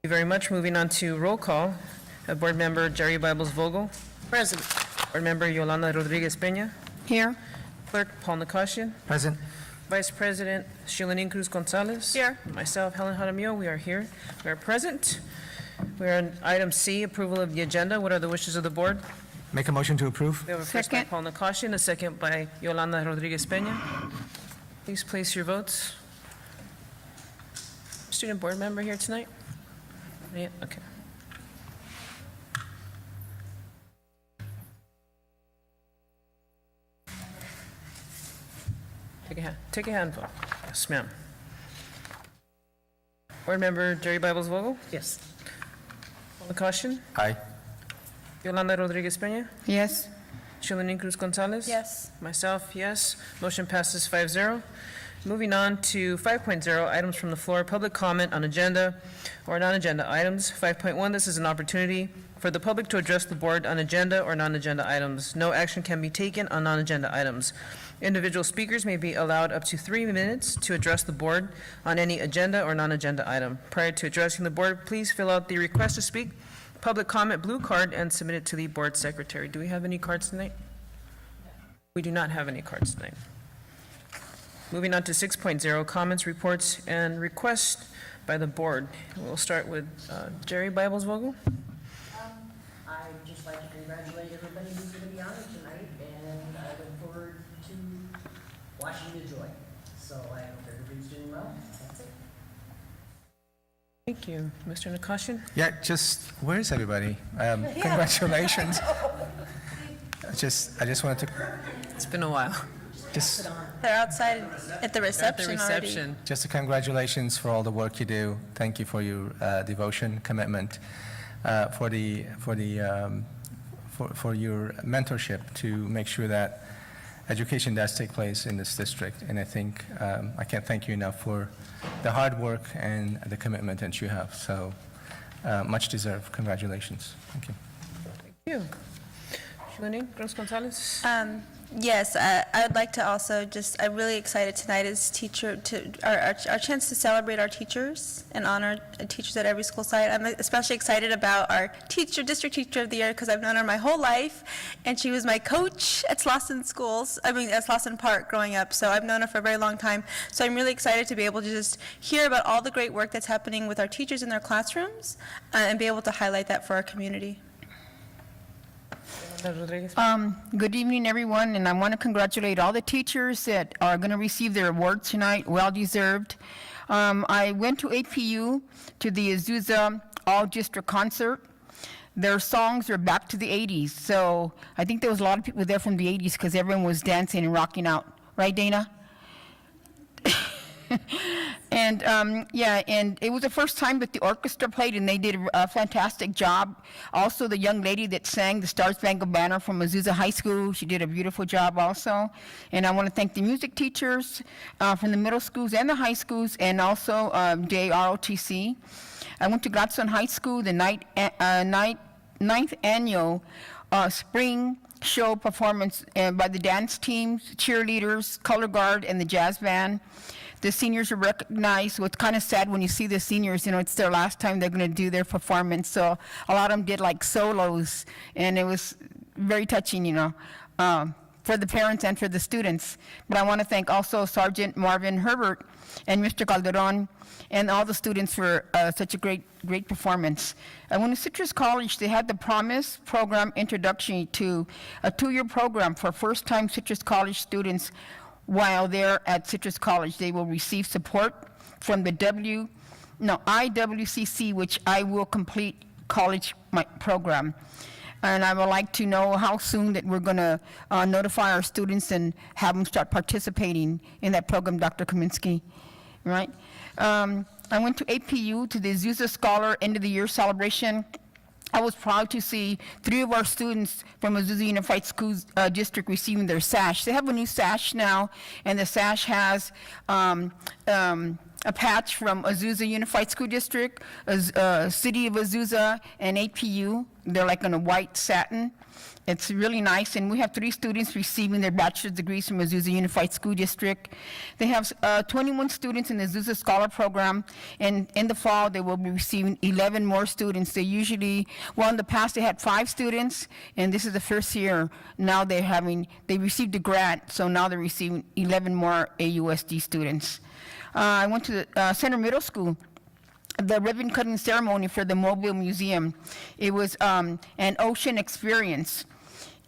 you very much. Moving on to roll call. Board Member Jerry Bibles Vogel. Present. Board Member Yolanda Rodriguez Peña. Here. Clerk Paul Nakashian. Present. Vice President Shilanin Cruz Gonzalez. Here. Myself, Helen Jaramillo, we are here. We are present. We are on item C, approval of the agenda. What are the wishes of the board? Make a motion to approve. We have a first by Second. Paul Nakashian, a second by Yolanda Rodriguez Peña. Please place your votes. Student board member here tonight? Yeah, okay. Take a hand vote. Yes, ma'am. Board member Jerry Bibles Vogel? Yes. Paul Nakashian? Aye. Yolanda Rodriguez Peña? Yes. Shilanin Cruz Gonzalez? Yes. Myself, yes. Motion passes 5-0. Moving on to 5.0, items from the floor, public comment on agenda or non-agenda items. 5.1, this is an opportunity for the public to address the board on agenda or non-agenda items. No action can be taken on non-agenda items. Individual speakers may be allowed up to 3 minutes to address the board on any agenda or non-agenda item. Prior to addressing the board, please fill out the request to speak, public comment blue card, and submit it to the board secretary. Do we have any cards tonight? We do not have any cards tonight. Moving on to 6.0, comments, reports, and requests by the board. We'll start with Jerry Bibles Vogel. I'd just like to congratulate everybody who's going to be on it tonight, and I look forward to watching the joy. So I hope everybody's doing well. That's it. Thank you. Mr. Nakashian? Yeah, just, where's everybody? Congratulations. I just wanted to, It's been a while. just, They're outside at the At reception the already. reception. just a congratulations for all the work you do. Thank you for your devotion, commitment, for your mentorship to make sure that education does take place in this district. And I think I can't thank you enough for the hard work and the commitment that you have. So much deserved. Congratulations. Thank you. Thank you. Shilanin Cruz Gonzalez? Yes, I would like to also I'm really excited tonight as our chance to celebrate our teachers and honor teachers at every school site. I'm especially excited about our district teacher of the year, because I've known her my whole life, and she was my coach at Slauson at Slauson Park growing up, so I've known her for a very long time. So I'm really excited to be able to just hear about all the great work that's happening with our teachers in their classrooms, and be able to highlight that for our community. Yolanda Rodriguez? Good evening, everyone, and I want to congratulate all the teachers that are going to receive their awards tonight, well-deserved. I went to APU to the Azusa All-District Concert. Their songs are back to the 80s, so I think there was a lot of people there from the 80s because everyone was dancing and rocking out. Right, Dana? And and it was the first time that the orchestra played, and they did a fantastic job. Also, the young lady that sang the Star Spangled Banner from Azusa High School, she did a beautiful job also. And I want to thank the music teachers from the middle schools and the high schools, and also JROTC. I went to Gladstone High School, the ninth annual spring show performance by the dance teams, cheerleaders, color guard, and the jazz band. The seniors are recognized. What's kind of sad when you see the seniors, it's their last time they're going to do their performance. So a lot of them did like solos, and it was very touching, for the parents and for the students. But I want to thank also Sergeant Marvin Herbert and Mr. Calderon and all the students for such a great performance. I went to Citrus College. They had the Promise Program Introduction to a 2-year program for first-time Citrus College students. While they're at Citrus College, they will receive support from the IWCC, which I will complete college program. And I would like to know how soon that we're going to notify our students and have them start participating in that program, Dr. Kaminsky, right? I went to APU to the Azusa Scholar End of the Year celebration. I was proud to see 3 of our students from Azusa Unified Schools District receiving their sash. They have a new sash now, and the sash has a patch from Azusa Unified School District, City of Azusa, and APU. They're like on a white satin. It's really nice, and we have 3 students receiving their bachelor's degrees from Azusa Unified School District. They have 21 students in the Azusa Scholar Program, and in the fall, they will be receiving 11 more students. They usually, well, in the past, they had 5 students, and this is the first year. Now they received a grant, so now they're receiving 11 more AUSD students. I went to the Center Middle School. The ribbon cutting ceremony for the Mobile Museum. It was an ocean experience.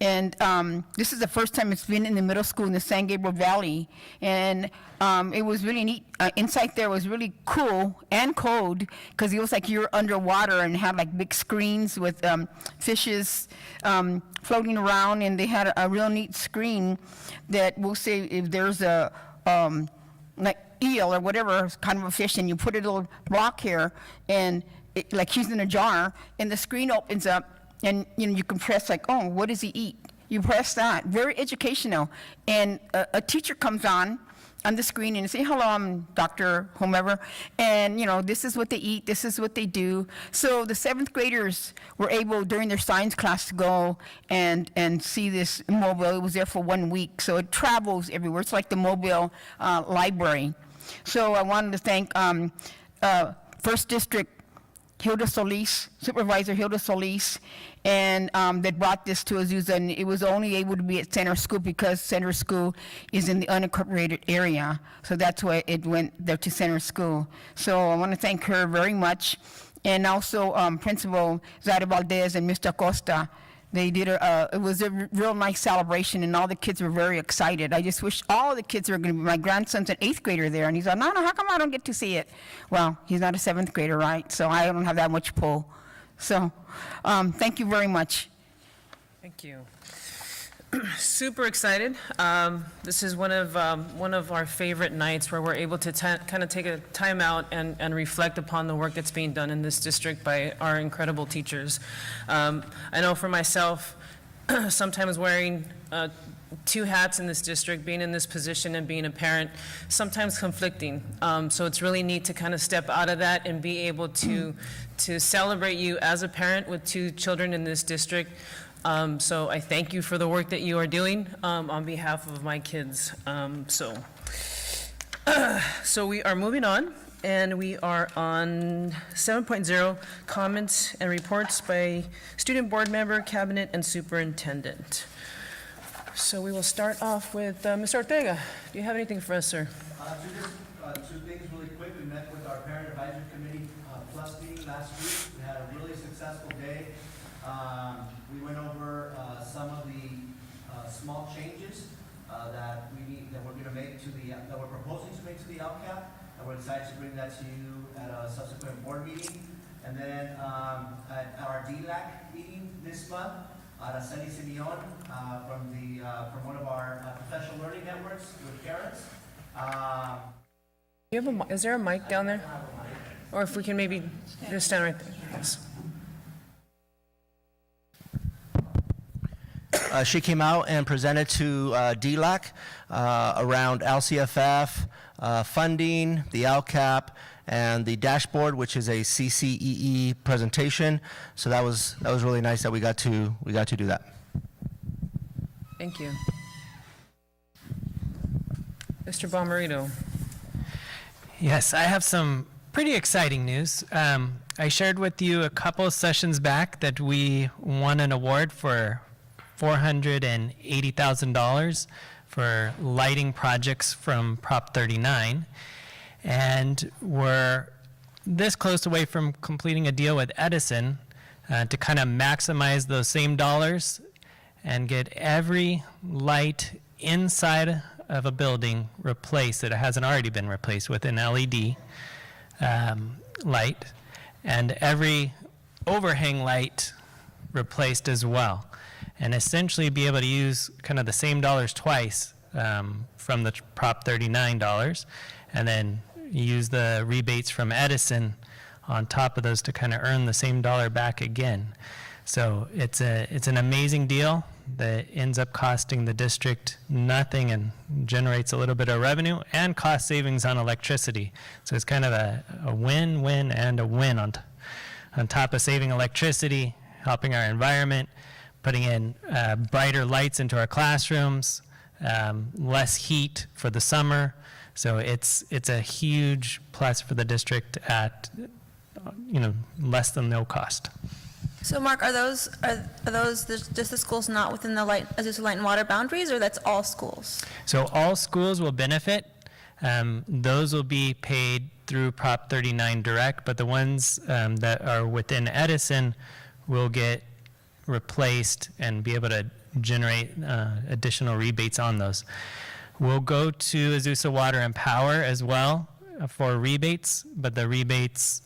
And this is the first time it's been in the middle school in the San Gabriel Valley. And it was really neat. Inside there was really cool and cold because it was like you were underwater and had like big screens with fishes floating around. And they had a real neat screen that will say if there's a like eel or whatever kind of a fish, and you put a little block here, and like he's in a jar, and the screen opens up, and you can press like, oh, what does he eat? You press that. Very educational. And a teacher comes on the screen and say, hello, I'm Dr. whomever, and this is what they eat, this is what they do. So the 7th graders were able during their science class to go and see this mobile. It was there for 1 week, so it travels everywhere. It's like the mobile library. So I wanted to thank First District Hilda Solis, Supervisor Hilda Solis, and that brought this to Azusa, and it was only able to be at Center School because Center School is in the unincorporated area, so that's why it went there to Center School. So I want to thank her very much, and also Principal Zara Valdez and Mr. Acosta. They did it was a real nice celebration, and all the kids were very excited. I just wish all the kids were going to be. My grandson's an 8th grader there, and he's like, no, how come I don't get to see it? Well, he's not a 7th grader, right? So I don't have that much pull. So thank you very much. Thank you. Super excited. This is one of our favorite nights where we're able to kind of take a time out and reflect upon the work that's being done in this district by our incredible teachers. I know for myself, sometimes wearing 2 hats in this district, being in this position and being a parent, sometimes conflicting. So it's really neat to kind of step out of that and be able to celebrate you as a parent with 2 children in this district. So I thank you for the work that you are doing on behalf of my kids. So we are moving on, and we are on 7.0, comments and reports by student board member, cabinet, and superintendent. So we will start off with Mr. Ortega. Do you have anything for us, sir? Just 2 things really quick. We met with our parent advisory committee plus meeting last week. We had a really successful day. We went over some of the small changes that we're going to make that we're proposing to make to the LCAP, and we're excited to bring that to you at a subsequent board meeting. And then at our DLAC meeting this month, Araceli Simeon from one of our professional learning networks with parents. Is there a mic down there? Or if we can maybe just stand right there. Yes. She came out and presented to DLAC around LCFF, funding, the LCAP, and the dashboard, which is a CCEE presentation. So that was really nice that we got to do that. Thank you. Mr. Bomarito. Yes, I have some pretty exciting news. I shared with you a couple of sessions back that we won an award for $480,000 for lighting projects from Prop 39. And we're this close away from completing a deal with Edison to kind of maximize those same dollars and get every light inside of a building replaced that hasn't already been replaced with an LED light, and every overhang light replaced as well, and essentially be able to use kind of the same dollars twice from the Prop 39 dollars, and then use the rebates from Edison on top of those to kind of earn the same dollar back again. So it's an amazing deal that ends up costing the district nothing and generates a little bit of revenue and cost savings on electricity. So it's kind of a win-win and a win on top of saving electricity, helping our environment, putting in brighter lights into our classrooms, less heat for the summer. So it's a huge plus for the district at less than no cost. So Mark, are those just the schools not within the Azusa Light and Water boundaries, or that's all schools? So all schools will benefit. Those will be paid through Prop 39 direct, but the ones that are within Edison will get replaced and be able to generate additional rebates on those. We'll go to Azusa Water and Power as well for rebates, but the rebates,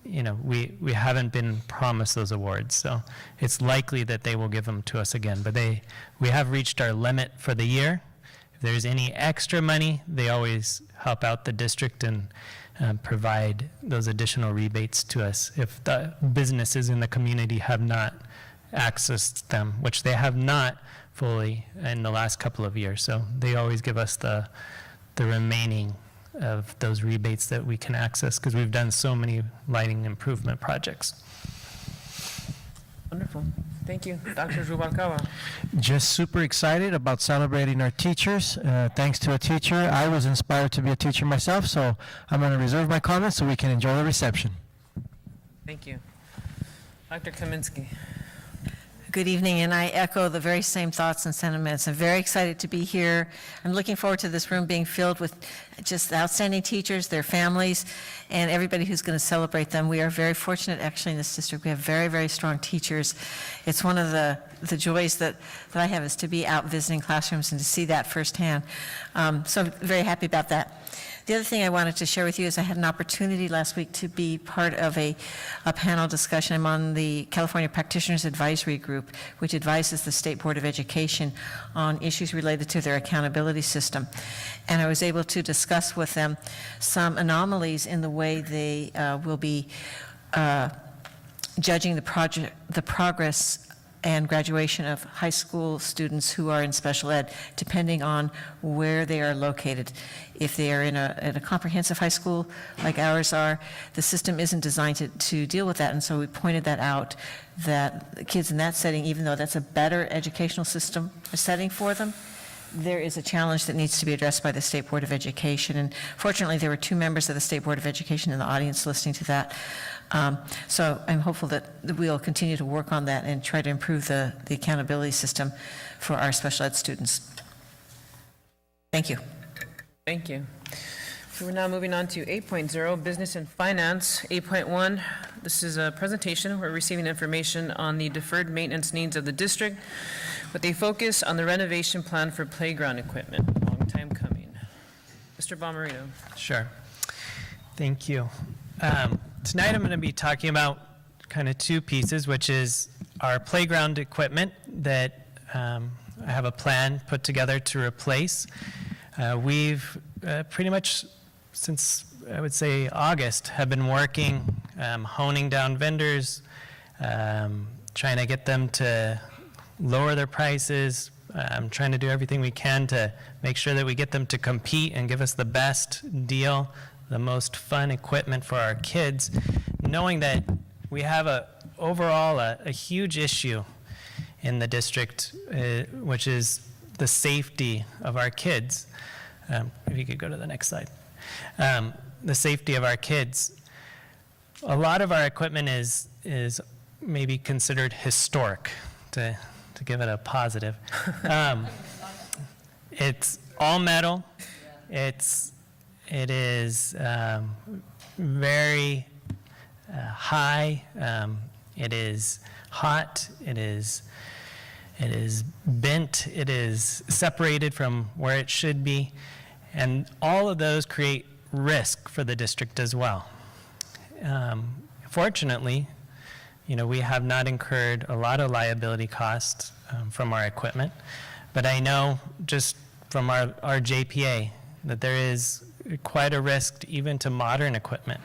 we haven't been promised those awards, so it's likely that they will give them to us again. But we have reached our limit for the year. If there's any extra money, they always help out the district and provide those additional rebates to us if the businesses in the community have not accessed them, which they have not fully in the last couple of years. So they always give us the remaining of those rebates that we can access because we've done so many lighting improvement projects. Wonderful. Thank you. Dr. Rubalcaba. Just super excited about celebrating our teachers. Thanks to a teacher, I was inspired to be a teacher myself, so I'm going to reserve my comments so we can enjoy the reception. Thank you. Dr. Kaminsky. Good evening, and I echo the very same thoughts and sentiments. I'm very excited to be here. I'm looking forward to this room being filled with just outstanding teachers, their families, and everybody who's going to celebrate them. We are very fortunate, actually, in this district. We have very, very strong teachers. It's one of the joys that I have is to be out visiting classrooms and to see that firsthand. So I'm very happy about that. The other thing I wanted to share with you is I had an opportunity last week to be part of a panel discussion. I'm on the California Practitioners Advisory Group, which advises the State Board of Education on issues related to their accountability system. And I was able to discuss with them some anomalies in the way they will be judging the progress and graduation of high school students who are in special ed, depending on where they are located. If they are in a comprehensive high school like ours are, the system isn't designed to deal with that. And so we pointed that out, that the kids in that setting, even though that's a better educational system setting for them, there is a challenge that needs to be addressed by the State Board of Education. And fortunately, there were 2 members of the State Board of Education in the audience listening to that. So I'm hopeful that we'll continue to work on that and try to improve the accountability system for our special ed students. Thank you. Thank you. So we're now moving on to 8.0, Business and Finance. 8.1, this is a presentation. We're receiving information on the deferred maintenance needs of the district with a focus on the renovation plan for playground equipment. Long time coming. Mr. Bomarito. Sure. Thank you. Tonight I'm going to be talking about kind of 2 pieces, which is our playground equipment that I have a plan put together to replace. We've pretty much since, I would say, August, have been working, honing down vendors, trying to get them to lower their prices, trying to do everything we can to make sure that we get them to compete and give us the best deal, the most fun equipment for our kids, knowing that we have overall a huge issue in the district, which is the safety of our kids. If you could go to the next slide. The safety of our kids. A lot of our equipment is maybe considered historic, to give it a positive. It's all metal. It is very high. It is hot. It is bent. It is separated from where it should be. And all of those create risk for the district as well. Fortunately, we have not incurred a lot of liability costs from our equipment. But I know just from our JPA that there is quite a risk even to modern equipment.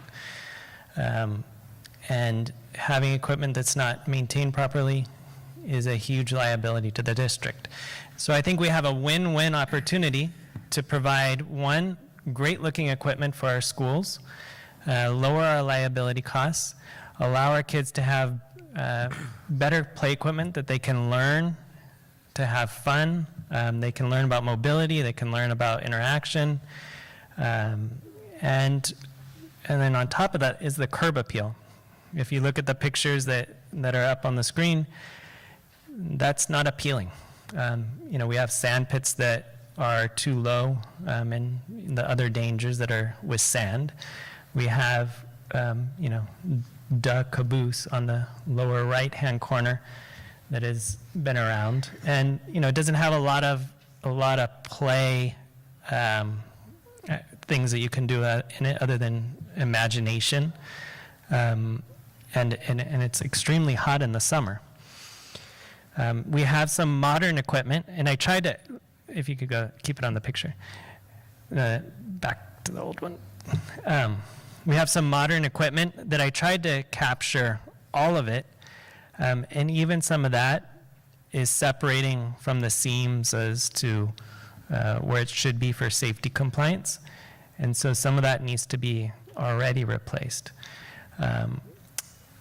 and having equipment that's not maintained properly is a huge liability to the district. So I think we have a win-win opportunity to provide, one, great-looking equipment for our schools, lower our liability costs, allow our kids to have better play equipment that they can learn to have fun. They can learn about mobility, they can learn about interaction, and then on top of that is the curb appeal. If you look at the pictures that are up on the screen, that's not appealing. We have sand pits that are too low, and the other dangers that are with sand. We have, the caboose on the lower right-hand corner that has been around, and it doesn't have a lot of play things that you can do in it other than imagination, and it's extremely hot in the summer. We have some modern equipment, and I tried to, if you could go, keep it on the picture, back to the old one. We have some modern equipment that I tried to capture all of it, and even some of that is separating from the seams as to where it should be for safety compliance. And so some of that needs to be already replaced.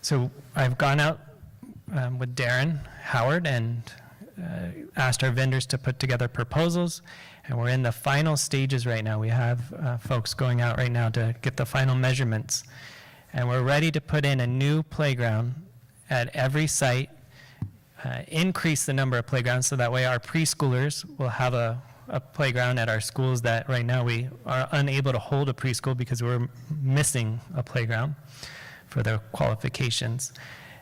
So I've gone out with Darren Howard and asked our vendors to put together proposals, and we're in the final stages right now. We have folks going out right now to get the final measurements, and we're ready to put in a new playground at every site, increase the number of playgrounds so that way our preschoolers will have a playground at our schools that right now we are unable to hold a preschool because we're missing a playground for their qualifications,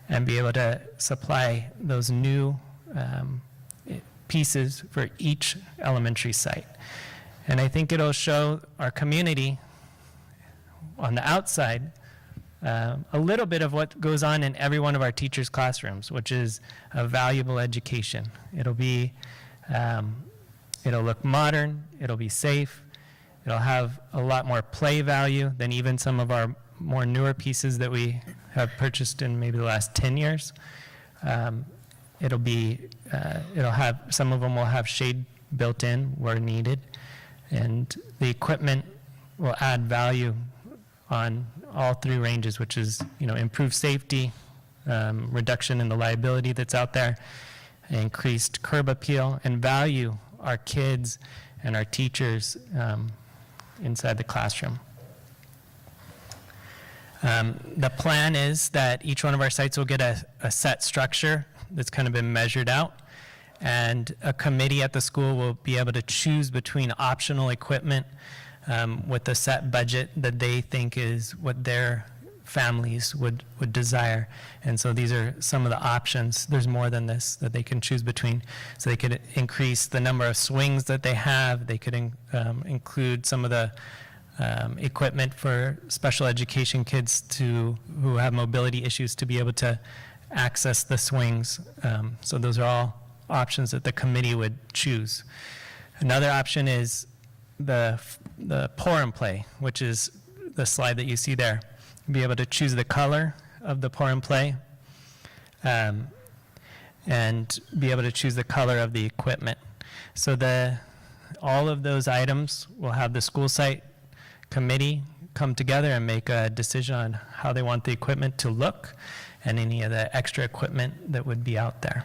and be able to supply those new pieces for each elementary site. And I think it'll show our community on the outside a little bit of what goes on in every one of our teachers' classrooms, which is a valuable education. It'll be, it'll look modern, it'll be safe, it'll have a lot more play value than even some of our more newer pieces that we have purchased in maybe the last 10 years. It'll have, some of them will have shade built in where needed, and the equipment will add value on all three ranges, which is, improved safety, reduction in the liability that's out there, increased curb appeal, and value our kids and our teachers inside the classroom. The plan is that each one of our sites will get a set structure that's kind of been measured out, and a committee at the school will be able to choose between optional equipment with a set budget that they think is what their families would desire. And so these are some of the options. There's more than this that they can choose between. So they could increase the number of swings that they have. They could include some of the equipment for special education kids who have mobility issues to be able to access the swings. So those are all options that the committee would choose. Another option is the pour and play, which is the slide that you see there. Be able to choose the color of the pour and play, and be able to choose the color of the equipment. So all of those items will have the school site committee come together and make a decision on how they want the equipment to look and any of the extra equipment that would be out there.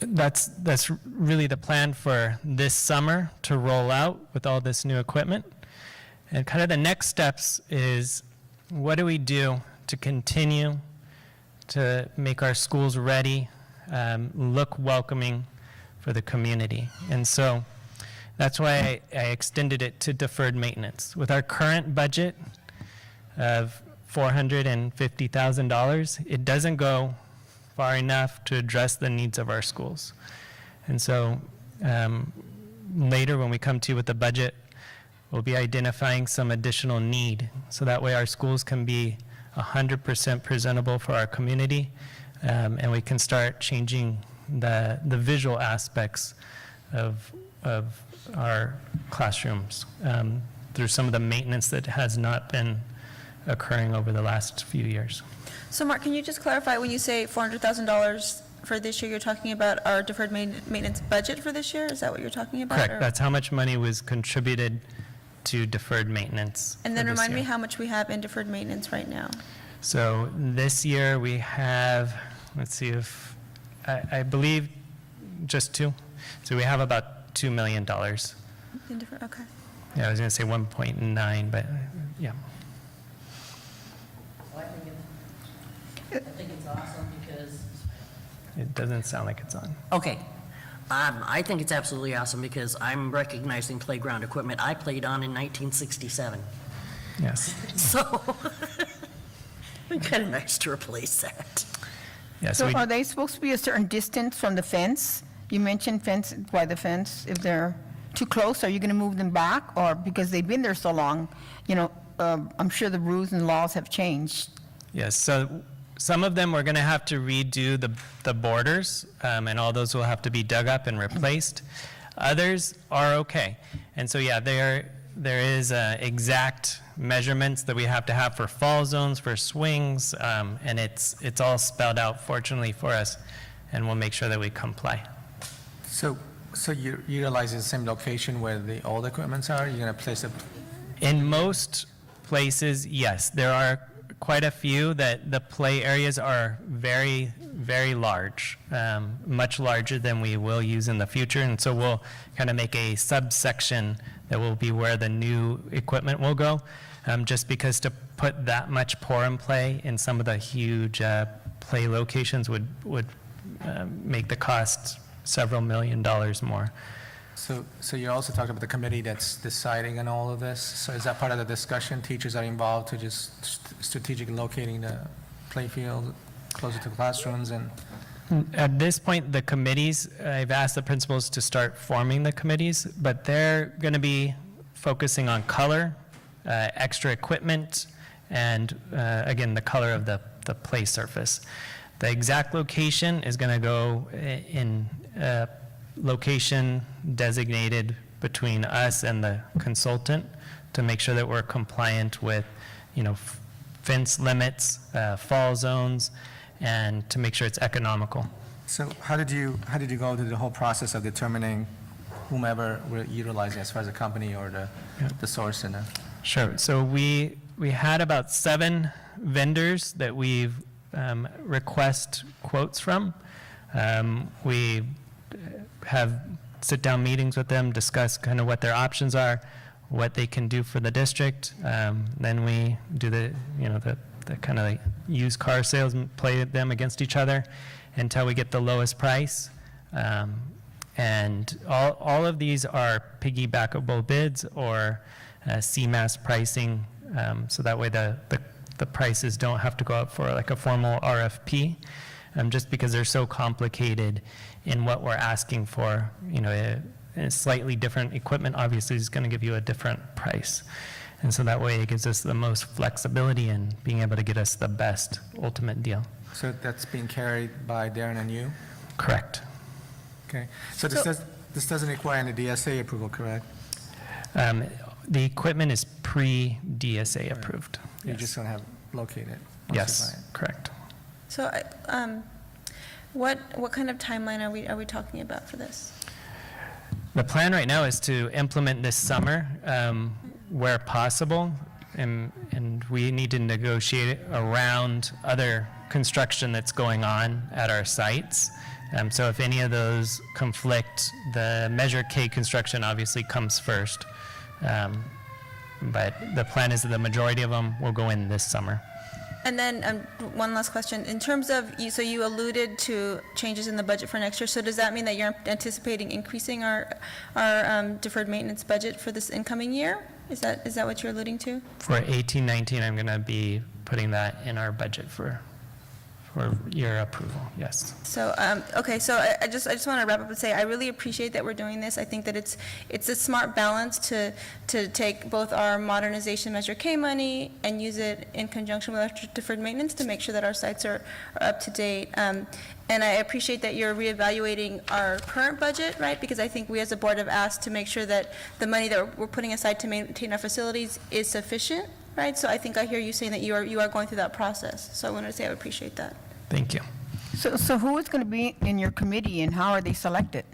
That's really the plan for this summer to roll out with all this new equipment. And kind of the next steps is, what do we do to continue to make our schools ready, look welcoming for the community? And so that's why I extended it to deferred maintenance. With our current budget of $450,000, it doesn't go far enough to address the needs of our schools. And so later when we come to you with the budget, we'll be identifying some additional need, so that way our schools can be 100% presentable for our community, and we can start changing the visual aspects of our classrooms. through some of the maintenance that has not been occurring over the last few years. So Mark, can you just clarify, when you say $400,000 for this year, you're talking about our deferred maintenance budget for this year? Is that what you're talking about? Correct, or- that's how much money was contributed to deferred maintenance. And then for this remind me year. how much we have in deferred maintenance right now. So this year we have, let's see if, I believe just two. So we have about $2 million. In deferred, okay. Yeah, I was going to say 1.9, but yeah. Well, I think it's awesome because, It doesn't sound like it's on. okay. I think it's absolutely awesome because I'm recognizing playground equipment I played on in 1967. Yes. So, it's kind of nice to replace that. Yeah, So we, are they supposed to be a certain distance from the fence? You mentioned fence, by the fence. If they're too close, are you going to move them back? Or because they've been there so long, I'm sure the rules and laws have changed. yes, so some of them we're going to have to redo the borders, and all those will have to be dug up and replaced. Others are okay. And so, yeah, there is exact measurements that we have to have for fall zones, for swings, and it's all spelled out, fortunately for us, and we'll make sure that we comply. So you're utilizing the same location where the old equipments are? You're going to place it? In most places, yes. There are quite a few that the play areas are very, very large, much larger than we will use in the future. And so we'll kind of make a subsection that will be where the new equipment will go, just because to put that much pour and play in some of the huge play locations would make the cost several $1 million more. So you're also talking about the committee that's deciding on all of this? So is that part of the discussion? Teachers are involved to just strategically locating the playfield closer to classrooms and? At this point, the committees, I've asked the principals to start forming the committees, but they're going to be focusing on color, extra equipment, and again, the color of the play surface. The exact location is going to go in a location designated between us and the consultant to make sure that we're compliant with, fence limits, fall zones, and to make sure it's economical. So how did you go through the whole process of determining whomever we're utilizing as far as the company or the source and the? Sure. So we had about 7 vendors that we've request quotes from. We have sit-down meetings with them, discuss kind of what their options are, what they can do for the district. Then we do the kind of used car sales and play them against each other until we get the lowest price. And all of these are piggybackable bids or CMAS pricing, so that way the prices don't have to go up for like a formal RFP, just because they're so complicated in what we're asking for. A slightly different equipment obviously is going to give you a different price. And so that way it gives us the most flexibility in being able to get us the best ultimate deal. So that's being carried by Darren and you? Correct. Okay. So this doesn't require any DSA approval, correct? The equipment is pre-DSA approved. You're Yes. just going to have located once you Yes, buy it? correct. So, what kind of timeline are we talking about for this? The plan right now is to implement this summer where possible, and we need to negotiate around other construction that's going on at our sites. So if any of those conflict, the Measure K construction obviously comes first. But the plan is that the majority of them will go in this summer. And then, one last question. In terms of, so you alluded to changes in the budget for next year, so does that mean that you're anticipating increasing our deferred maintenance budget for this incoming year? Is that what you're alluding to? For 18-19, I'm going to be putting that in our budget for for your approval, yes. So, okay, so I just want to wrap up and say, I really appreciate that we're doing this. I think that it's a smart balance to take both our modernization Measure K money and use it in conjunction with our deferred maintenance to make sure that our sites are up to date. And I appreciate that you're reevaluating our current budget, right? Because I think we as a board have asked to make sure that the money that we're putting aside to maintain our facilities is sufficient, right? So I think I hear you saying that you are going through that process. So I wanted to say I appreciate that. Thank you. So who is going to be in your committee and how are they selected?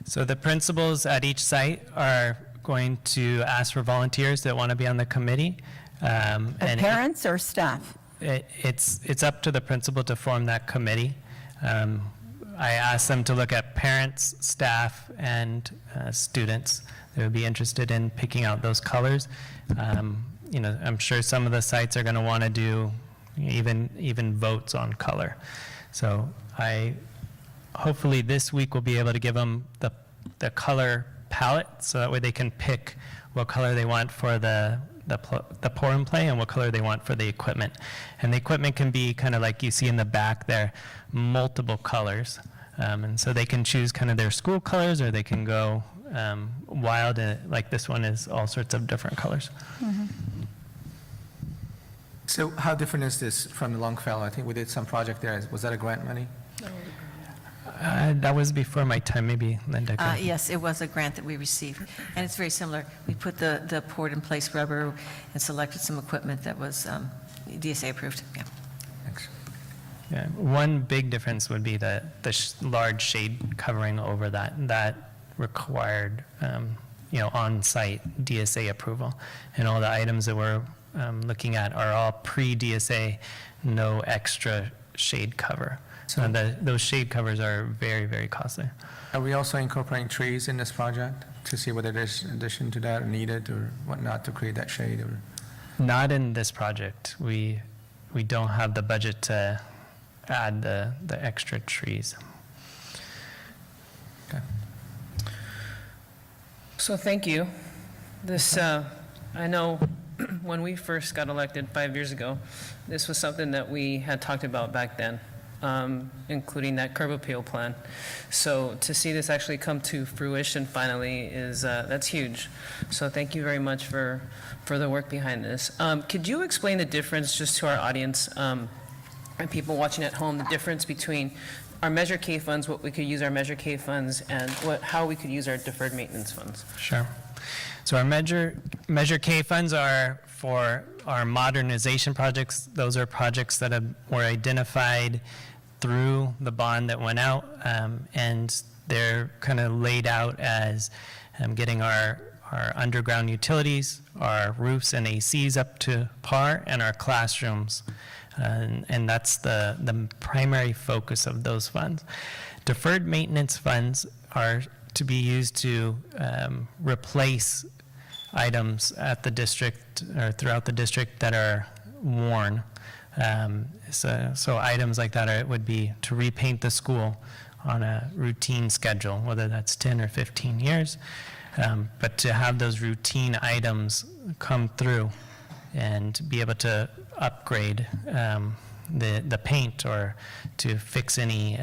So the principals at each site are going to ask for volunteers that want to be on the committee. And Parents or staff? it's up to the principal to form that committee. I asked them to look at parents, staff, and students that would be interested in picking out those colors. You know, I'm sure some of the sites are going to want to do even votes on color. So hopefully this week we'll be able to give them the color palette, so that way they can pick what color they want for the pour and play and what color they want for the equipment. And the equipment can be kind of like you see in the back there, multiple colors. And so they can choose kind of their school colors, or they can go wild, like this one is all sorts of different colors. So how different is this from the Longfellow? I think we did some project there. Was that a grant money? That was before my time, maybe Linda can. Yes, it was a grant that we received, and it's very similar. We put the poured-in-place rubber and selected some equipment that was DSA approved. Yeah. Thanks. Yeah, one big difference would be the large shade covering over that required, on-site DSA approval. And all the items that we're looking at are all pre-DSA, no extra shade cover. So those shade covers are very, very costly. Are we also incorporating trees in this project to see whether there's addition to that or needed or whatnot to create that shade? Or Not in this project. We don't have the budget to add the extra trees. okay. So thank you. This, I know when we first got elected 5 years ago, this was something that we had talked about back then, including that curb appeal plan. So to see this actually come to fruition finally is, that's huge. So thank you very much for the work behind this. Could you explain the difference just to our audience and people watching at home, the difference between our Measure K funds, what we could use our Measure K funds, and how we could use our deferred maintenance funds? Sure. So our Measure K funds are for our modernization projects. Those are projects that were identified through the bond that went out, and they're kind of laid out as getting our underground utilities, our roofs and ACs up to par, and our classrooms. And that's the primary focus of those funds. Deferred maintenance funds are to be used to replace items at the district or throughout the district that are worn. So items like that would be to repaint the school on a routine schedule, whether that's 10 or 15 years. But to have those routine items come through and be able to upgrade the paint or to fix any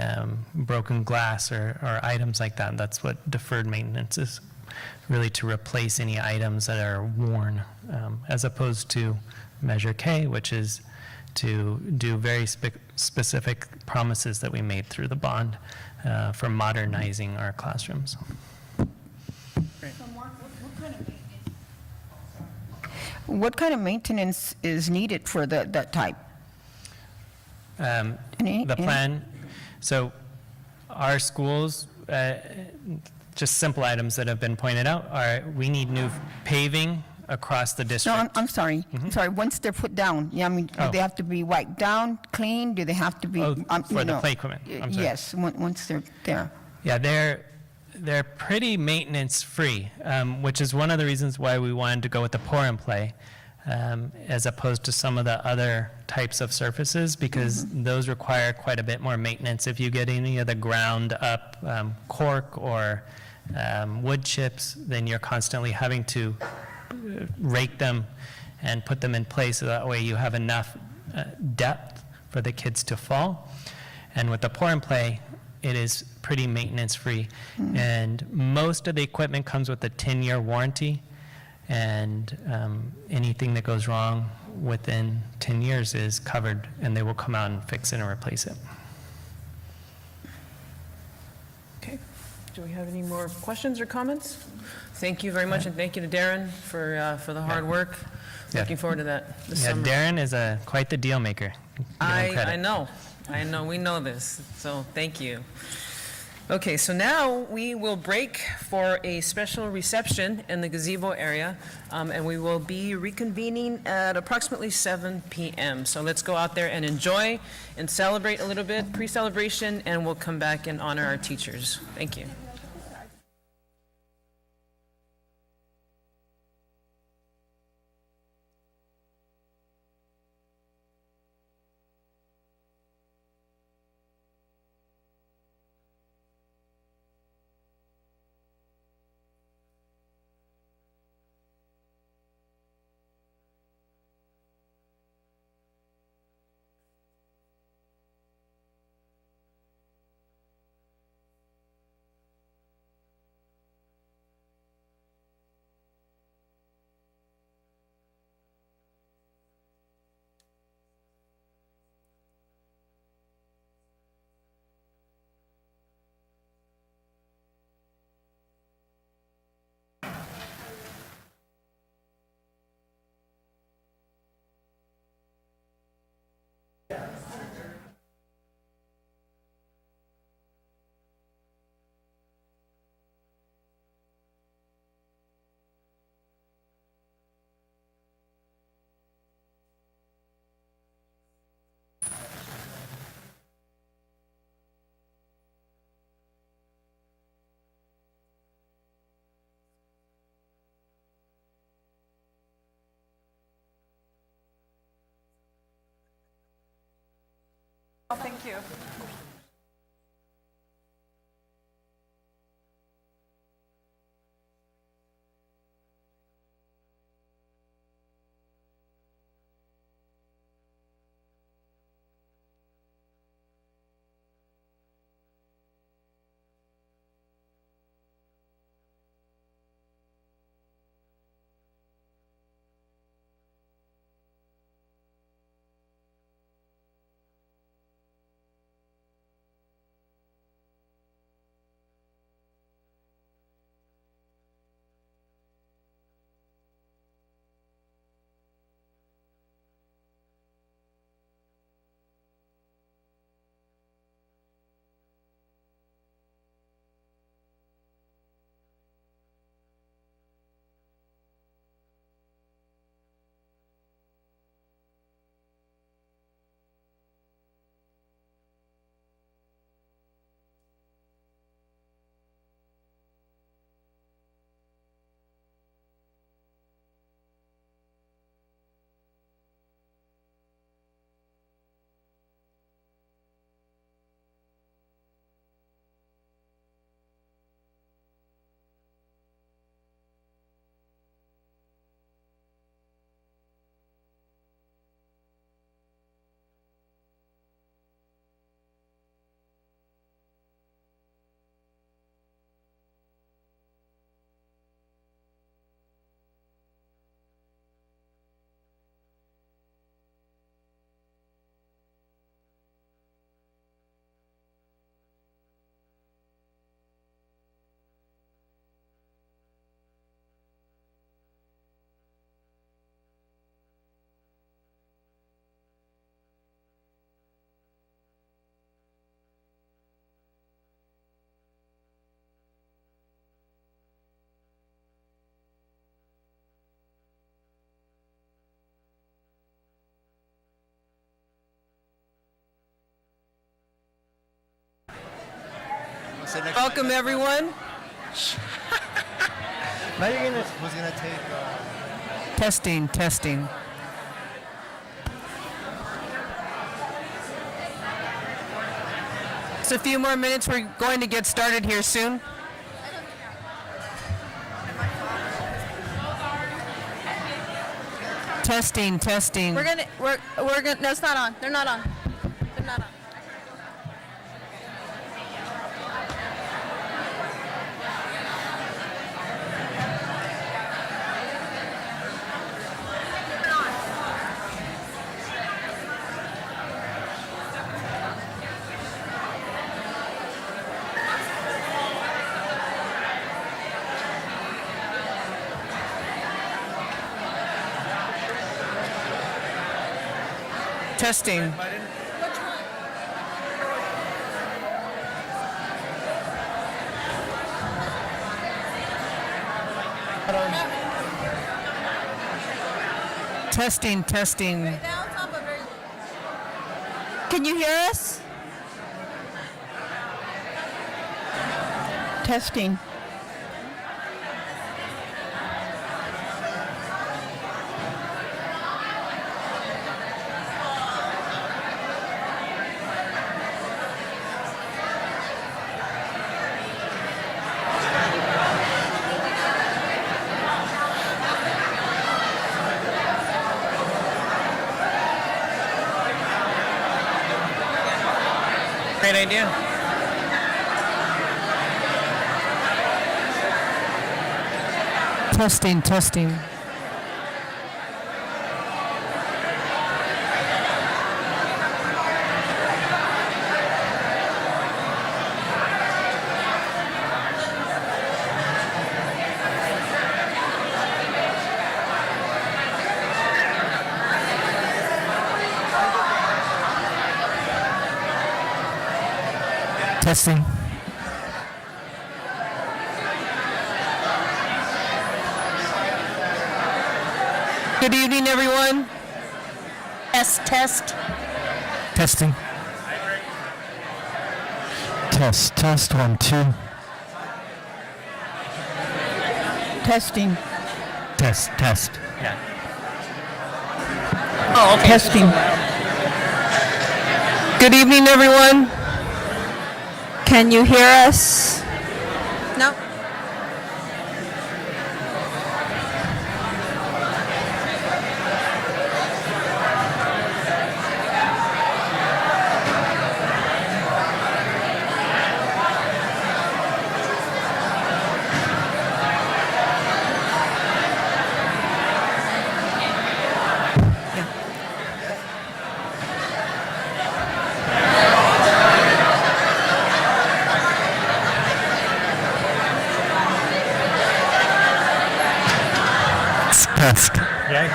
broken glass or items like that. That's what deferred maintenance is, really to replace any items that are worn, as opposed to Measure K, which is to do very specific promises that we made through the bond for modernizing our classrooms. What kind of maintenance is needed for that type? The plan, so our schools, just simple items that have been pointed out are, we need new paving across the No, district. I'm sorry. I'm sorry. Once they're put down, yeah, I mean, do they have to be wiped down, cleaned? Do they have to be? For the play equipment, I'm sorry. Yes, once they're there. Yeah, they're pretty maintenance-free, which is one of the reasons why we wanted to go with the pour and play, as opposed to some of the other types of surfaces, because those require quite a bit more maintenance. If you get any of the ground-up cork or wood chips, then you're constantly having to rake them and put them in place, so that way you have enough depth for the kids to fall. And with the pour and play, it is pretty maintenance-free. And most of the equipment comes with a 10-year warranty, and anything that goes wrong within 10 years is covered, and they will come out and fix it and replace it. Okay. Do we have any more questions or comments? Thank you very much, and thank you to Darren for the hard work. Yeah. Looking forward to that this Yeah, summer. Darren is quite the deal maker. Give him credit. I know, we know this, so thank you. Okay, so now we will break for a special reception in the gazebo area, and we will be reconvening at approximately 7 p.m. So let's go out there and enjoy and celebrate a little bit, pre-celebration, and we'll come back and honor our teachers. Thank you. Thank you. Welcome, everyone. Now you're gonna. Who's gonna take, Testing, testing. Just a few more minutes. We're going to get started here soon. Testing, testing. We're gonna, no, it's not on. They're not on. Testing. Testing, testing. Can you hear us? Testing. Great idea. Testing, testing. Testing. Good evening, everyone. Test. Testing. Test, 1, 2. Testing. Test. Yeah. Oh, okay. Testing. Good evening, everyone. Can you hear us? No? Test. Yeah, I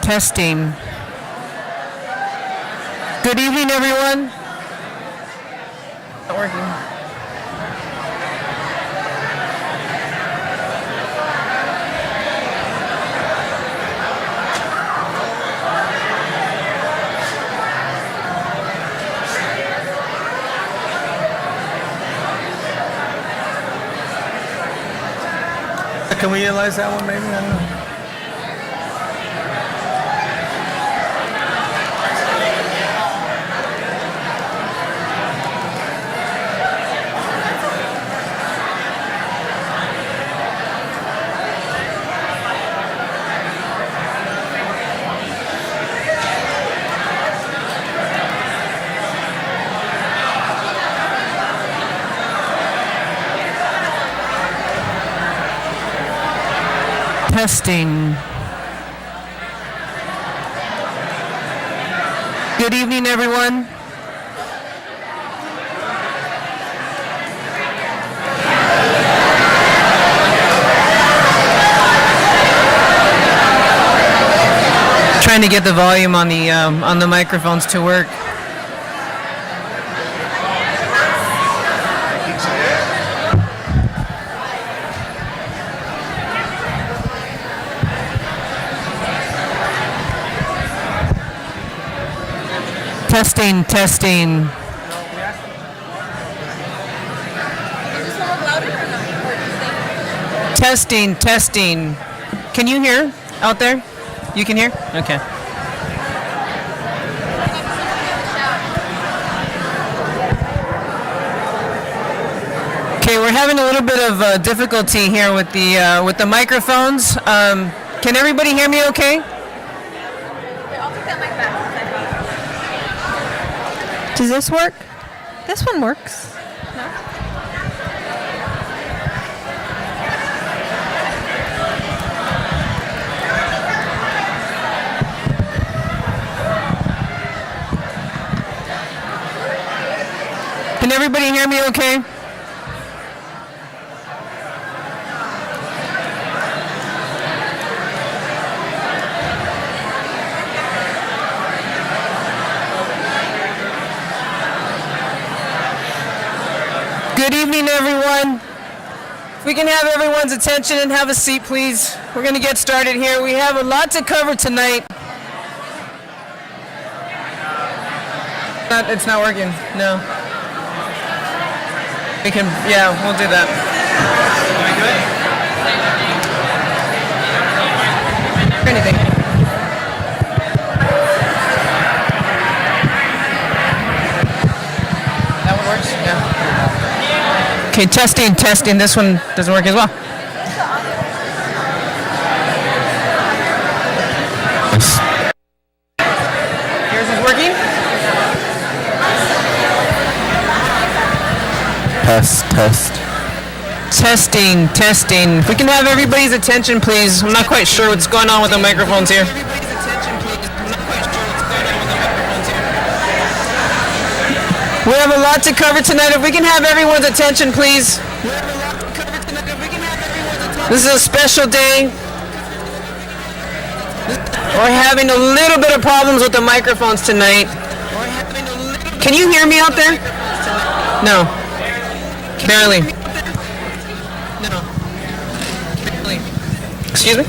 Testing. Good evening, everyone. Not working. Can we utilize that one maybe? I don't know. Testing. Good evening, everyone. Trying to get the volume on the microphones to work. Testing. testing, testing. Can you hear out there? You can hear? Okay. Okay, we're having a little bit of difficulty here with the microphones. Can everybody hear me okay? Does this work? This one works. Can everybody hear me okay? Good evening, everyone. If we can have everyone's attention and have a seat, please. We're going to get started here. We have a lot to cover tonight. It's not working. No. We can, yeah, we'll do that. Anything. That one works? Yeah. Okay, testing, testing. This one doesn't work as well. Yours is working? Test. Testing, testing. If we can have everybody's attention, please. I'm not quite sure what's going on with the microphones here. We have a lot to cover tonight. If we can have everyone's attention, please. This is a special day. We're having a little bit of problems with the microphones tonight. Can you hear me out there? No. Barely. No. Barely. Excuse me?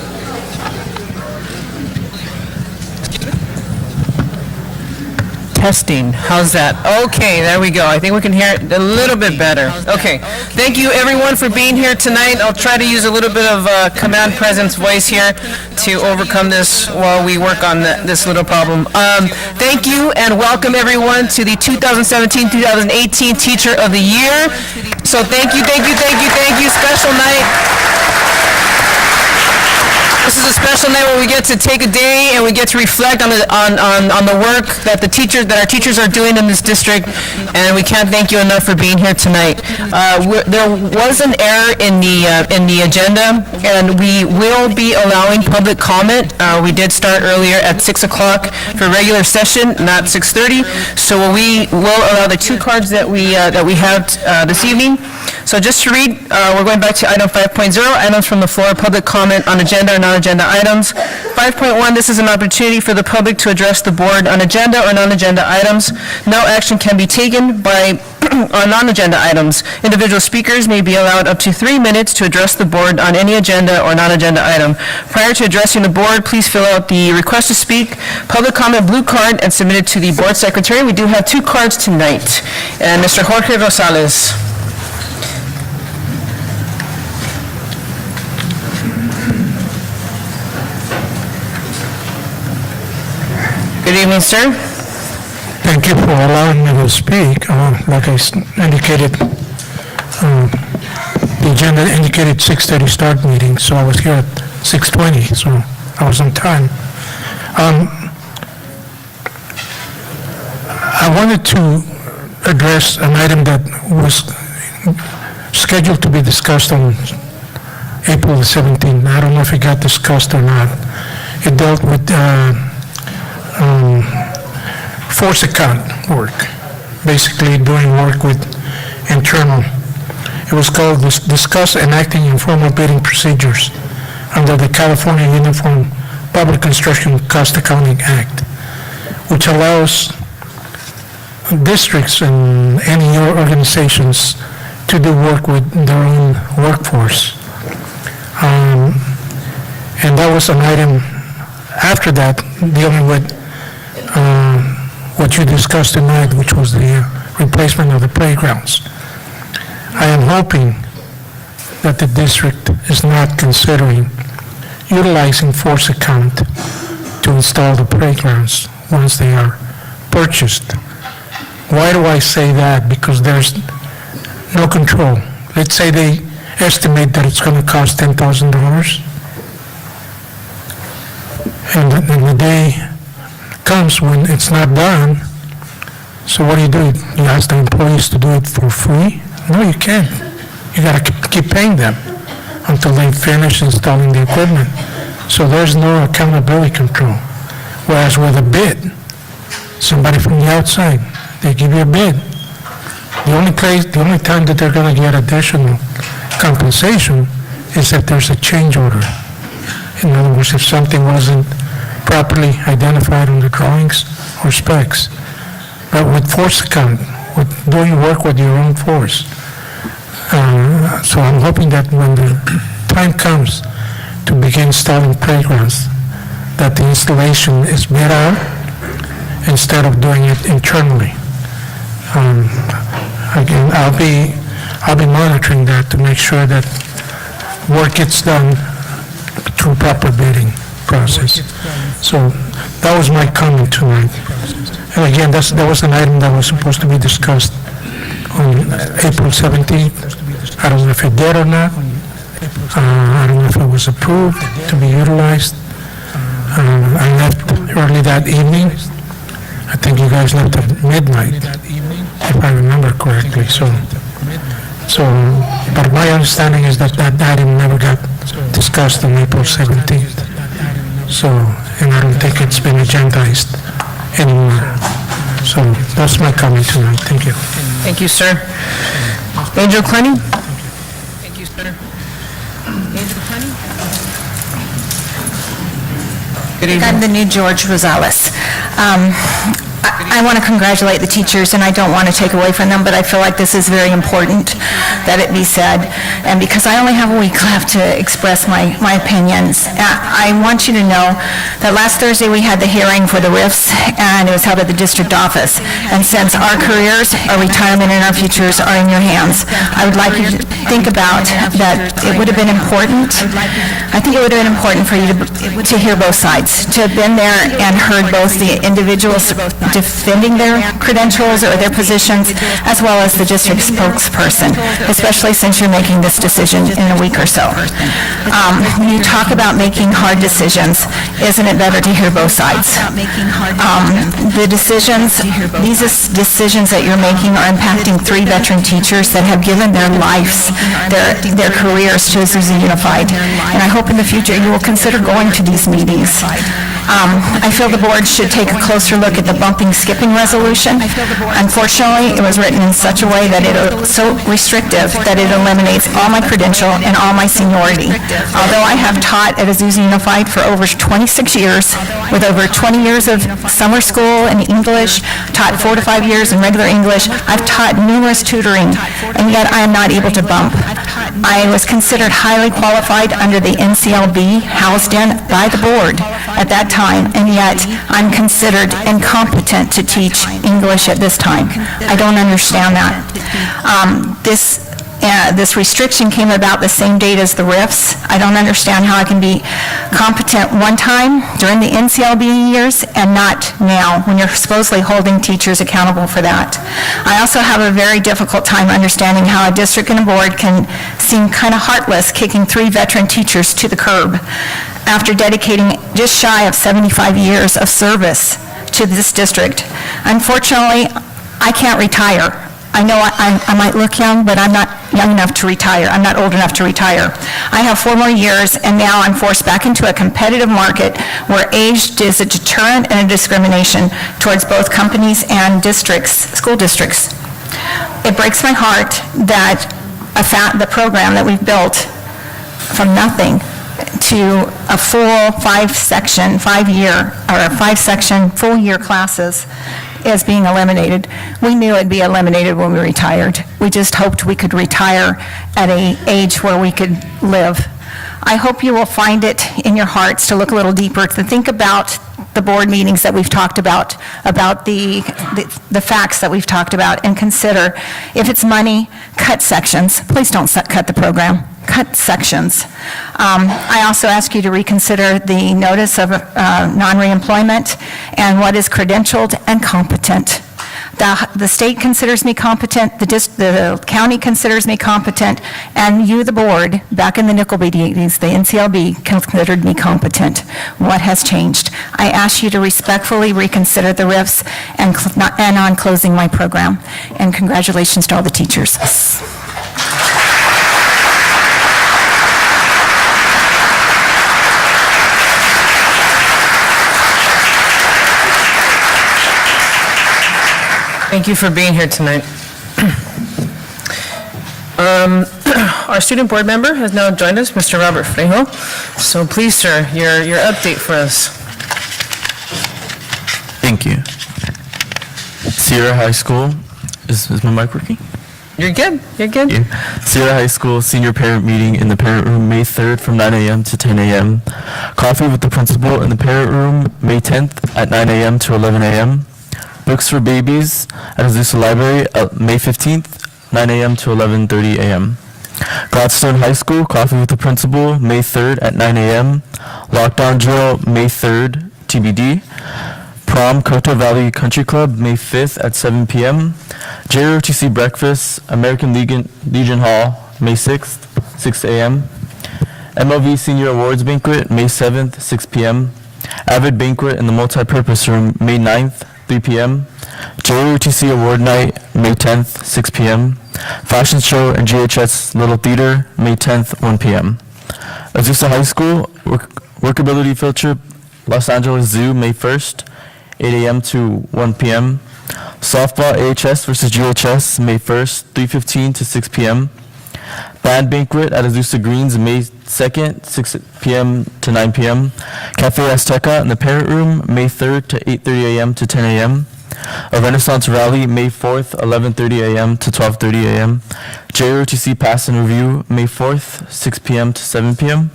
Testing. How's that? Okay, there we go. I think we can hear it a little bit better. Okay. Thank you, everyone, for being here tonight. I'll try to use a little bit of command presence voice here to overcome this while we work on this little problem. Thank you and welcome, everyone, to the 2017-2018 Teacher of the Year. So thank you, thank you, thank you, thank you. Special night. This is a special night where we get to take a day and we get to reflect on the work that our teachers are doing in this district, and we can't thank you enough for being here tonight. There was an error in the agenda, and we will be allowing public comment. We did start earlier at 6 o'clock for regular session, not 6:30. So we will allow the two cards that we have this evening. So just to read, we're going back to item 5.0, items from the floor, public comment on agenda or non-agenda items. 5.1, this is an opportunity for the public to address the board on agenda or non-agenda items. No action can be taken on non-agenda items. Individual speakers may be allowed up to 3 minutes to address the board on any agenda or non-agenda item. Prior to addressing the board, please fill out the request to speak, public comment blue card, and submit it to the board secretary. We do have two cards tonight. And Mr. Jorge Rosales. Good evening, sir. Thank you for allowing me to speak. Like I indicated, the agenda indicated 6:30 start meeting, so I was here at 6:20, so I was on time. I wanted to address an item that was scheduled to be discussed on April the 17th. I don't know if it got discussed or not. It dealt with force account work, basically doing work with internal. It was called Discuss Enacting Informal Bidding Procedures under the California Uniform Public Construction Cost Accounting Act, which allows districts and any organizations to do work with their own workforce. And that was an item after that dealing with what you discussed tonight, which was the replacement of the playgrounds. I am hoping that the district is not considering utilizing force account to install the playgrounds once they are purchased. Why do I say that? Because there's no control. Let's say they estimate that it's going to cost $10,000. And the day comes when it's not done, so what do? You ask the employees to do it for free? No, you can't. You got to keep paying them until they finish installing the equipment. So there's no accountability control. Whereas with a bid, somebody from the outside, they give you a bid. The only time that they're going to get additional compensation is if there's a change order. In other words, if something wasn't properly identified on the drawings or specs. But with force account, with doing work with your own force. So I'm hoping that when the time comes to begin installing playgrounds, that the installation is bid out instead of doing it internally. Again, I'll be monitoring that to make sure that work gets done through proper bidding process. So that was my comment tonight. And again, that was an item that was supposed to be discussed on April 17th. I don't know if it did or not. I don't know if it was approved to be utilized. I left early that evening. I think you guys left at midnight, if I remember correctly. But my understanding is that item never got discussed on April 17th. So, and I don't think it's been agendized anymore. So that's my comment tonight. Thank you. Thank you, sir. Angel Clenny? Thank you, sir. Angel Clenny? Good evening. I'm the new George Rosales. I want to congratulate the teachers, and I don't want to take away from them, but I feel like this is very important that it be said. And because I only have a week left to express my opinions, I want you to know that last Thursday we had the hearing for the RIFs, and it was held at the district office. And since our careers, our retirement, and our futures are in your hands, I would like you to think about that it would have been important. I think it would have been important for you to hear both sides, to have been there and heard both the individuals defending their credentials or their positions, as well as the district spokesperson, especially since you're making this decision in a week or so. When you talk about making hard decisions, isn't it better to hear both sides? The decisions, these decisions that you're making are impacting 3 veteran teachers that have given their lives, their careers to Azusa Unified. And I hope in the future you will consider going to these meetings. I feel the board should take a closer look at the bumping skipping resolution. Unfortunately, it was written in such a way that it is so restrictive that it eliminates all my credential and all my seniority. Although I have taught at Azusa Unified for over 26 years, with over 20 years of summer school in English, taught 4 to 5 years in regular English, I've taught numerous tutoring, and yet I am not able to bump. I was considered highly qualified under the NCLB housed in by the board at that time, and yet I'm considered incompetent to teach English at this time. I don't understand that. This restriction came about the same date as the RIFs. I don't understand how I can be competent one time during the NCLB years and not now, when you're supposedly holding teachers accountable for that. I also have a very difficult time understanding how a district and a board can seem kind of heartless, kicking 3 veteran teachers to the curb after dedicating just shy of 75 years of service to this district. Unfortunately, I can't retire. I know I might look young, but I'm not young enough to retire. I'm not old enough to retire. I have 4 more years, and now I'm forced back into a competitive market where age is a deterrent and a discrimination towards both companies and districts, school districts. It breaks my heart that the program that we've built from nothing to a full 5-section, 5-section, full-year classes is being eliminated. We knew it'd be eliminated when we retired. We just hoped we could retire at an age where we could live. I hope you will find it in your hearts to look a little deeper, to think about the board meetings that we've talked about the facts that we've talked about, and consider, if it's money, cut sections. Please don't cut the program. cut sections. I also ask you to reconsider the notice of non-reemployment and what is credentialed and competent. The state considers me competent, the county considers me competent, and you, the board, back in the Nickelby days, the NCLB, considered me competent. What has changed? I ask you to respectfully reconsider the RIFs and on closing my program. And congratulations to all the teachers. Thank you for being here tonight. Our student board member has now joined us, Mr. Robert Frejo. So please, sir, your update for us. Thank you. Sierra High School, is my mic working? You're good, you're good. Thank you. Sierra High School senior parent meeting in the parent room, May 3rd from 9 a.m. to 10 a.m. Coffee with the principal in the parent room, May 10th at 9 a.m. to 11 a.m. Books for Babies at Azusa Library, May 15th, 9 a.m. to 11:30 a.m. Gladstone High School, Coffee with the Principal, May 3rd at 9 a.m. Lockdown Drill, May 3rd, TBD. Prom, Coto Valley Country Club, May 5th at 7 p.m. JROTC Breakfast, American Legion Hall, May 6th, 6 a.m. MLV Senior Awards Banquet, May 7th, 6 p.m. Avid Banquet in the Multipurpose Room, May 9th, 3 p.m. JROTC Award Night, May 10th, 6 p.m. Fashion Show and GHS Little Theater, May 10th, 1 p.m. Azusa High School, Workability Field Trip, Los Angeles Zoo, May 1st, 8 a.m. to 1 p.m. Softball AHS versus GHS, May 1st, 3:15 to 6 p.m. Band Banquet at Azusa Greens, May 2nd, 6 p.m. to 9 p.m. Cafe Azteca in the Parent Room, May 3rd to 8:30 a.m. to 10 a.m. A Renaissance Rally, May 4th, 11:30 a.m. to 12:30 a.m. JROTC Pass and Review, May 4th, 6 p.m. to 7 p.m.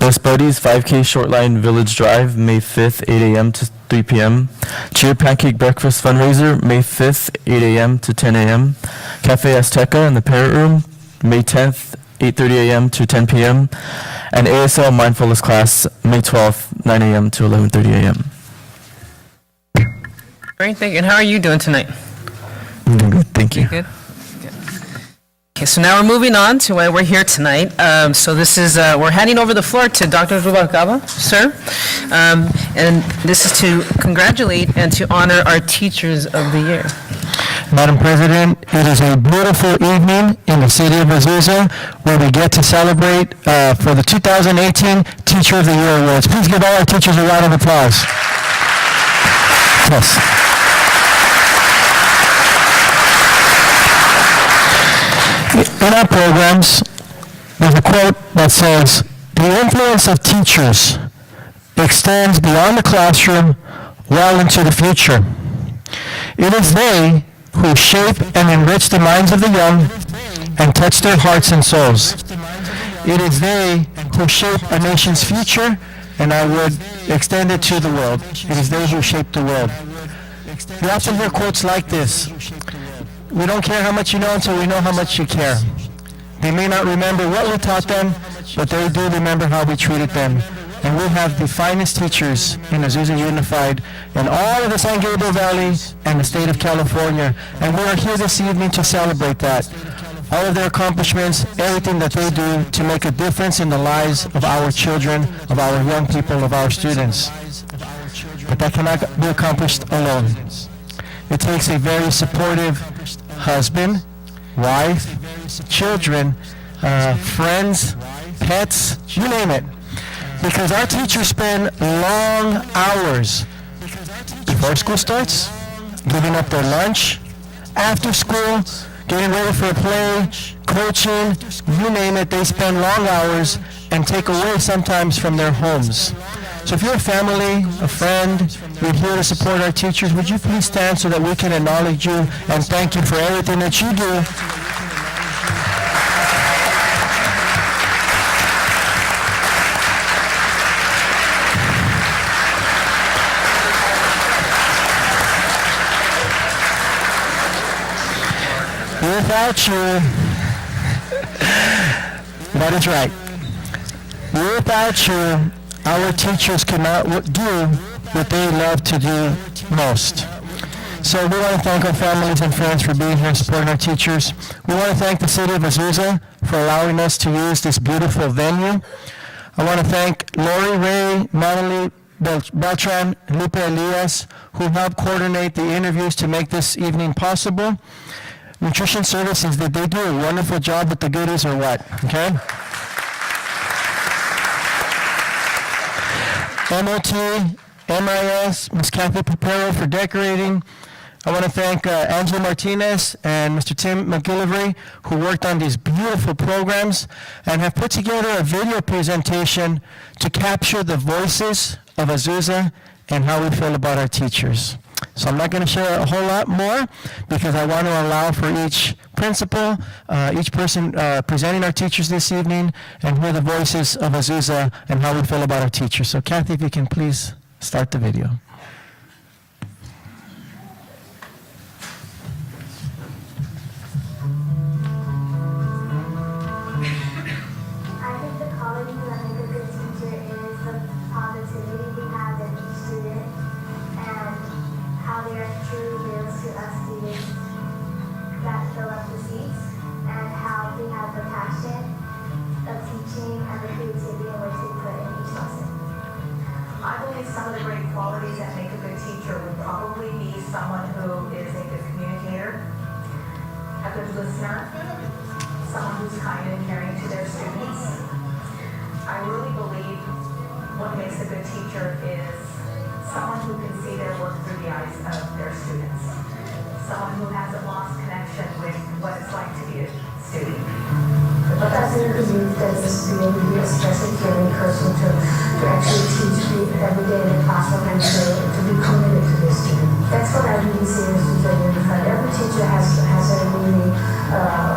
Best Buddies 5K Shortline Village Drive, May 5th, 8 a.m. to 3 p.m. Cheer Pancake Breakfast Fundraiser, May 5th, 8 a.m. to 10 a.m. Cafe Azteca in the Parent Room, May 10th, 8:30 a.m. to 10 p.m. And ASL Mindfulness Class, May 12th, 9 a.m. to 11:30 a.m. Great, thank you. And how are you doing tonight? I'm doing good, thank you. Good? Good. Okay, so now we're moving on to why we're here tonight. So this is, we're handing over the floor to Dr. Rubalcaba, sir. And this is to congratulate and to honor our Teachers of the Year. Madam President, it is a beautiful evening in the city of Azusa where we get to celebrate for the 2018 Teacher of the Year Awards. Please give all our teachers a round of applause. Yes. In our programs, there's a quote that says, "The influence of teachers extends beyond the classroom well into the future. It is they who shape and enrich the minds of the young and touch their hearts and souls. It is they who shape a nation's future, and I would extend it to the world. It is they who shape the world." You often hear quotes like this: "We don't care how much you know until we know how much you care." They may not remember what we taught them, but they do remember how we treated them. And we have the finest teachers in Azusa Unified in all of the San Gabriel Valley and the state of California. And we are here this evening to celebrate that. All of their accomplishments, everything that they do to make a difference in the lives of our children, of our young people, of our students. But that cannot be accomplished alone. It takes a very supportive husband, wife, children, friends, pets, you name it. Because our teachers spend long hours before school starts, giving up their lunch, after school, getting ready for a play, coaching, you name it. They spend long hours and take away sometimes from their homes. So if you're a family, a friend, you're here to support our teachers, would you please stand so that we can acknowledge you and thank you for everything that you do. That is right. Without you, our teachers cannot do what they love to do most. So we want to thank our families and friends for being here and supporting our teachers. We want to thank the City of Azusa for allowing us to use this beautiful venue. I want to thank Lori Ray, Natalie Beltran, Lupe Elias, who helped coordinate the interviews to make this evening possible. Nutrition Services, did they do a wonderful job with the goodies or what? Okay? MOT, MIS, Ms. Kathy Papero for decorating. I want to thank Angela Martinez and Mr. Tim McGillivray, who worked on these beautiful programs and have put together a video presentation to capture the voices of Azusa and how we feel about our teachers. So I'm not going to share a whole lot more because I want to allow for each principal, each person presenting our teachers this evening, and hear the voices of Azusa and how we feel about our teachers. So Kathy, if you can please start the video. I think the qualities that make a good teacher is the positivity we have in each student and how they are truly real to us students that fill up the seats and how we have the passion of teaching and the creativity in which we put in each lesson. I believe some of the great qualities that make a good teacher would probably be someone who is a good communicator, a good listener, someone who's kind and caring to their students. I really believe what makes a good teacher is someone who can see their work through the eyes of their students. Someone who hasn't lost connection with what it's like to be a student. But as an youth, that is to be able to be a special caring person to actually teach every day in the classroom and to be committed to the student. That's what I really see as a unified. Every teacher has a really,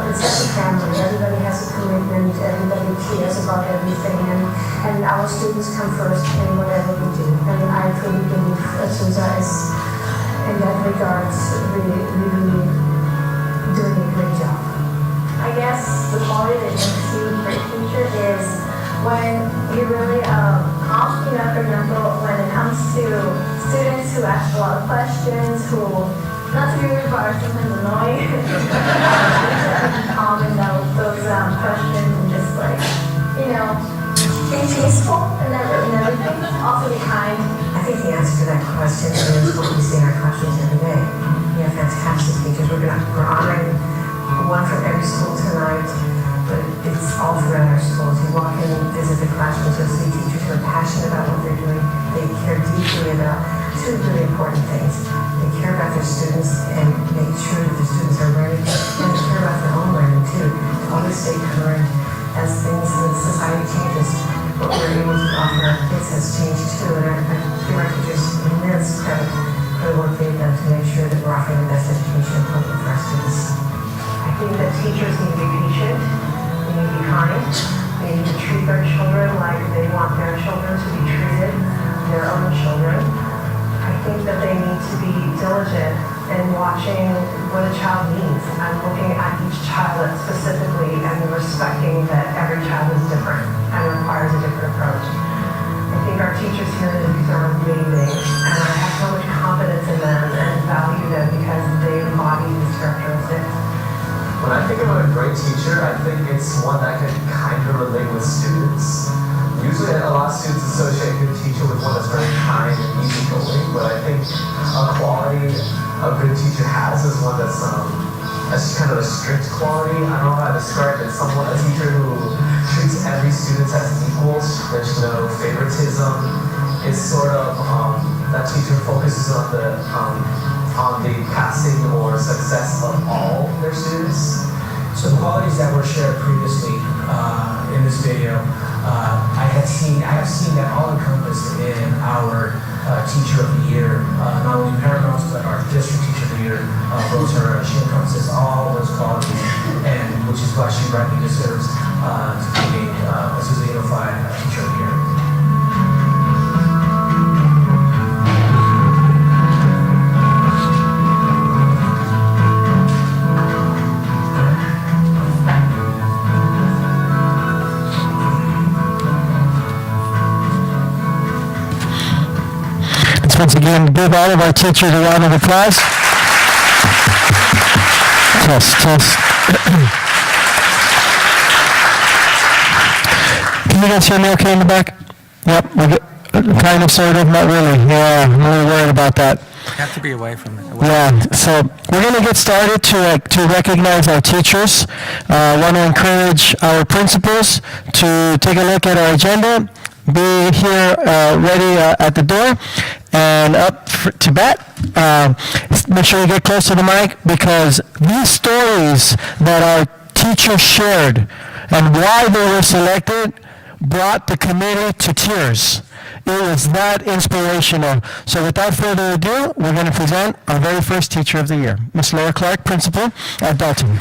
it's like a family. Everybody has a commitment, everybody cares about everything, and our students come first in whatever we do. And I truly believe Azusa is, in that regards, really doing a great job. I guess the quality that makes you a great teacher is when you really calm, for example, when it comes to students who ask a lot of questions, who, not to be rude, but are sometimes annoying, calming those questions and just be peaceful and everything. Also be kind. I think the answer to that question is what we see in our classrooms every day. We have fantastic teachers. We're honoring one from every school tonight, but it's all throughout our schools. You walk in and visit the classrooms, you'll see teachers who are passionate about what they're doing. They care deeply about two really important things. They care about their students and make sure that the students are learning, and they care about their own learning too, to always stay current as things in society changes. What we're able to offer our kids has changed too, and I give our teachers immense credit for the work they've done to make sure that we're offering the best education appropriate for our students. I think that teachers need to be patient, they need to be kind, they need to treat their children like they want their children to be treated, their own children. I think that they need to be diligent in watching what a child needs and looking at each child specifically and respecting that every child is different and requires a different approach. I think our teachers here in Azusa are amazing, and I have so much confidence in them and value them because they embody these characteristics. When I think about a great teacher, I think it's one that can kind of relate with students. Usually a lot of students associate a good teacher with one that's very kind and easygoing, but I think a quality a good teacher has is one that's kind of a strict quality. I don't know how to describe it. A teacher who treats every student as equals. There's no favoritism. It's sort of, that teacher focuses on the passing or success of all their students. So the qualities that were shared previously in this video, I have seen that all encompassed in our Teacher of the Year, not only Paragon's, but our District Teacher of the Year, Rosara. She encompasses all those qualities, and which is why she rightly deserves to be a Azusa Unified Teacher of the Year. once again give all of our teachers a round of applause. Test. Can you guys hear me okay in the back? Yep, we're good. Kind of, sort of, not really. Yeah, I'm a little worried about that. You have to be away from it. Yeah, so we're going to get started to recognize our teachers. I want to encourage our principals to take a look at our agenda, be here ready at the door, and up to bat. Make sure you get close to the mic, because these stories that our teachers shared and why they were selected brought the committee to tears. It was that inspirational. So without further ado, we're going to present our very first Teacher of the Year, Ms. Laura Clark, Principal at Dalton.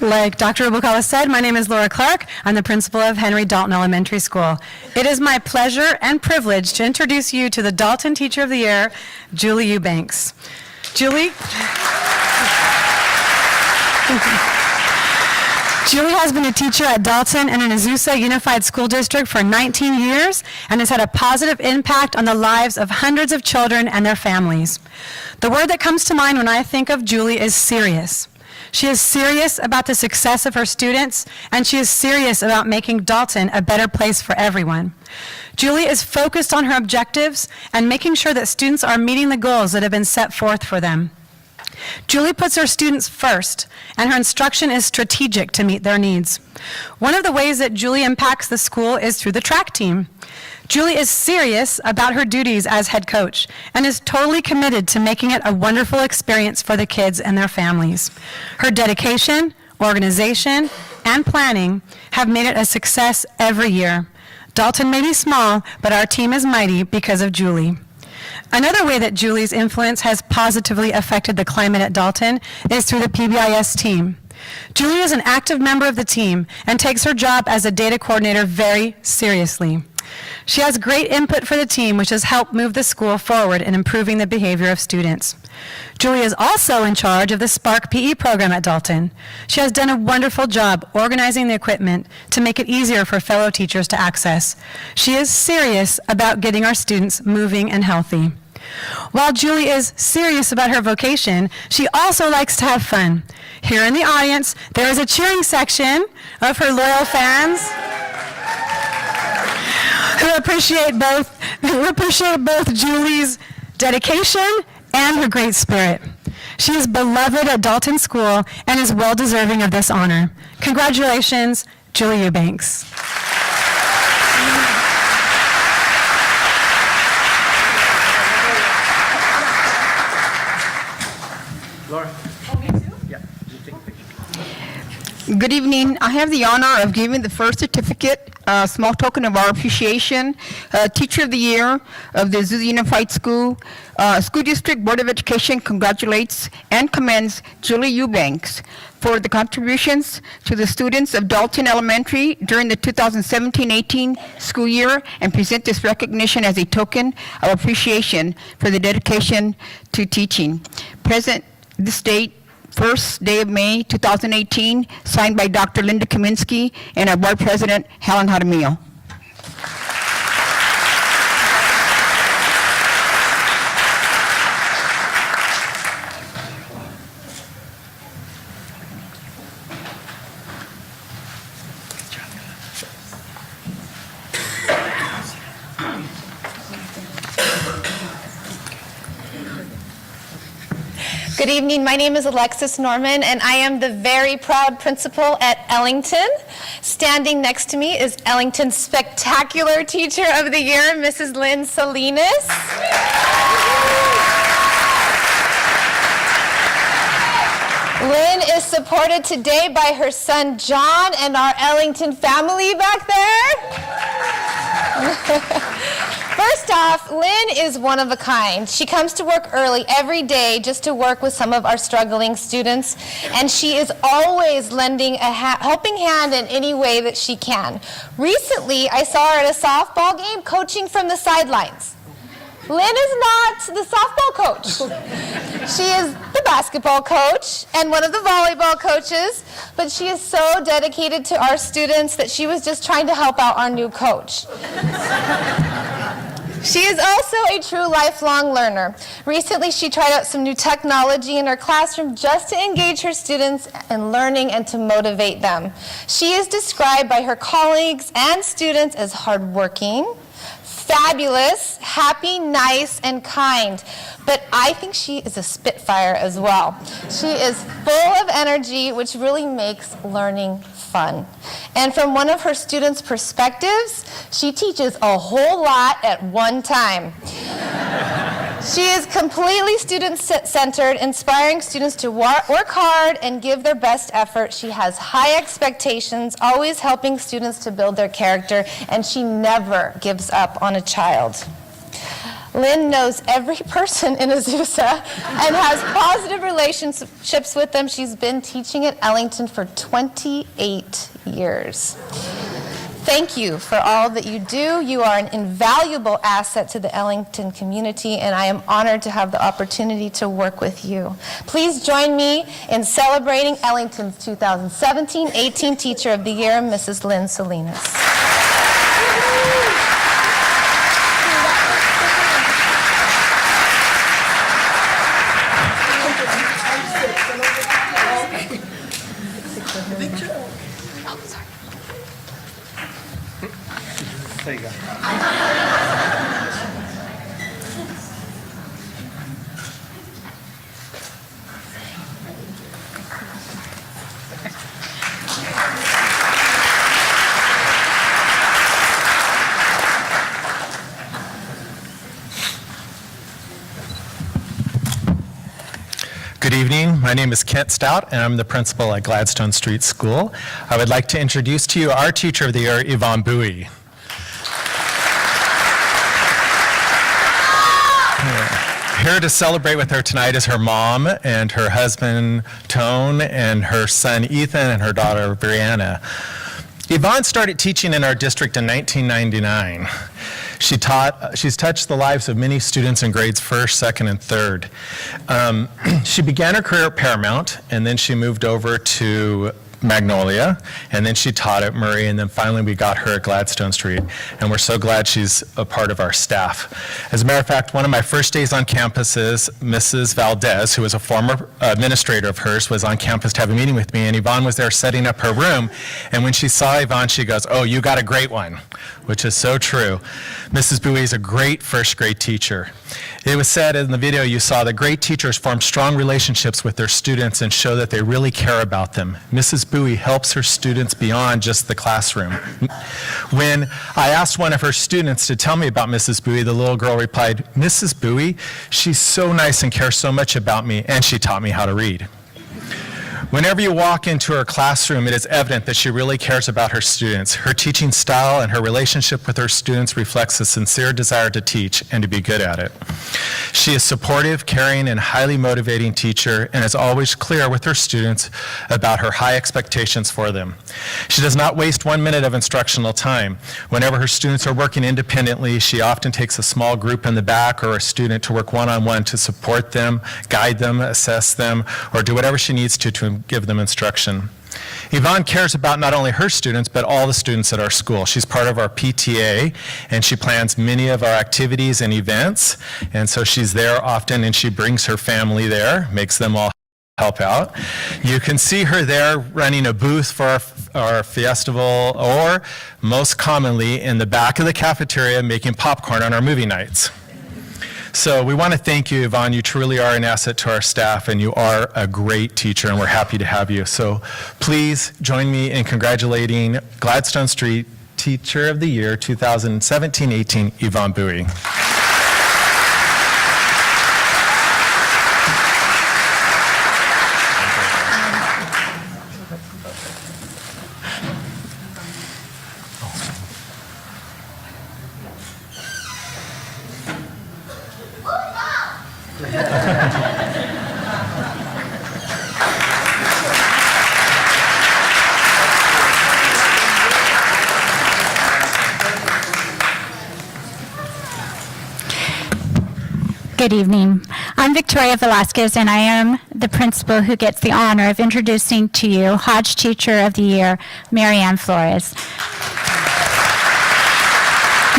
Like Dr. Rubalcaba said, my name is Laura Clark. I'm the principal of Henry Dalton Elementary School. It is my pleasure and privilege to introduce you to the Dalton Teacher of the Year, Julie Eubanks. Julie has been a teacher at Dalton and in Azusa Unified School District for 19 years and has had a positive impact on the lives of hundreds of children and their families. The word that comes to mind when I think of Julie is serious. She is serious about the success of her students, and she is serious about making Dalton a better place for everyone. Julie is focused on her objectives and making sure that students are meeting the goals that have been set forth for them. Julie puts her students first, and her instruction is strategic to meet their needs. One of the ways that Julie impacts the school is through the track team. Julie is serious about her duties as head coach and is totally committed to making it a wonderful experience for the kids and their families. Her dedication, organization, and planning have made it a success every year. Dalton may be small, but our team is mighty because of Julie. Another way that Julie's influence has positively affected the climate at Dalton is through the PBIS team. Julie is an active member of the team and takes her job as a data coordinator very seriously. She has great input for the team, which has helped move the school forward in improving the behavior of students. Julie is also in charge of the Spark PE program at Dalton. She has done a wonderful job organizing the equipment to make it easier for fellow teachers to access. She is serious about getting our students moving and healthy. While Julie is serious about her vocation, she also likes to have fun. Here in the audience, there is a cheering section of her loyal fans who appreciate both Julie's dedication and her great spirit. She is beloved at Dalton School and is well deserving of this honor. Congratulations, Julie Eubanks. Laura? Good evening. I have the honor of giving the first certificate, small token of our appreciation, Teacher of the Year of the Azusa Unified School. School District Board of Education congratulates and commends Julie Eubanks for the contributions to the students of Dalton Elementary during the 2017-18 school year, and present this recognition as a token of appreciation for the dedication to teaching. Present this date, first day of May 2018, signed by Dr. Linda Kaminsky and our board president, Helen Jaramillo. Good evening. My name is Alexis Norman, and I am the very proud principal at Ellington. Standing next to me is Ellington's spectacular Teacher of the Year, Mrs. Lynn Salinas. Lynn is supported today by her son John and our Ellington family back there. First off, Lynn is one of a kind. She comes to work early every day just to work with some of our struggling students, and she is always lending a helping hand in any way that she can. Recently, I saw her at a softball game coaching from the sidelines. Lynn is not the softball coach. She is the basketball coach and one of the volleyball coaches, but she is so dedicated to our students that she was just trying to help out our new coach. She is also a true lifelong learner. Recently, she tried out some new technology in her classroom just to engage her students in learning and to motivate them. She is described by her colleagues and students as hardworking, fabulous, happy, nice, and kind. But I think she is a spitfire as well. She is full of energy, which really makes learning fun. And from one of her students' perspectives, she teaches a whole lot at one time. She is completely student-centered, inspiring students to work hard and give their best effort. She has high expectations, always helping students to build their character, and she never gives up on a child. Lynn knows every person in Azusa and has positive relationships with them. She's been teaching at Ellington for 28 years. Thank you for all that you do. You are an invaluable asset to the Ellington community, and I am honored to have the opportunity to work with you. Please join me in celebrating Ellington's 2017-18 Teacher of the Year, Mrs. Lynn Salinas. There you go. Good evening. My name is Kent Stout, and I'm the principal at Gladstone Street School. I would like to introduce to you our Teacher of the Year, Yvonne Bowie. Here to celebrate with her tonight is her mom and her husband, Tone, and her son, Ethan, and her daughter, Brianna. Yvonne started teaching in our district in 1999. She's touched the lives of many students in grades 1st, 2nd, and 3rd. She began her career at Paramount, and then she moved over to Magnolia, and then she taught at Murray, and then finally we got her at Gladstone Street, and we're so glad she's a part of our staff. As a matter of fact, one of my first days on campus is Mrs. Valdez, who was a former administrator of hers, was on campus to have a meeting with me, and Yvonne was there setting up her room, and when she saw Yvonne, she goes, "Oh, you got a great one," which is so true. Mrs. Bowie is a great first grade teacher. It was said in the video you saw that great teachers form strong relationships with their students and show that they really care about them. Mrs. Bowie helps her students beyond just the classroom. When I asked one of her students to tell me about Mrs. Bowie, the little girl replied, "Mrs. Bowie, she's so nice and cares so much about me, and she taught me how to read." Whenever you walk into her classroom, it is evident that she really cares about her students. Her teaching style and her relationship with her students reflects a sincere desire to teach and to be good at it. She is supportive, caring, and highly motivating teacher and is always clear with her students about her high expectations for them. She does not waste 1 minute of instructional time. Whenever her students are working independently, she often takes a small group in the back or a student to work one-on-one to support them, guide them, assess them, or do whatever she needs to give them instruction. Yvonne cares about not only her students, but all the students at our school. She's part of our PTA, and she plans many of our activities and events, and so she's there often, and she brings her family there, makes them all help out. You can see her there running a booth for our festival, or most commonly in the back of the cafeteria making popcorn on our movie nights. So we want to thank you, Yvonne. You truly are an asset to our staff, and you are a great teacher, and we're happy to have you. So please join me in congratulating Gladstone Street Teacher of the Year 2017-18, Yvonne Bowie. Good evening. I'm Victoria Velasquez, and I am the principal who gets the honor of introducing to you Hodge Teacher of the Year, Marianne Flores.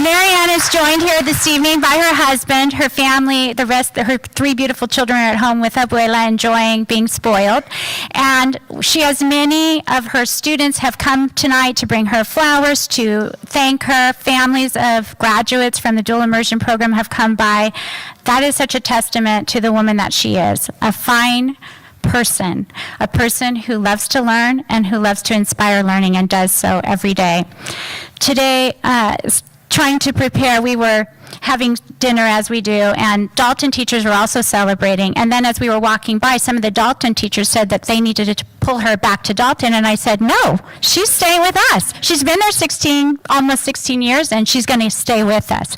Marianne is joined here this evening by her husband, her family, her 3 beautiful children are at home with Abuela enjoying being spoiled. And she has many of her students have come tonight to bring her flowers, to thank her. Families of graduates from the dual immersion program have come by. That is such a testament to the woman that she is, a fine person, a person who loves to learn and who loves to inspire learning and does so every day. Today, trying to prepare, we were having dinner as we do, and Dalton teachers were also celebrating. And then as we were walking by, some of the Dalton teachers said that they needed to pull her back to Dalton, and I said, no, she's staying with us. She's been there almost 16 years, and she's going to stay with us.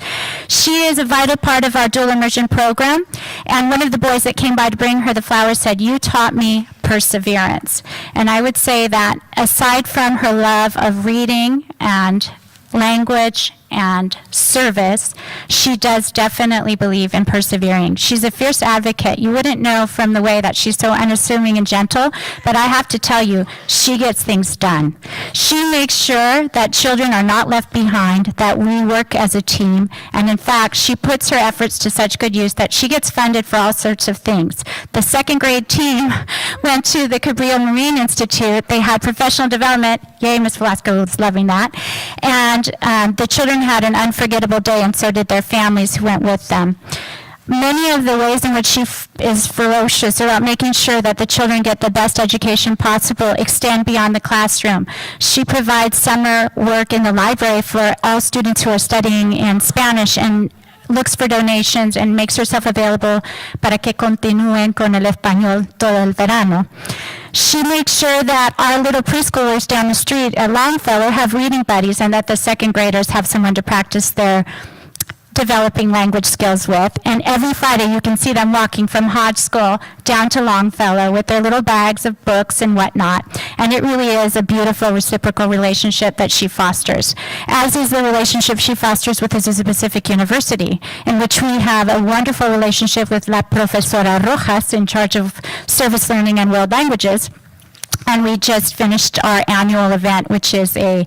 She is a vital part of our dual immersion program, and one of the boys that came by to bring her the flowers said, you taught me perseverance. And I would say that aside from her love of reading and language and service, she does definitely believe in persevering. She's a fierce advocate. You wouldn't know from the way that she's so unassuming and gentle, but I have to tell you, she gets things done. She makes sure that children are not left behind, that we work as a team, and in fact, she puts her efforts to such good use that she gets funded for all sorts of things. The 2nd grade team went to the Cabrillo Marine Institute. They had professional development. Yay, Ms. Velasco was loving that. And the children had an unforgettable day, and so did their families who went with them. Many of the ways in which she is ferocious about making sure that the children get the best education possible extend beyond the classroom. She provides summer work in the library for all students who are studying in Spanish and looks for donations and makes herself available para que continúen con el español todo el verano. She makes sure that our little preschoolers down the street at Longfellow have reading buddies and that the 2nd graders have someone to practice their developing language skills with. And every Friday you can see them walking from Hodge School down to Longfellow with their little bags of books and whatnot. And it really is a beautiful reciprocal relationship that she fosters, as is the relationship she fosters with Azusa Pacific University, in which we have a wonderful relationship with La Profesora Rojas in charge of service learning and world languages. And we just finished our annual event, which is a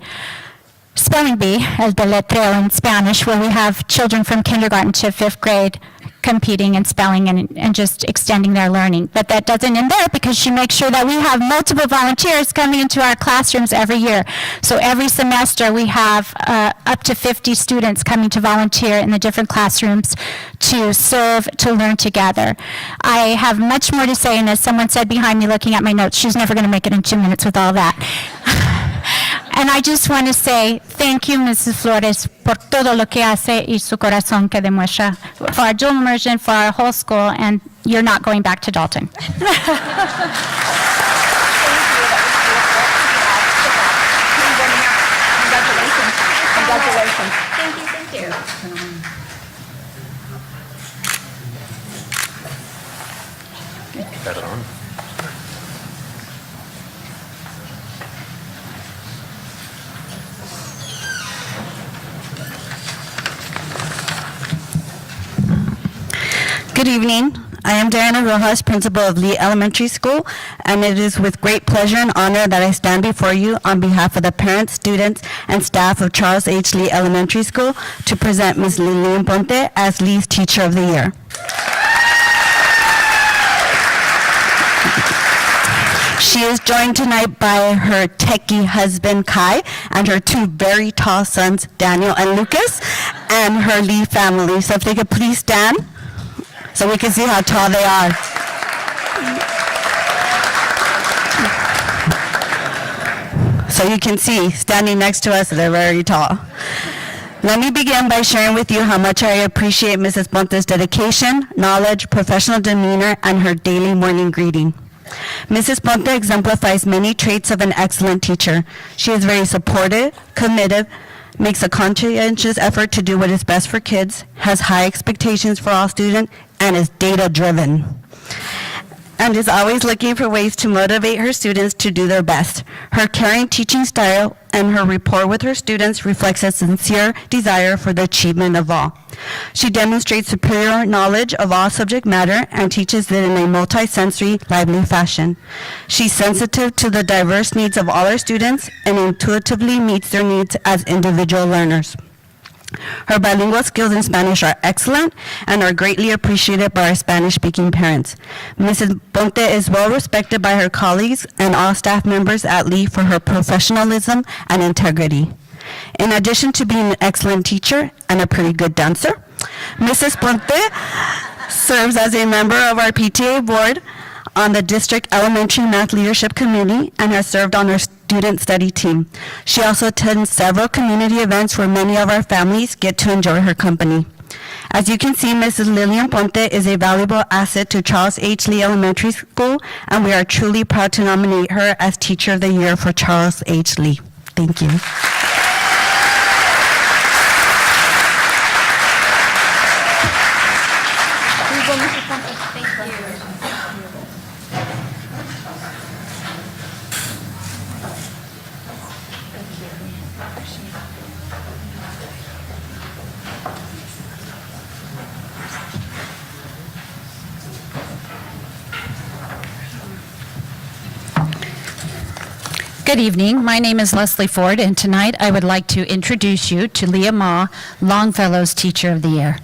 spelling bee, el deletreo in Spanish, where we have children from kindergarten to 5th grade competing in spelling and just extending their learning. But that doesn't end there, because she makes sure that we have multiple volunteers coming into our classrooms every year. So every semester we have up to 50 students coming to volunteer in the different classrooms to serve, to learn together. I have much more to say, and as someone said behind me looking at my notes, she's never going to make it in 2 minutes with all that. And I just want to say thank you, Mrs. Flores, por todo lo que hace y su corazón que demuestra for our dual immersion, for our whole school, and you're not going back to Dalton. Congratulations. Thank you. Good evening. I am Diana Rojas, principal of Lee Elementary School, and it is with great pleasure and honor that I stand before you on behalf of the parents, students, and staff of Charles H. Lee Elementary School to present Ms. Lilian Ponte as Lee's Teacher of the Year. She is joined tonight by her techie husband, Kai, and her 2 very tall sons, Daniel and Lucas, and her Lee family. So if they could please stand, so we can see how tall they are. So you can see, standing next to us, they're very tall. Let me begin by sharing with you how much I appreciate Mrs. Ponte's dedication, knowledge, professional demeanor, and her daily morning greeting. Mrs. Ponte exemplifies many traits of an excellent teacher. She is very supportive, committed, makes a conscientious effort to do what is best for kids, has high expectations for all students, and is data-driven, and is always looking for ways to motivate her students to do their best. Her caring teaching style and her rapport with her students reflects a sincere desire for the achievement of all. She demonstrates superior knowledge of all subject matter and teaches it in a multi-sensory, lively fashion. She's sensitive to the diverse needs of all her students and intuitively meets their needs as individual learners. Her bilingual skills in Spanish are excellent and are greatly appreciated by our Spanish-speaking parents. Mrs. Ponte is well respected by her colleagues and all staff members at Lee for her professionalism and integrity. In addition to being an excellent teacher and a pretty good dancer, Mrs. Ponte serves as a member of our PTA board on the District Elementary Math Leadership Committee and has served on our student study team. She also attends several community events where many of our families get to enjoy her company. As you can see, Mrs. Lillian Ponte is a valuable asset to Charles H. Lee Elementary School, and we are truly proud to nominate her as Teacher of the Year for Charles H. Lee. Thank you. Good evening. My name is Leslie Ford, and tonight I would like to introduce you to Leah Ma, Longfellow's Teacher of the Year.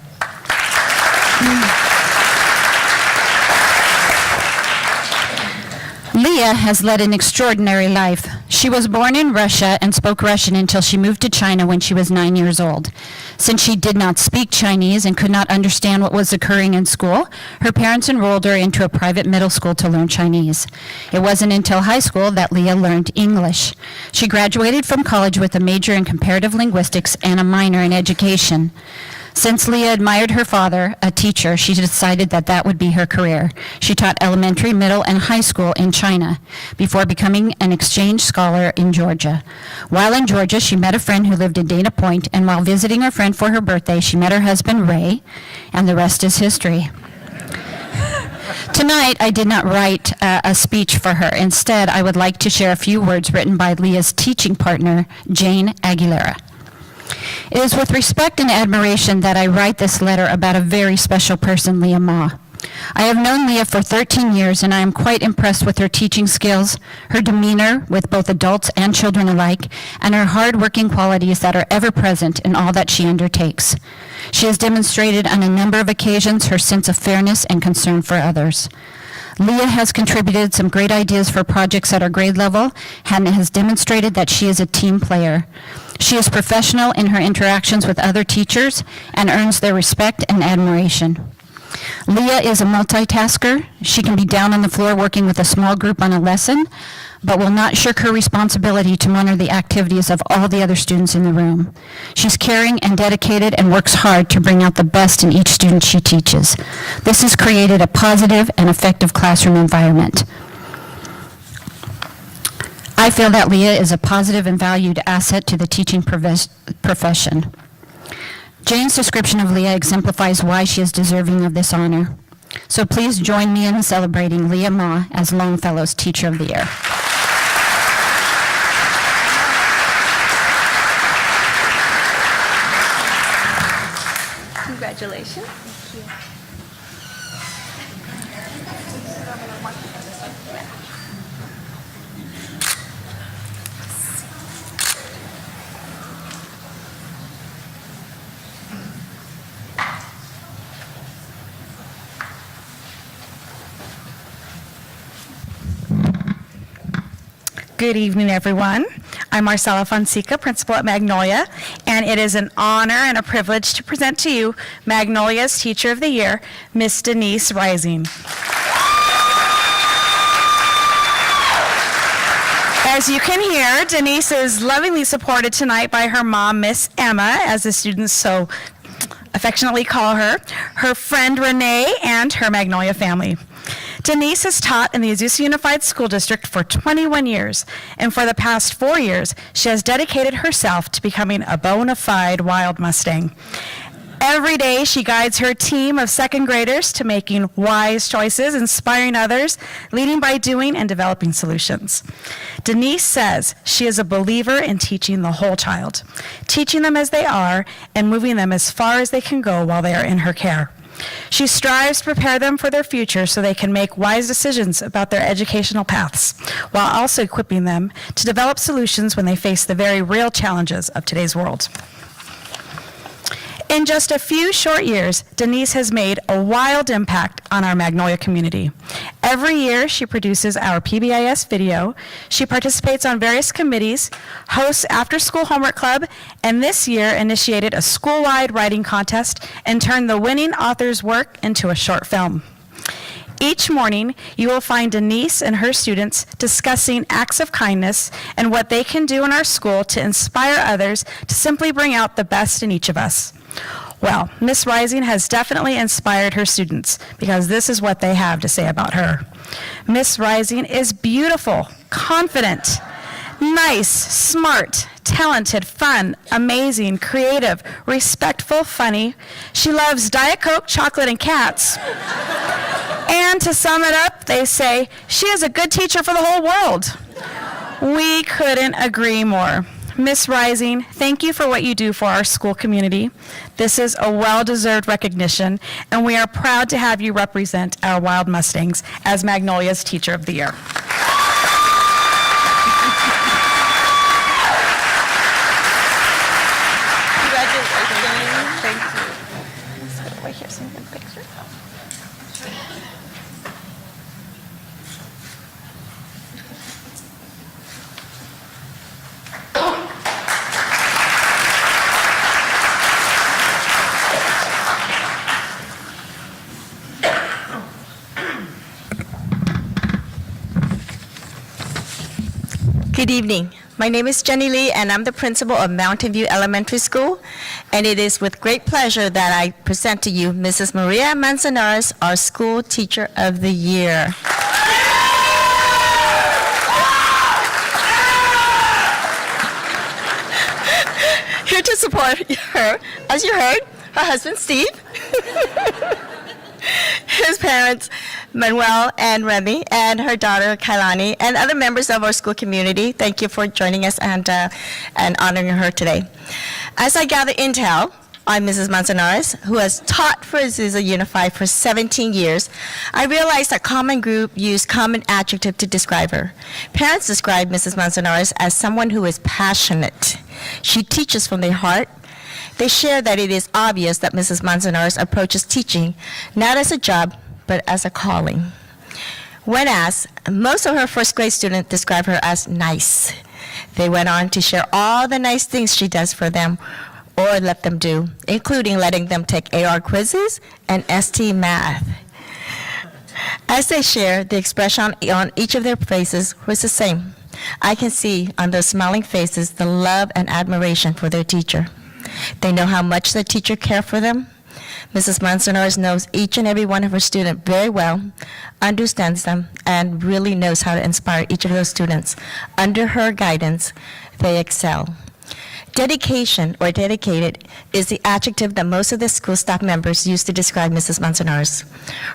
Leah has led an extraordinary life. She was born in Russia and spoke Russian until she moved to China when she was 9 years old. Since she did not speak Chinese and could not understand what was occurring in school, her parents enrolled her into a private middle school to learn Chinese. It wasn't until high school that Leah learned English. She graduated from college with a major in comparative linguistics and a minor in education. Since Leah admired her father, a teacher, she decided that that would be her career. She taught elementary, middle, and high school in China before becoming an exchange scholar in Georgia. While in Georgia, she met a friend who lived in Dana Point, and while visiting her friend for her birthday, she met her husband, Ray, and the rest is history. Tonight, I did not write a speech for her. Instead, I would like to share a few words written by Leah's teaching partner, Jane Aguilera. It is with respect and admiration that I write this letter about a very special person, Leah Ma. I have known Leah for 13 years, and I am quite impressed with her teaching skills, her demeanor with both adults and children alike, and her hard-working qualities that are ever present in all that she undertakes. She has demonstrated on a number of occasions her sense of fairness and concern for others. Leah has contributed some great ideas for projects at our grade level and has demonstrated that she is a team player. She is professional in her interactions with other teachers and earns their respect and admiration. Leah is a multitasker. She can be down on the floor working with a small group on a lesson, but will not shirk her responsibility to monitor the activities of all the other students in the room. She's caring and dedicated and works hard to bring out the best in each student she teaches. This has created a positive and effective classroom environment. I feel that Leah is a positive and valued asset to the teaching profession. Jane's description of Leah exemplifies why she is deserving of this honor. So please join me in celebrating Leah Ma as Longfellow's Teacher of the Year. Congratulations. Good evening, everyone. I'm Marcela Fonseca, principal at Magnolia, and it is an honor and a privilege to present to you Magnolia's Teacher of the Year, Miss Denise Rising. As you can hear, Denise is lovingly supported tonight by her mom, Miss Emma, as the students so affectionately call her, her friend Renee, and her Magnolia family. Denise has taught in the Azusa Unified School District for 21 years, and for the past 4 years, she has dedicated herself to becoming a bona fide wild Mustang. Every day, she guides her team of second graders to making wise choices, inspiring others, leading by doing, and developing solutions. Denise says she is a believer in teaching the whole child, teaching them as they are and moving them as far as they can go while they are in her care. She strives to prepare them for their future so they can make wise decisions about their educational paths, while also equipping them to develop solutions when they face the very real challenges of today's world. In just a few short years, Denise has made a wild impact on our Magnolia community. Every year, she produces our PBIS video, she participates on various committees, hosts after-school homework club, and this year initiated a school-wide writing contest and turned the winning author's work into a short film. Each morning, you will find Denise and her students discussing acts of kindness and what they can do in our school to inspire others to simply bring out the best in each of us. Well, Miss Rising has definitely inspired her students because this is what they have to say about her. Miss Rising is beautiful, confident, nice, smart, talented, fun, amazing, creative, respectful, funny. She loves Diet Coke, chocolate, and cats. And to sum it up, they say, she is a good teacher for the whole world. We couldn't agree more. Miss Rising, thank you for what you do for our school community. This is a well-deserved recognition, and we are proud to have you represent our Wild Mustangs as Magnolia's Teacher of the Year. Congratulations. Thank you. So, wait here, so you can picture. Good evening. My name is Jenny Lee, and I'm the principal of Mountain View Elementary School. And it is with great pleasure that I present to you Mrs. Maria Manzanares, our School Teacher of the Year. Here to support her, as you heard, her husband Steve, his parents Manuel and Remy, and her daughter Kailani, and other members of our school community. Thank you for joining us and honoring her today. As I gather intel on Mrs. Manzanares, who has taught for Azusa Unified for 17 years, I realized that Common Group used common adjective to describe her. Parents describe Mrs. Manzanares as someone who is passionate. She teaches from their heart. They share that it is obvious that Mrs. Manzanares approaches teaching not as a job, but as a calling. When asked, most of her first grade students describe her as nice. They went on to share all the nice things she does for them or let them do, including letting them take AR quizzes and ST math. As they shared, the expression on each of their faces was the same. I can see on those smiling faces the love and admiration for their teacher. They know how much the teacher cares for them. Mrs. Manzanares knows each and every one of her students very well, understands them, and really knows how to inspire each of those students. Under her guidance, they excel. Dedication, or dedicated, is the adjective that most of the school staff members use to describe Mrs. Manzanares.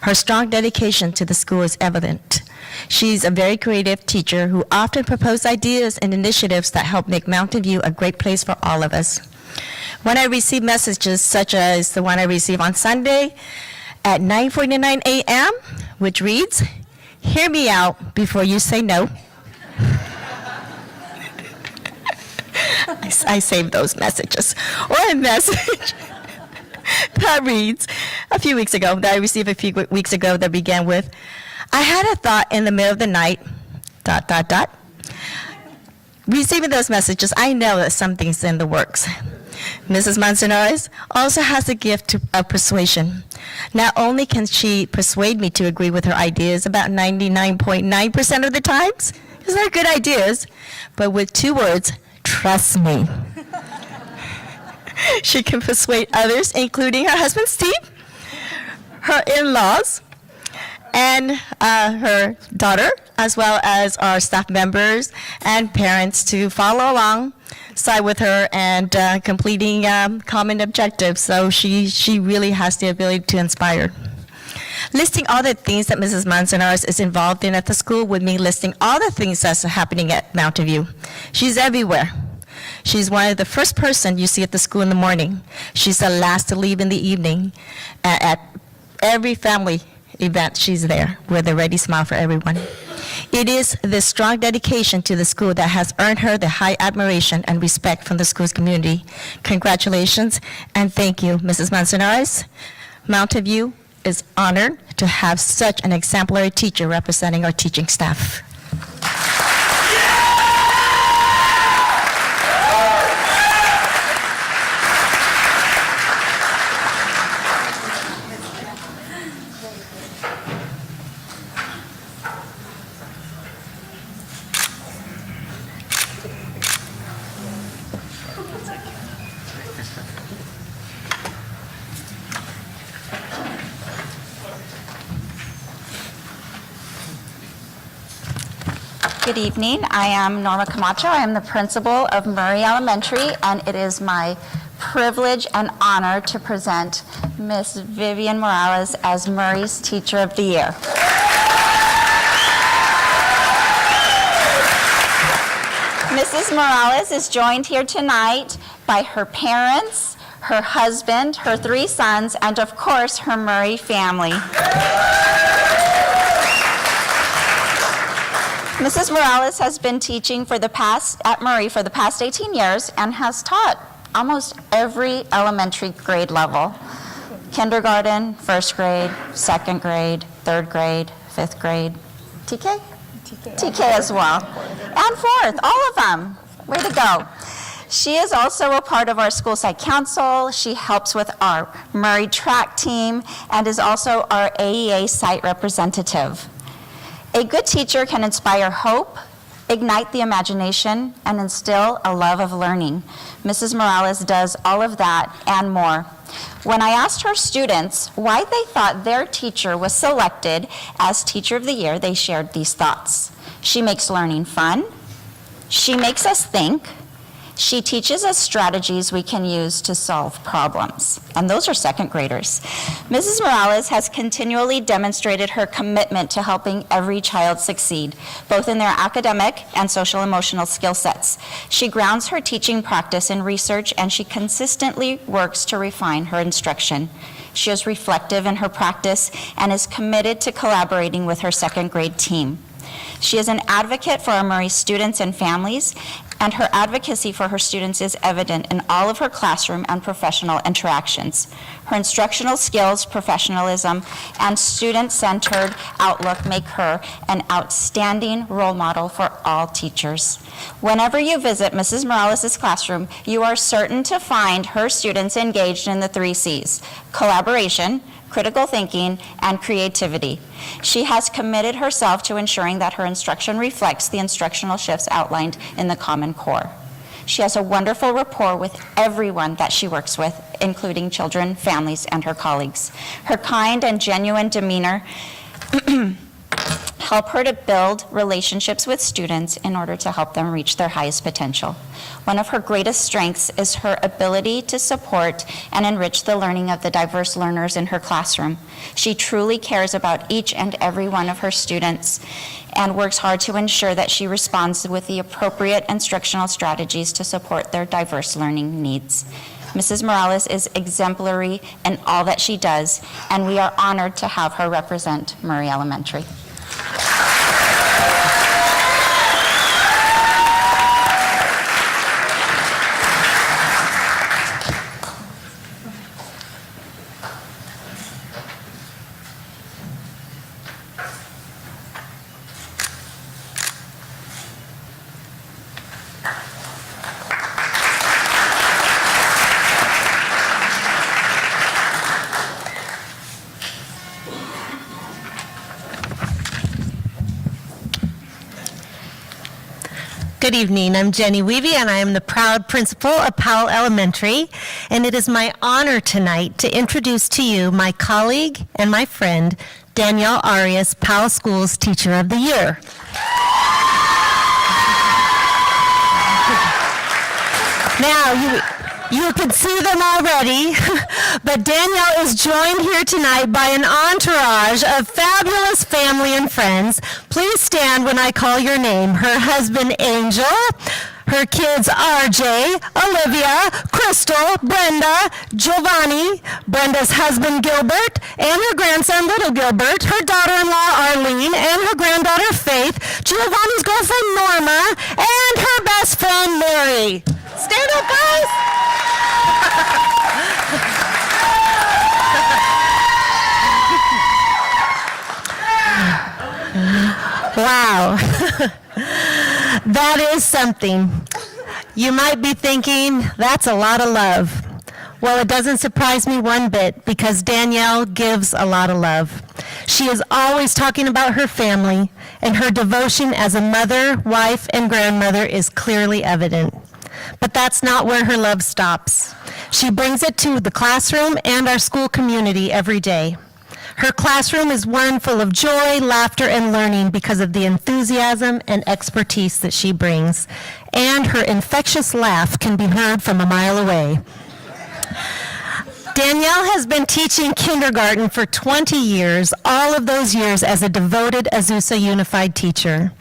Her strong dedication to the school is evident. She's a very creative teacher who often proposes ideas and initiatives that help make Mountain View a great place for all of us. When I receive messages such as the one I received on Sunday at 9:49 a.m., which reads, "Hear me out before you say no." I save those messages. Or a message that reads that I received a few weeks ago that began with, "I had a thought in the middle of the night, ... Receiving those messages, I know that something's in the works. Mrs. Manzanares also has a gift of persuasion. Not only can she persuade me to agree with her ideas about 99.9% of the times, because they're good ideas, but with 2 words, trust me. She can persuade others, including her husband Steve, her in-laws, and her daughter, as well as our staff members and parents to follow along side with her and completing common objectives. So she really has the ability to inspire. Listing all the things that Mrs. Manzanares is involved in at the school would mean listing all the things that's happening at Mountain View. She's everywhere. She's one of the first person you see at the school in the morning. She's the last to leave in the evening. At every family event, she's there with a ready smile for everyone. It is this strong dedication to the school that has earned her the high admiration and respect from the school's community. Congratulations and thank you, Mrs. Manzanares. Mountain View is honored to have such an exemplary teacher representing our teaching staff. Good evening. I am Norma Camacho. I am the principal of Murray Elementary, and it is my privilege and honor to present Miss Vivian Morales as Murray's Teacher of the Year. Mrs. Morales is joined here tonight by her parents, her husband, her 3 sons, and of course, her Murray family. Mrs. Morales has been teaching at Murray for the past 18 years and has taught almost every elementary grade level. Kindergarten, 1st grade, 2nd grade, 3rd grade, 5th grade. TK? TK as well. And 4th, all of them. Way to go. She is also a part of our school site council. She helps with our Murray track team and is also our AEA site representative. A good teacher can inspire hope, ignite the imagination, and instill a love of learning. Mrs. Morales does all of that and more. When I asked her students why they thought their teacher was selected as Teacher of the Year, they shared these thoughts. She makes learning fun. She makes us think. She teaches us strategies we can use to solve problems. And those are 2nd graders. Mrs. Morales has continually demonstrated her commitment to helping every child succeed, both in their academic and social emotional skill sets. She grounds her teaching practice in research, and she consistently works to refine her instruction. She is reflective in her practice and is committed to collaborating with her 2nd grade team. She is an advocate for our Murray students and families, and her advocacy for her students is evident in all of her classroom and professional interactions. Her instructional skills, professionalism, and student-centered outlook make her an outstanding role model for all teachers. Whenever you visit Mrs. Morales' classroom, you are certain to find her students engaged in the 3 C's: collaboration, critical thinking, and creativity. She has committed herself to ensuring that her instruction reflects the instructional shifts outlined in the Common Core. She has a wonderful rapport with everyone that she works with, including children, families, and her colleagues. Her kind and genuine demeanor help her to build relationships with students in order to help them reach their highest potential. One of her greatest strengths is her ability to support and enrich the learning of the diverse learners in her classroom. She truly cares about each and every one of her students and works hard to ensure that she responds with the appropriate instructional strategies to support their diverse learning needs. Mrs. Morales is exemplary in all that she does, and we are honored to have her represent Murray Elementary. Good evening. I'm Jenny Weavy, and I am the proud principal of Powell Elementary. And it is my honor tonight to introduce to you my colleague and my friend, Danielle Arias, Powell Schools Teacher of the Year. Now, you can see them already, but Danielle is joined here tonight by an entourage of fabulous family and friends. Please stand when I call your name. Her husband, Angel, her kids, RJ, Olivia, Crystal, Brenda, Giovanni, Brenda's husband, Gilbert, and her grandson, Little Gilbert, her daughter-in-law, Arlene, and her granddaughter, Faith, Giovanni's girlfriend, Norma, and her best friend, Mary. Stand up, guys! Wow. That is something. You might be thinking, that's a lot of love. Well, it doesn't surprise me one bit because Danielle gives a lot of love. She is always talking about her family, and her devotion as a mother, wife, and grandmother is clearly evident. But that's not where her love stops. She brings it to the classroom and our school community every day. Her classroom is one full of joy, laughter, and learning because of the enthusiasm and expertise that she brings. And her infectious laugh can be heard from a mile away. Danielle has been teaching kindergarten for 20 years, all of those years as a devoted Azusa Unified teacher.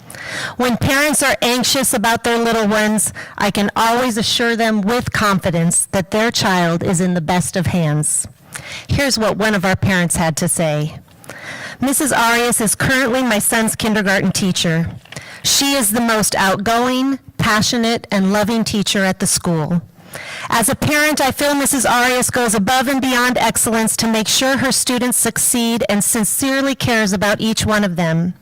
When parents are anxious about their little ones, I can always assure them with confidence that their child is in the best of hands. Here's what one of our parents had to say. Mrs. Arias is currently my son's kindergarten teacher. She is the most outgoing, passionate, and loving teacher at the school. As a parent, I feel Mrs. Arias goes above and beyond excellence to make sure her students succeed and sincerely cares about each one of them.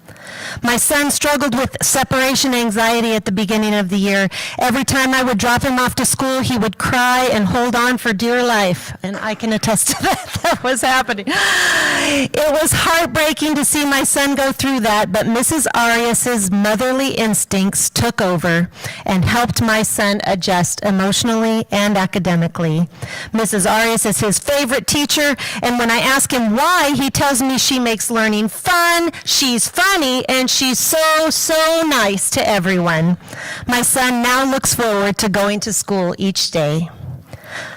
My son struggled with separation anxiety at the beginning of the year. Every time I would drop him off to school, he would cry and hold on for dear life. And I can attest to that was happening. It was heartbreaking to see my son go through that, but Mrs. Arias's motherly instincts took over and helped my son adjust emotionally and academically. Mrs. Arias is his favorite teacher, and when I ask him why, he tells me she makes learning fun, she's funny, and she's so nice to everyone. My son now looks forward to going to school each day.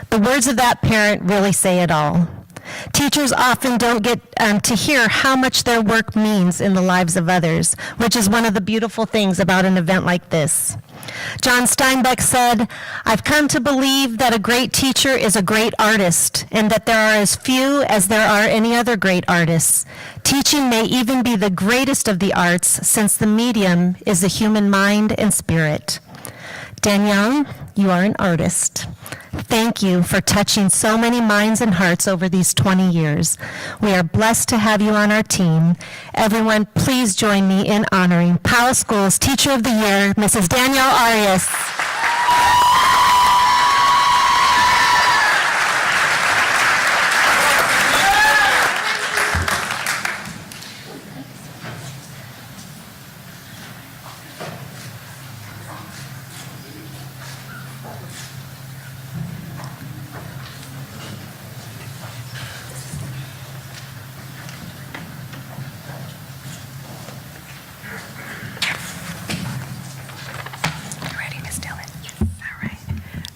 The words of that parent really say it all. Teachers often don't get to hear how much their work means in the lives of others, which is one of the beautiful things about an event like this. John Steinbeck said, "I've come to believe that a great teacher is a great artist, and that there are as few as there are any other great artists. Teaching may even be the greatest of the arts, since the medium is the human mind and spirit." Danielle, you are an artist. Thank you for touching so many minds and hearts over these 20 years. We are blessed to have you on our team. Everyone, please join me in honoring Powell Schools Teacher of the Year, Mrs. Danielle Arias.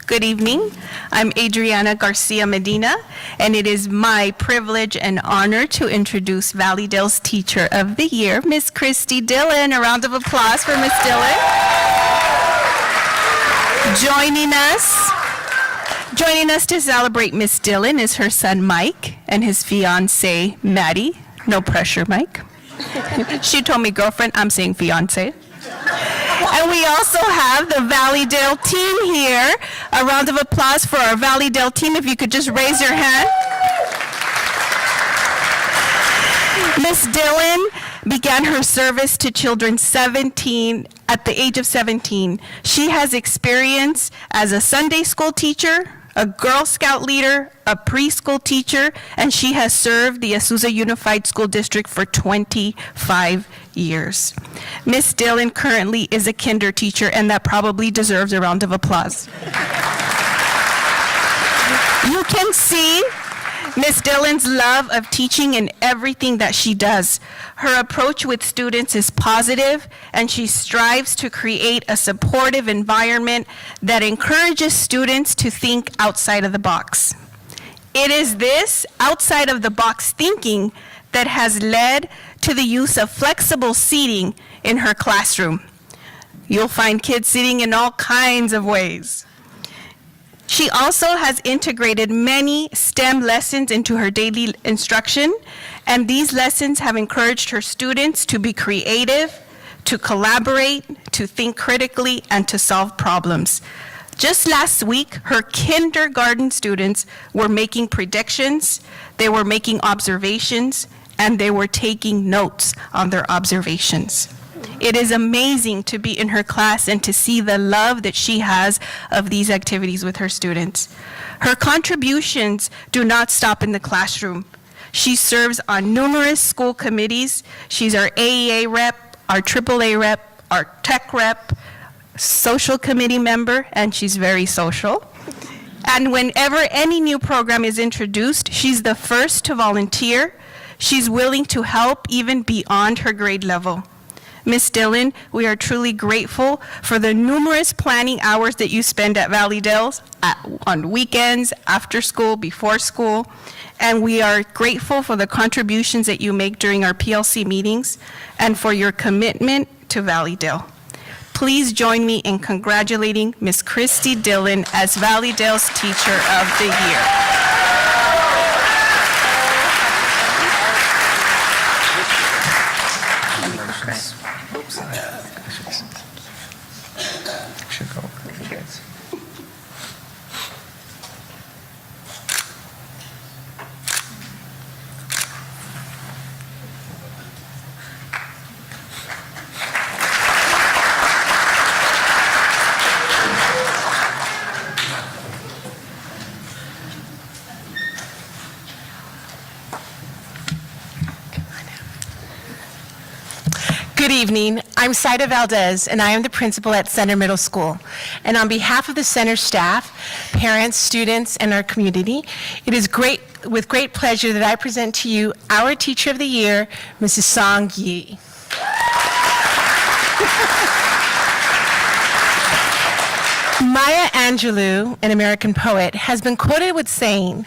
Good evening. I'm Adriana Garcia Medina, and it is my privilege and honor to introduce Valleydale's Teacher of the Year, Miss Christy Dillon. A round of applause for Miss Dillon. Joining us to celebrate Miss Dillon is her son Mike and his fiancée Maddie. No pressure, Mike. She told me girlfriend, I'm saying fiancée. And we also have the Valleydale team here. A round of applause for our Valleydale team. If you could just raise your hand. Miss Dillon began her service to children at the age of 17. She has experience as a Sunday school teacher, a Girl Scout leader, a preschool teacher, and she has served the Azusa Unified School District for 25 years. Miss Dillon currently is a kinder teacher, and that probably deserves a round of applause. You can see Miss Dillon's love of teaching in everything that she does. Her approach with students is positive, and she strives to create a supportive environment that encourages students to think outside of the box. It is this outside of the box thinking that has led to the use of flexible seating in her classroom. You'll find kids sitting in all kinds of ways. She also has integrated many STEM lessons into her daily instruction, and these lessons have encouraged her students to be creative, to collaborate, to think critically, and to solve problems. Just last week, her kindergarten students were making predictions, they were making observations, and they were taking notes on their observations. It is amazing to be in her class and to see the love that she has of these activities with her students. Her contributions do not stop in the classroom. She serves on numerous school committees. She's our AEA rep, our AAA rep, our tech rep, social committee member, and she's very social. And whenever any new program is introduced, she's the first to volunteer. She's willing to help even beyond her grade level. Ms. Dillon, we are truly grateful for the numerous planning hours that you spend at Valley Dales on weekends, after school, before school, and we are grateful for the contributions that you make during our PLC meetings and for your commitment to Valley Dale. Please join me in congratulating Ms. Christy Dillon as Valley Dale's Teacher of the Year. Should go. Good evening. I'm Saida Valdez, and I am the principal at Center Middle School. And on behalf of the Center staff, parents, students, and our community, it is with great pleasure that I present to you our Teacher of the Year, Mrs. Song Yi. Maya Angelou, an American poet, has been quoted with saying,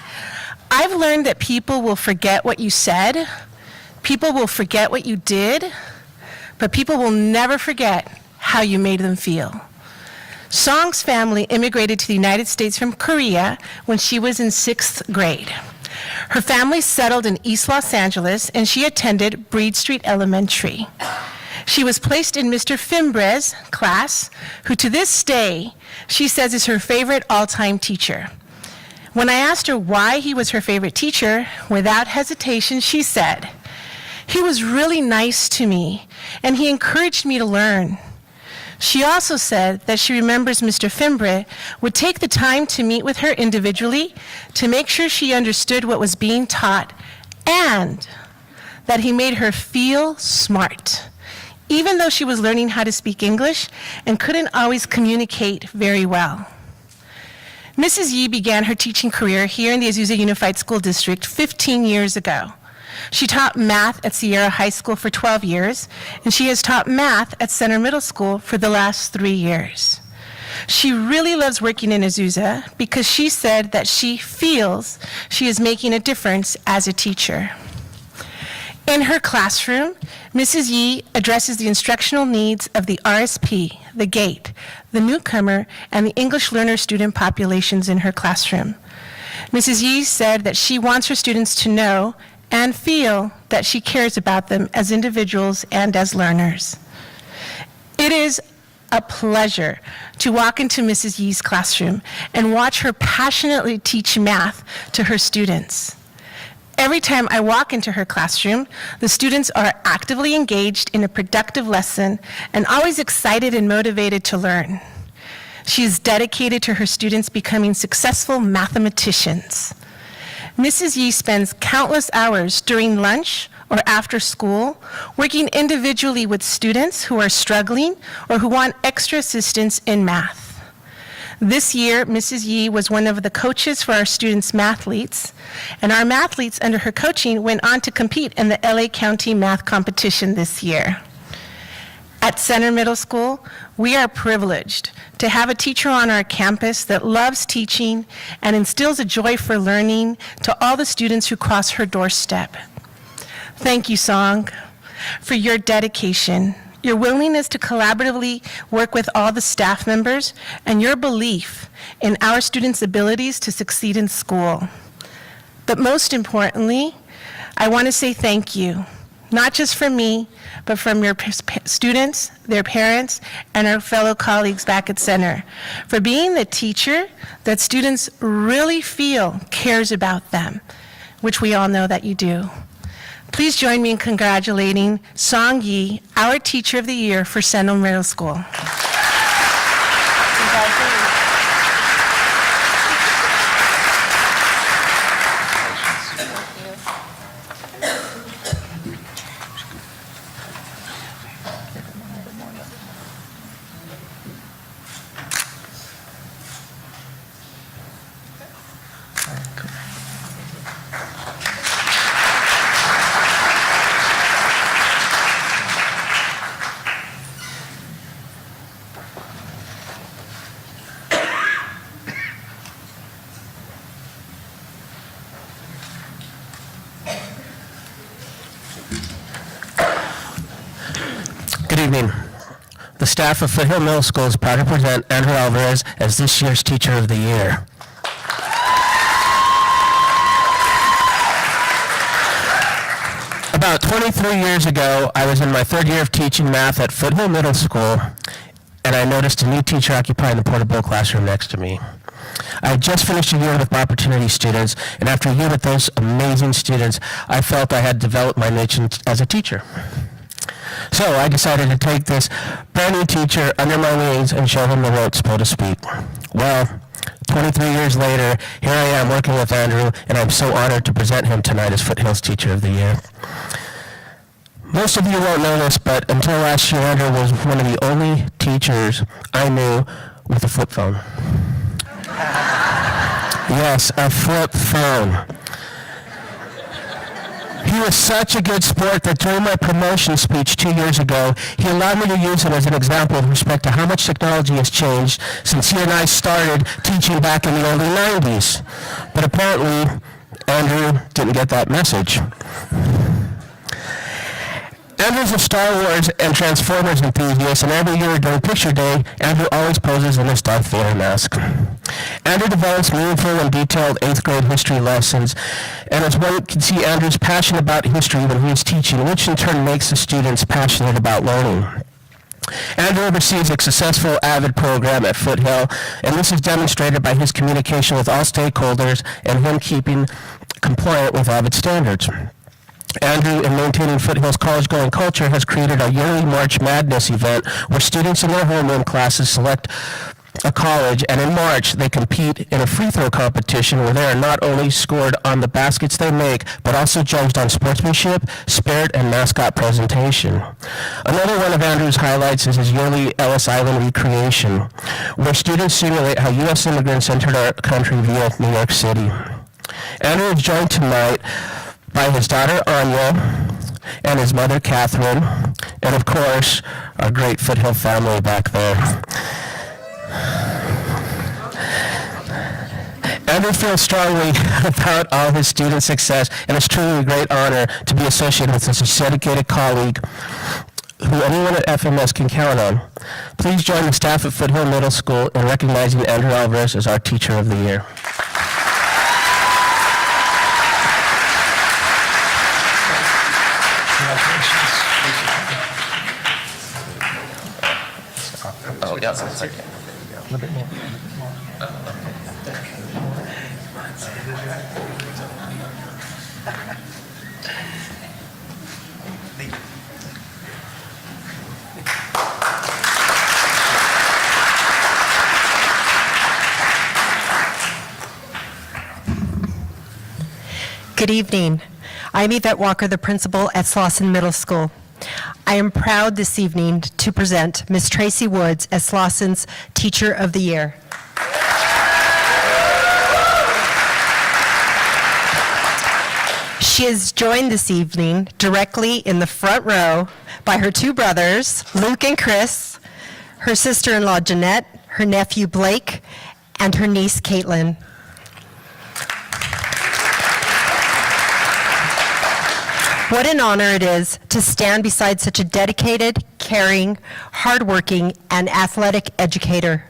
"I've learned that people will forget what you said, people will forget what you did, but people will never forget how you made them feel." Song's family immigrated to the United States from Korea when she was in 6th grade. Her family settled in East Los Angeles, and she attended Breed Street Elementary. She was placed in Mr. Fimbre's class, who to this day she says is her favorite all-time teacher. When I asked her why he was her favorite teacher, without hesitation, she said, "He was really nice to me, and he encouraged me to learn." She also said that she remembers Mr. Fimbre would take the time to meet with her individually to make sure she understood what was being taught, and that he made her feel smart, even though she was learning how to speak English and couldn't always communicate very well. Mrs. Yi began her teaching career here in the Azusa Unified School District 15 years ago. She taught math at Sierra High School for 12 years, and she has taught math at Center Middle School for the last 3 years. She really loves working in Azusa because she said that she feels she is making a difference as a teacher. In her classroom, Mrs. Yi addresses the instructional needs of the RSP, the GATE, the newcomer, and the English learner student populations in her classroom. Mrs. Yi said that she wants her students to know and feel that she cares about them as individuals and as learners. It is a pleasure to walk into Mrs. Yi's classroom and watch her passionately teach math to her students. Every time I walk into her classroom, the students are actively engaged in a productive lesson and always excited and motivated to learn. She is dedicated to her students becoming successful mathematicians. Mrs. Yee spends countless hours during lunch or after school working individually with students who are struggling or who want extra assistance in math. This year, Mrs. Yee was one of the coaches for our students' mathletes, and our mathletes under her coaching went on to compete in the LA County Math Competition this year. At Center Middle School, we are privileged to have a teacher on our campus that loves teaching and instills a joy for learning to all the students who cross her doorstep. Thank you, Song, for your dedication, your willingness to collaboratively work with all the staff members, and your belief in our students' abilities to succeed in school. But most importantly, I want to say thank you, not just from me, but from your students, their parents, and our fellow colleagues back at Center, for being the teacher that students really feel cares about them, which we all know that you do. Please join me in congratulating Song Yee, our Teacher of the Year for Center Middle School. Good evening. The staff of Foothill Middle School is proud to present Andrew Alvarez as this year's Teacher of the Year. About 23 years ago, I was in my third year of teaching math at Foothill Middle School, and I noticed a new teacher occupying the portable classroom next to me. I had just finished a year with opportunity students, and after a year with those amazing students, I felt I had developed my niche as a teacher. So I decided to take this brand new teacher under my wings and show him the ropes, so to speak. Well, 23 years later, here I am working with Andrew, and I'm so honored to present him tonight as Foothill's Teacher of the Year. Most of you won't know this, but until last year, Andrew was one of the only teachers I knew with a flip phone. Yes, a flip phone. He was such a good sport that during my promotion speech 2 years ago, he allowed me to use it as an example with respect to how much technology has changed since he and I started teaching back in the early 90s. But apparently, Andrew didn't get that message. Andrew's a Star Wars and Transformers enthusiast, and every year during Picture Day, Andrew always poses in his Darth Vader mask. Andrew develops meaningful and detailed 8th grade history lessons, and as one can see Andrew's passionate about history when he is teaching, which in turn makes the students passionate about learning. Andrew oversees a successful AVID program at Foothill, and this is demonstrated by his communication with all stakeholders and him keeping compliant with AVID standards. Andrew, in maintaining Foothill's college-going culture, has created a yearly March Madness event where students in their homeroom classes select a college, and in March they compete in a free throw competition where they are not only scored on the baskets they make, but also judged on sportsmanship, spirit, and mascot presentation. Another one of Andrew's highlights is his yearly Ellis Island recreation, where students simulate how U.S. immigrants entered our country via New York City. Andrew is joined tonight by his daughter Anya and his mother Catherine, and of course our great Foothill family back there. Andrew feels strongly about all his student success, and it's truly a great honor to be associated with such a dedicated colleague who anyone at FMS can count on. Please join the staff at Foothill Middle School in recognizing Andrew Alvarez as our Teacher of the Year. Oh, yeah, that's okay. A little bit more. Good evening. I'm Yvette Walker, the principal at Slauson Middle School. I am proud this evening to present Miss Tracy Woods as Slauson's Teacher of the Year. She is joined this evening directly in the front row by her two brothers, Luke and Chris, her sister-in-law Jeanette, her nephew Blake, and her niece Caitlin. What an honor it is to stand beside such a dedicated, caring, hardworking, and athletic educator.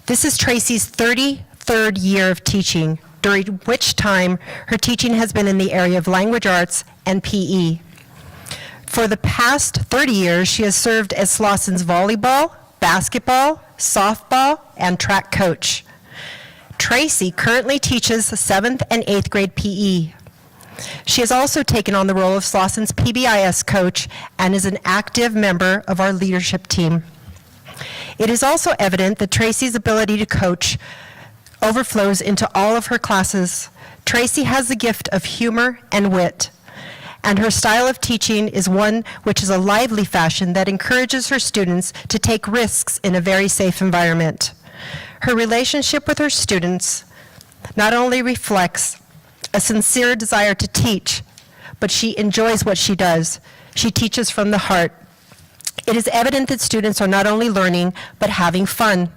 This is Tracy's 33rd year of teaching, during which time her teaching has been in the area of language arts and PE. For the past 30 years, she has served as Slauson's volleyball, basketball, softball, and track coach. Tracy currently teaches 7th and 8th grade PE. She has also taken on the role of Slauson's PBIS coach and is an active member of our leadership team. It is also evident that Tracy's ability to coach overflows into all of her classes. Tracy has the gift of humor and wit, and her style of teaching is one which is a lively fashion that encourages her students to take risks in a very safe environment. Her relationship with her students not only reflects a sincere desire to teach, but she enjoys what she does. She teaches from the heart. It is evident that students are not only learning, but having fun.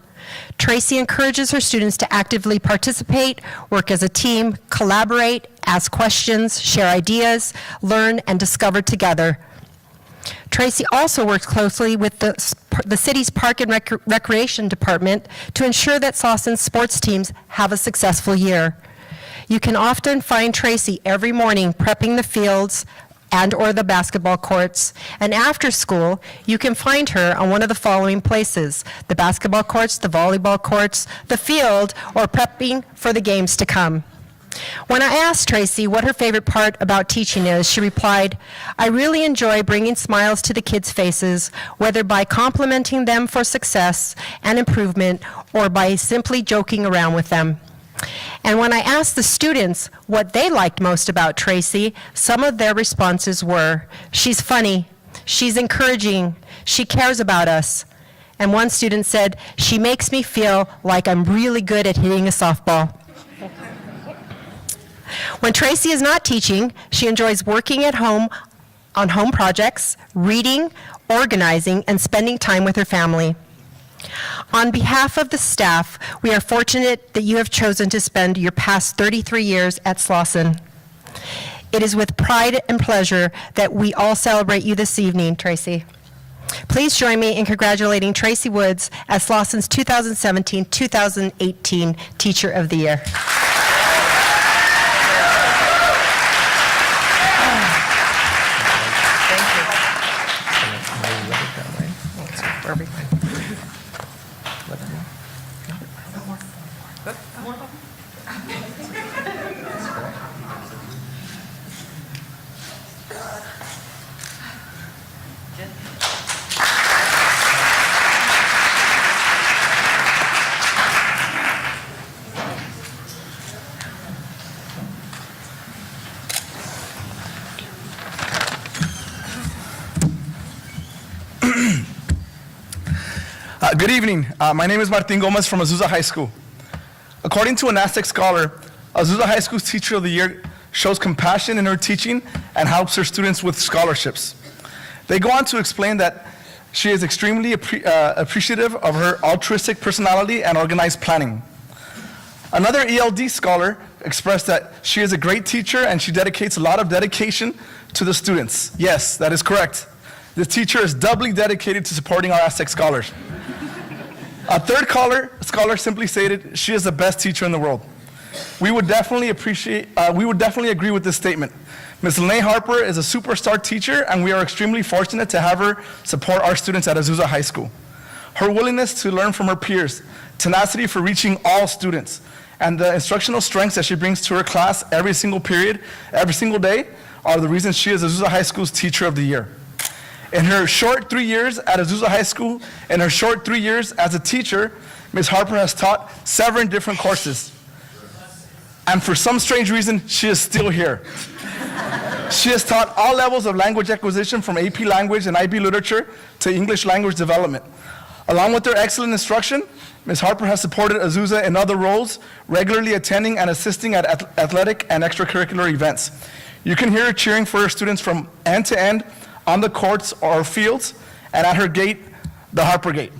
Tracy encourages her students to actively participate, work as a team, collaborate, ask questions, share ideas, learn, and discover together. Tracy also works closely with the city's Park and Recreation Department to ensure that Slauson's sports teams have a successful year. You can often find Tracy every morning prepping the fields and/or the basketball courts, and after school, you can find her on one of the following places: the basketball courts, the volleyball courts, the field, or prepping for the games to come. When I asked Tracy what her favorite part about teaching is, she replied, "I really enjoy bringing smiles to the kids' faces, whether by complimenting them for success and improvement or by simply joking around with them." And when I asked the students what they liked most about Tracy, some of their responses were, "She's funny, she's encouraging, she cares about us." And one student said, "She makes me feel like I'm really good at hitting a softball." When Tracy is not teaching, she enjoys working at home on home projects, reading, organizing, and spending time with her family. On behalf of the staff, we are fortunate that you have chosen to spend your past 33 years at Slauson. It is with pride and pleasure that we all celebrate you this evening, Tracy. Please join me in congratulating Tracy Woods as Slauson's 2017-2018 Teacher of the Year. Good evening. My name is Martin Gomez from Azusa High School. According to an Aztec scholar, Azusa High School's Teacher of the Year shows compassion in her teaching and helps her students with scholarships. They go on to explain that she is extremely appreciative of her altruistic personality and organized planning. Another ELD scholar expressed that she is a great teacher and she dedicates a lot of dedication to the students. Yes, that is correct. The teacher is doubly dedicated to supporting our Aztec scholars. A third scholar simply stated, "She is the best teacher in the world." We would definitely agree with this statement. Ms. Lene Harper is a superstar teacher, and we are extremely fortunate to have her support our students at Azusa High School. Her willingness to learn from her peers, tenacity for reaching all students, and the instructional strengths that she brings to her class every single period, every single day, are the reasons she is Azusa High School's Teacher of the Year. In her short 3 years at Azusa High School, in her short 3 years as a teacher, Ms. Harper has taught 7 different courses. And for some strange reason, she is still here. She has taught all levels of language acquisition from AP Language and IB Literature to English language development. Along with her excellent instruction, Ms. Harper has supported Azusa in other roles, regularly attending and assisting at athletic and extracurricular events. You can hear her cheering for her students from end to end, on the courts or fields, and at her gate, the Harper Gate.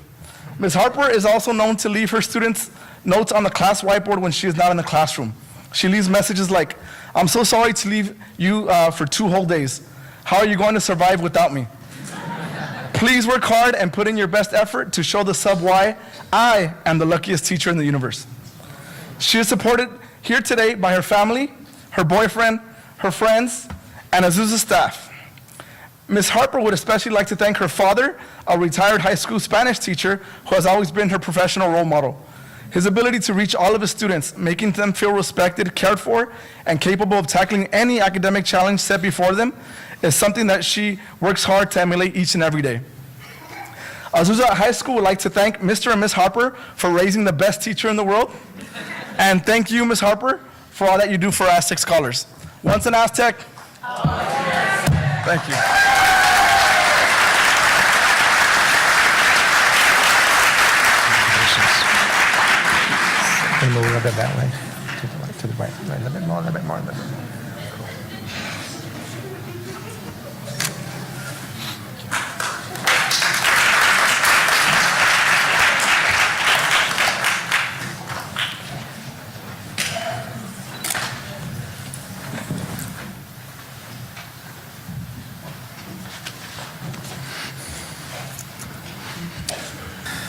Ms. Harper is also known to leave her students notes on the class whiteboard when she is not in the classroom. She leaves messages like, "I'm so sorry to leave you for 2 whole days. How are you going to survive without me? Please work hard and put in your best effort to show the sub why I am the luckiest teacher in the universe." She is supported here today by her family, her boyfriend, her friends, and Azusa staff. Ms. Harper would especially like to thank her father, a retired high school Spanish teacher who has always been her professional role model. His ability to reach all of his students, making them feel respected, cared for, and capable of tackling any academic challenge set before them is something that she works hard to emulate each and every day. Azusa High School would like to thank Mr. and Ms. Harper for raising the best teacher in the world. And thank you, Ms. Harper, for all that you do for Aztec scholars. Once an Aztec. Thank you. And move a little bit that way, to the right, a little bit more, a little bit more, a little bit more.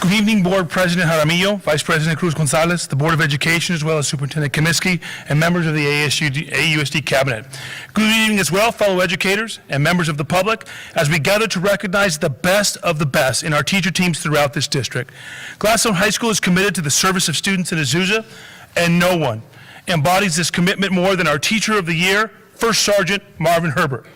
Good evening, Board President Jaramillo, Vice President Cruz Gonzalez, the Board of Education, as well as Superintendent Comiskey, and members of the AUSD Cabinet. Good evening as well, fellow educators and members of the public, as we gather to recognize the best of the best in our teacher teams throughout this district. Gladstone High School is committed to the service of students in Azusa, and no one embodies this commitment more than our Teacher of the Year, First Sergeant Marvin Herbert.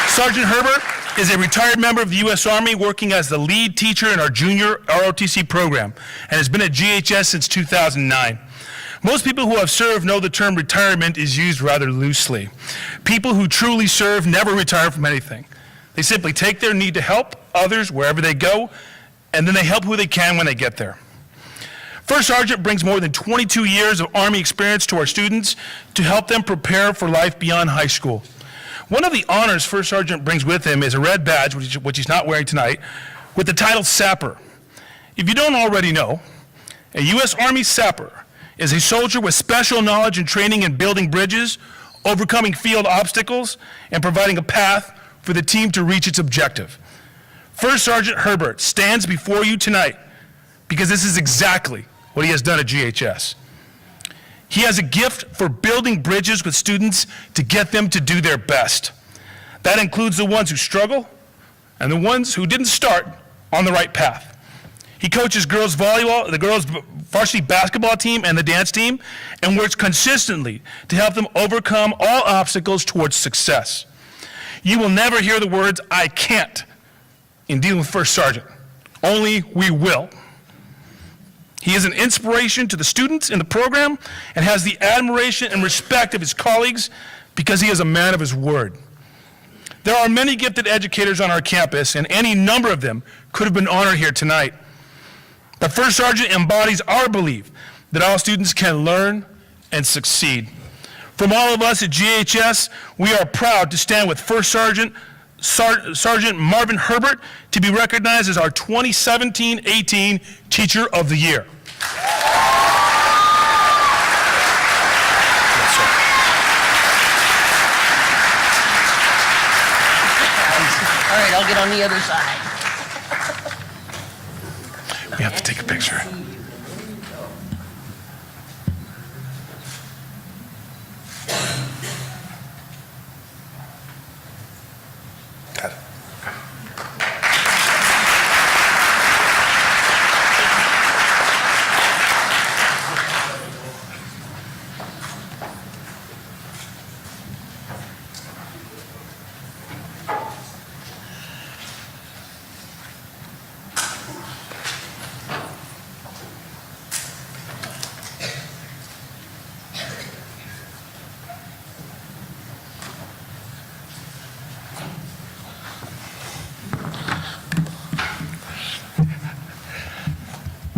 Sergeant Herbert is a retired member of the U.S. Army working as the lead teacher in our junior ROTC program and has been at GHS since 2009. Most people who have served know the term retirement is used rather loosely. People who truly serve never retire from anything. They simply take their need to help others wherever they go, and then they help who they can when they get there. First Sergeant brings more than 22 years of Army experience to our students to help them prepare for life beyond high school. One of the honors First Sergeant brings with him is a red badge, which he's not wearing tonight, with the title Sapper. If you don't already know, a U.S. Army Sapper is a soldier with special knowledge and training in building bridges, overcoming field obstacles, and providing a path for the team to reach its objective. First Sergeant Herbert stands before you tonight because this is exactly what he has done at GHS. He has a gift for building bridges with students to get them to do their best. That includes the ones who struggle and the ones who didn't start on the right path. He coaches girls volleyball, the girls varsity basketball team, and the dance team, and works consistently to help them overcome all obstacles towards success. You will never hear the words, "I can't," in dealing with First Sergeant. Only we will. He is an inspiration to the students in the program and has the admiration and respect of his colleagues because he is a man of his word. There are many gifted educators on our campus, and any number of them could have been honored here tonight. But First Sergeant embodies our belief that all students can learn and succeed. From all of us at GHS, we are proud to stand with First Sergeant Marvin Herbert to be recognized as our 2017-18 Teacher of the Year. All right, I'll get on the other side. We have to take a picture.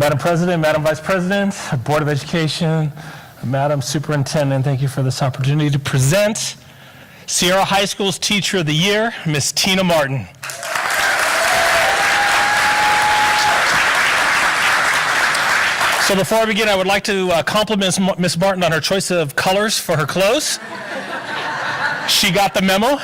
Madam President, Madam Vice President, Board of Education, Madam Superintendent, thank you for this opportunity to present Sierra High School's Teacher of the Year, Ms. Tina Martin. So before I begin, I would like to compliment Ms. Martin on her choice of colors for her clothes. She got the memo.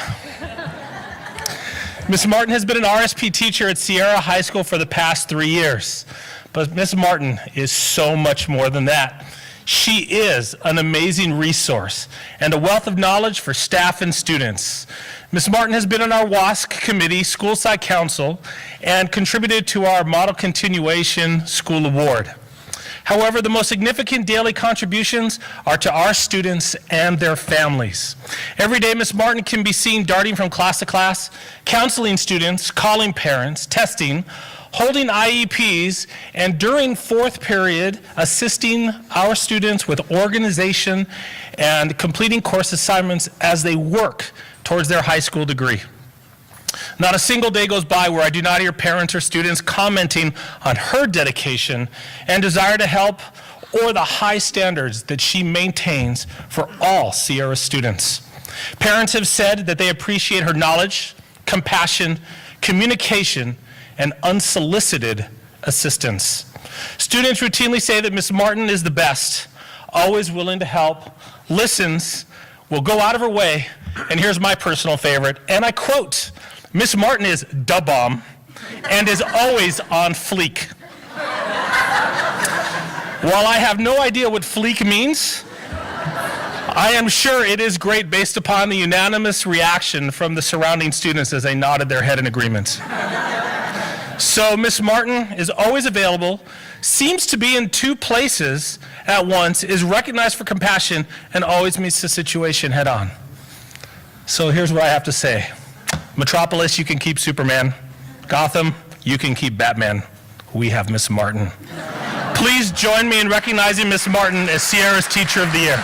Ms. Martin has been an RSP teacher at Sierra High School for the past 3 years. But Ms. Martin is so much more than that. She is an amazing resource and a wealth of knowledge for staff and students. Ms. Martin has been on our WASC committee, School Site Council, and contributed to our Model Continuation School Award. However, the most significant daily contributions are to our students and their families. Every day, Ms. Martin can be seen darting from class to class, counseling students, calling parents, testing, holding IEPs, and during fourth period, assisting our students with organization and completing course assignments as they work towards their high school degree. Not a single day goes by where I do not hear parents or students commenting on her dedication and desire to help or the high standards that she maintains for all Sierra students. Parents have said that they appreciate her knowledge, compassion, communication, and unsolicited assistance. Students routinely say that Ms. Martin is the best, always willing to help, listens, will go out of her way, and here's my personal favorite, and I quote, Ms. Martin is da bomb and is always on fleek. While I have no idea what fleek means, I am sure it is great based upon the unanimous reaction from the surrounding students as they nodded their head in agreement. So Ms. Martin is always available, seems to be in 2 places at once, is recognized for compassion, and always meets the situation head on. So here's what I have to say. Metropolis, you can keep Superman. Gotham, you can keep Batman. We have Miss Martin. Please join me in recognizing Miss Martin as Sierra's Teacher of the Year.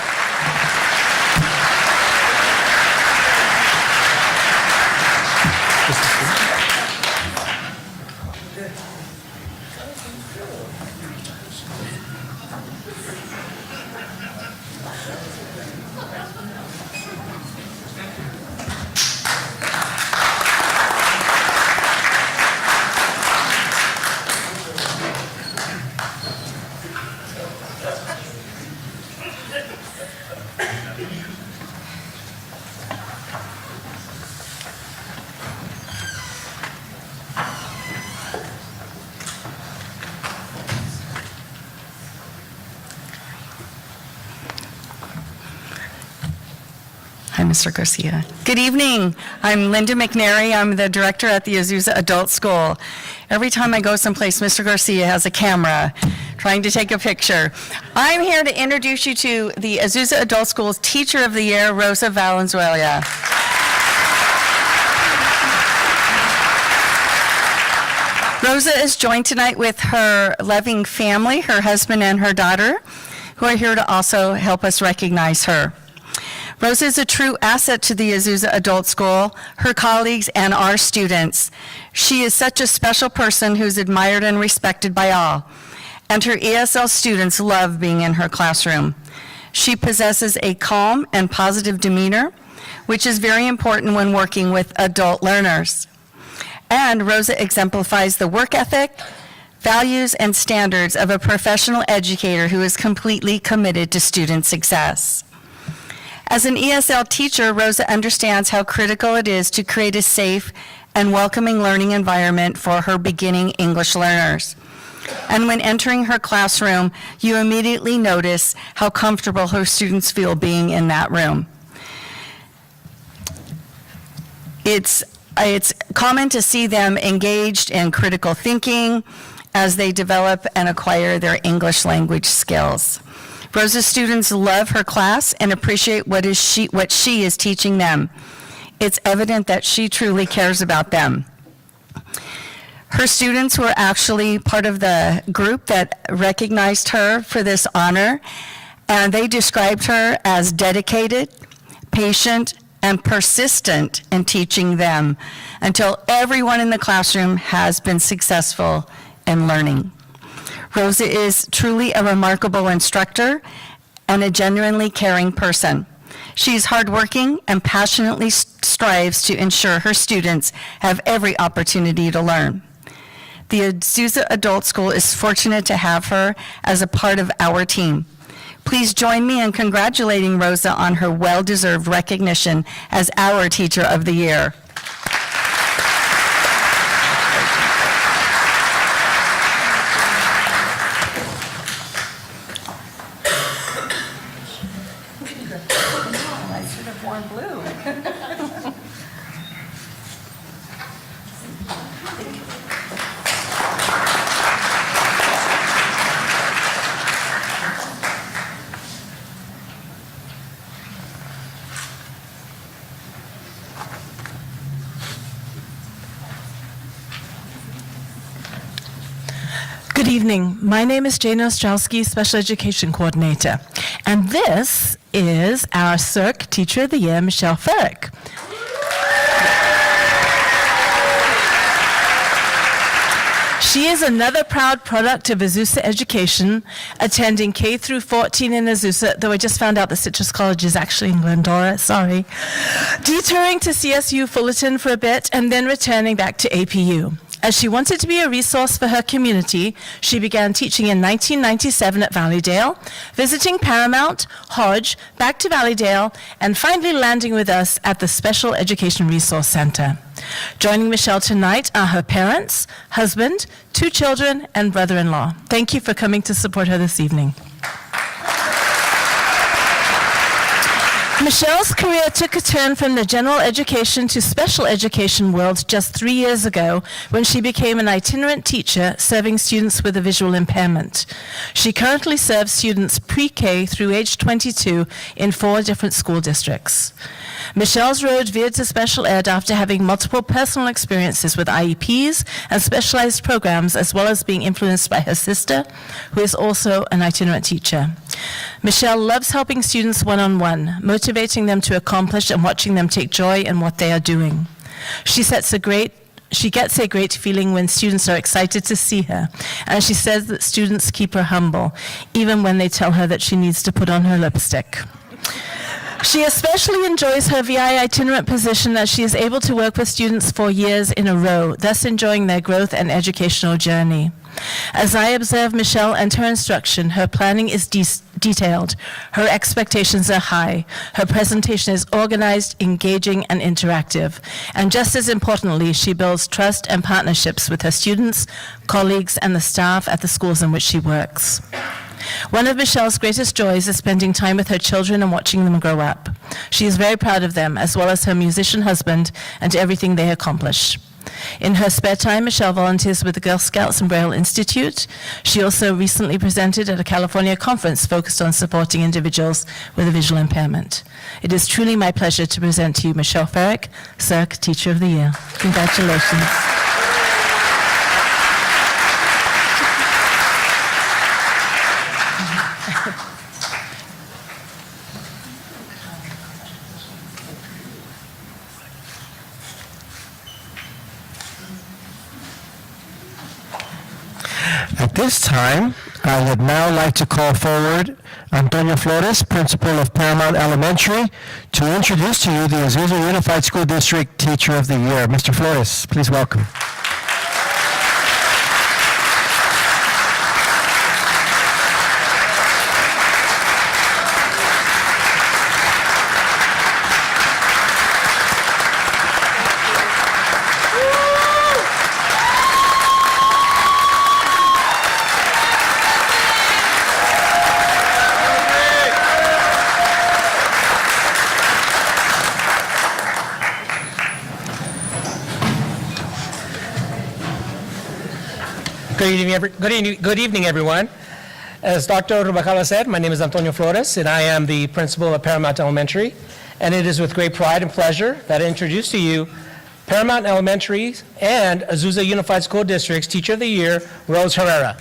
Hi, Mr. Garcia. Good evening. I'm Linda McNary. I'm the director at the Azusa Adult School. Every time I go someplace, Mr. Garcia has a camera trying to take a picture. I'm here to introduce you to the Azusa Adult School's Teacher of the Year, Rosa Valenzuela. Rosa is joined tonight with her loving family, her husband and her daughter, who are here to also help us recognize her. Rosa is a true asset to the Azusa Adult School, her colleagues, and our students. She is such a special person who's admired and respected by all, and her ESL students love being in her classroom. She possesses a calm and positive demeanor, which is very important when working with adult learners. And Rosa exemplifies the work ethic, values, and standards of a professional educator who is completely committed to student success. As an ESL teacher, Rosa understands how critical it is to create a safe and welcoming learning environment for her beginning English learners. And when entering her classroom, you immediately notice how comfortable her students feel being in that room. It's common to see them engaged in critical thinking as they develop and acquire their English language skills. Rosa's students love her class and appreciate what she is teaching them. It's evident that she truly cares about them. Her students were actually part of the group that recognized her for this honor, and they described her as dedicated, patient, and persistent in teaching them until everyone in the classroom has been successful in learning. Rosa is truly a remarkable instructor and a genuinely caring person. She's hardworking and passionately strives to ensure her students have every opportunity to learn. The Azusa Adult School is fortunate to have her as a part of our team. Please join me in congratulating Rosa on her well-deserved recognition as our Teacher of the Year. I should have worn blue. Good evening. My name is Jane Ostrowski, Special Education Coordinator, and this is our CERC Teacher of the Year, Michelle Ferrick. She is another proud product of Azusa Education, attending K through 14 in Azusa, though I just found out the Citrus College is actually in Glendora, sorry. Detouring to CSU Fullerton for a bit, and then returning back to APU. As she wanted to be a resource for her community, she began teaching in 1997 at Valleydale, visiting Paramount, Hodge, back to Valleydale, and finally landing with us at the Special Education Resource Center. Joining Michelle tonight are her parents, husband, 2 children, and brother-in-law. Thank you for coming to support her this evening. Michelle's career took a turn from the general education to special education world just 3 years ago when she became an itinerant teacher serving students with a visual impairment. She currently serves students pre-K through age 22 in 4 different school districts. Michelle's road veered to special ed after having multiple personal experiences with IEPs and specialized programs, as well as being influenced by her sister, who is also an itinerant teacher. Michelle loves helping students one-on-one, motivating them to accomplish and watching them take joy in what they are doing. She gets a great feeling when students are excited to see her, and she says that students keep her humble, even when they tell her that she needs to put on her lipstick. She especially enjoys her VI itinerant position as she is able to work with students for years in a row, thus enjoying their growth and educational journey. As I observe Michelle and her instruction, her planning is detailed, her expectations are high, her presentation is organized, engaging, and interactive. And just as importantly, she builds trust and partnerships with her students, colleagues, and the staff at the schools in which she works. One of Michelle's greatest joys is spending time with her children and watching them grow up. She is very proud of them, as well as her musician husband and everything they accomplish. In her spare time, Michelle volunteers with the Girl Scouts and Braille Institute. She also recently presented at a California conference focused on supporting individuals with a visual impairment. It is truly my pleasure to present to you Michelle Ferrick, CERC Teacher of the Year. Congratulations. At this time, I would now like to call forward Antonio Flores, Principal of Paramount Elementary, to introduce to you the Azusa Unified School District Teacher of the Year. Mr. Flores, please welcome. Good evening, everyone. As Dr. Rubacala said, my name is Antonio Flores, and I am the principal of Paramount Elementary. And it is with great pride and pleasure that I introduce to you Paramount Elementary and Azusa Unified School District's Teacher of the Year, Rose Herrera.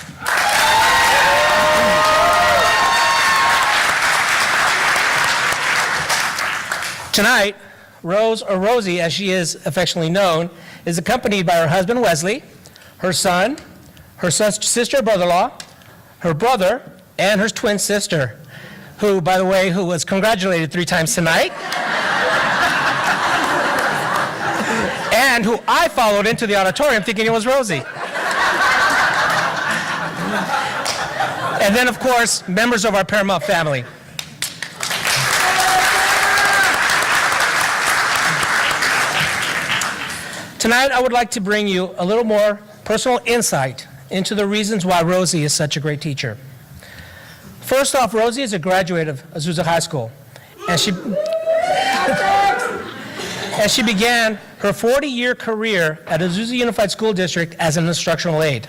Tonight, Rose, or Rosie as she is affectionately known, is accompanied by her husband Wesley, her son's sister, brother-in-law, her brother, and her twin sister, who, by the way, who was congratulated 3 times tonight, and who I followed into the auditorium thinking it was Rosie. And then, of course, members of our Paramount family. Tonight, I would like to bring you a little more personal insight into the reasons why Rosie is such a great teacher. First off, Rosie is a graduate of Azusa High School, and she began her 40-year career at Azusa Unified School District as an instructional aide.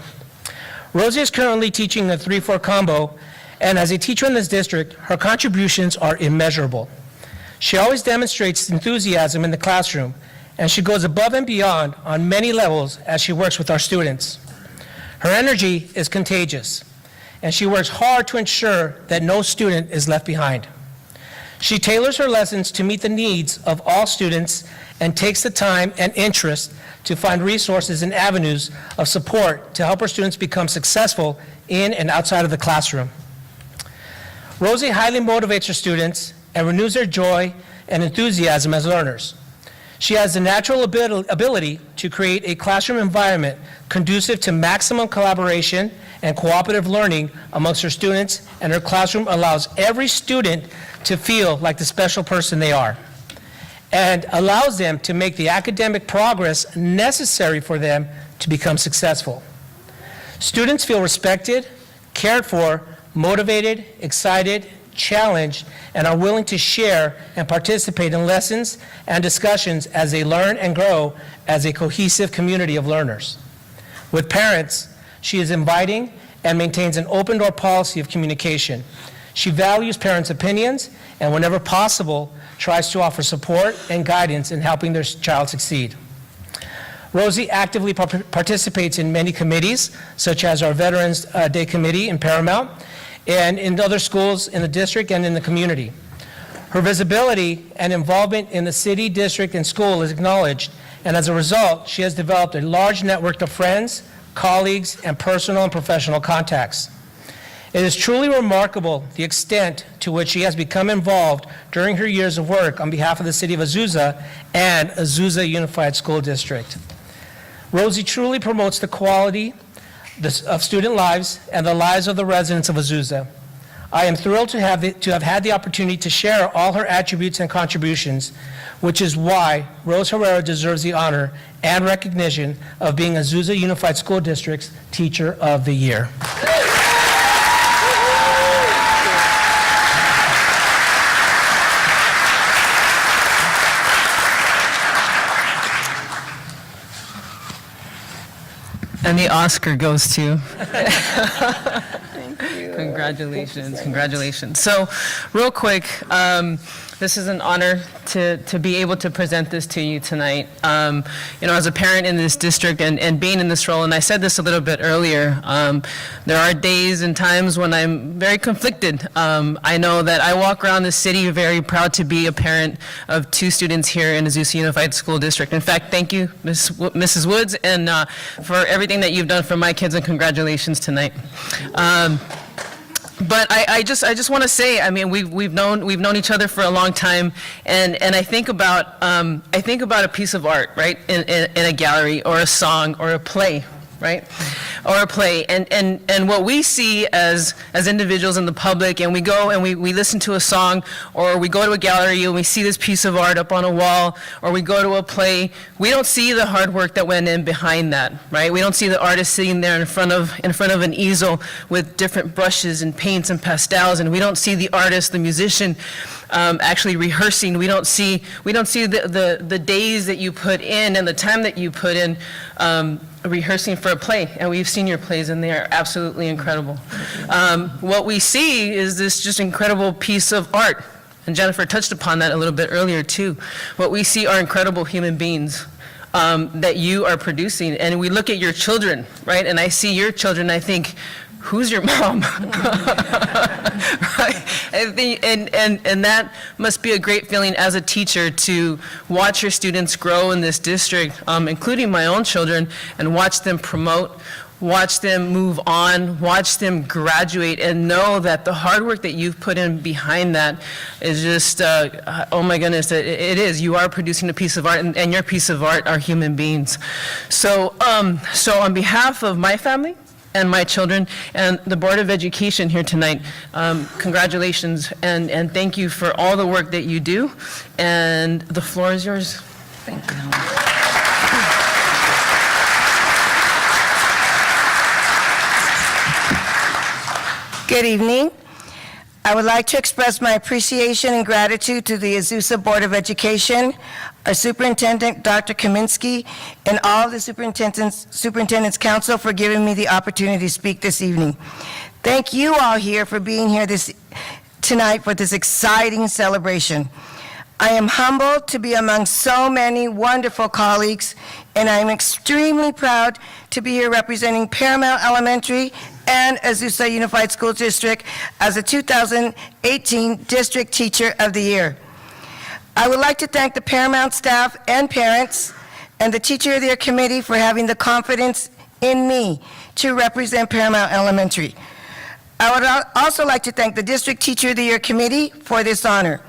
Rosie is currently teaching a 3-4 combo, and as a teacher in this district, her contributions are immeasurable. She always demonstrates enthusiasm in the classroom, and she goes above and beyond on many levels as she works with our students. Her energy is contagious, and she works hard to ensure that no student is left behind. She tailors her lessons to meet the needs of all students and takes the time and interest to find resources and avenues of support to help her students become successful in and outside of the classroom. Rosie highly motivates her students and renews their joy and enthusiasm as learners. She has the natural ability to create a classroom environment conducive to maximum collaboration and cooperative learning amongst her students, and her classroom allows every student to feel like the special person they are, and allows them to make the academic progress necessary for them to become successful. Students feel respected, cared for, motivated, excited, challenged, and are willing to share and participate in lessons and discussions as they learn and grow as a cohesive community of learners. With parents, she is inviting and maintains an open-door policy of communication. She values parents' opinions and, whenever possible, tries to offer support and guidance in helping their child succeed. Rosie actively participates in many committees, such as our Veterans Day Committee in Paramount, and in other schools in the district and in the community. Her visibility and involvement in the city, district, and school is acknowledged, and as a result, she has developed a large network of friends, colleagues, and personal and professional contacts. It is truly remarkable the extent to which she has become involved during her years of work on behalf of the city of Azusa and Azusa Unified School District. Rosie truly promotes the quality of student lives and the lives of the residents of Azusa. I am thrilled to have had the opportunity to share all her attributes and contributions, which is why Rose Herrera deserves the honor and recognition of being Azusa Unified School District's Teacher of the Year. And the Oscar goes to. Thank you. Congratulations, congratulations. So, real quick, this is an honor to be able to present this to you tonight. As a parent in this district and being in this role, and I said this a little bit earlier, there are days and times when I'm very conflicted. I know that I walk around the city very proud to be a parent of 2 students here in Azusa Unified School District. In fact, thank you, Mrs. Woods, and for everything that you've done for my kids, and congratulations tonight. But I just want to say, I mean, we've known each other for a long time, and I think about a piece of art, right, in a gallery or a song or a play, right, or a play, and what we see as individuals in the public, and we go and we listen to a song, or we go to a gallery and we see this piece of art up on a wall, or we go to a play, we don't see the hard work that went in behind that, right? We don't see the artist sitting there in front of an easel with different brushes and paints and pastels, and we don't see the artist, the musician, actually rehearsing. We don't see the days that you put in and the time that you put in rehearsing for a play, and we've seen your plays, and they are absolutely incredible. What we see is this just incredible piece of art, and Jennifer touched upon that a little bit earlier too. What we see are incredible human beings that you are producing, and we look at your children, right, and I see your children, I think, who's your mom? Right? I think, and that must be a great feeling as a teacher to watch your students grow in this district, including my own children, and watch them promote watch them move on, watch them graduate, and know that the hard work that you've put in behind that is just, oh my goodness, it is. You are producing a piece of art, and your piece of art are human beings. So on behalf of my family and my children and the Board of Education here tonight, congratulations, and thank you for all the work that you do, and the floor is yours. Thank you. Good evening. I would like to express my appreciation and gratitude to the Azusa Board of Education, our Superintendent, Dr. Kaminsky, and all of the Superintendent's Council for giving me the opportunity to speak this evening. Thank you all here for being here tonight for this exciting celebration. I am humbled to be among so many wonderful colleagues, and I am extremely proud to be here representing Paramount Elementary and Azusa Unified School District as the 2018 District Teacher of the Year. I would like to thank the Paramount staff and parents and the Teacher of the Year Committee for having the confidence in me to represent Paramount Elementary. I would also like to thank the District Teacher of the Year Committee for this honor.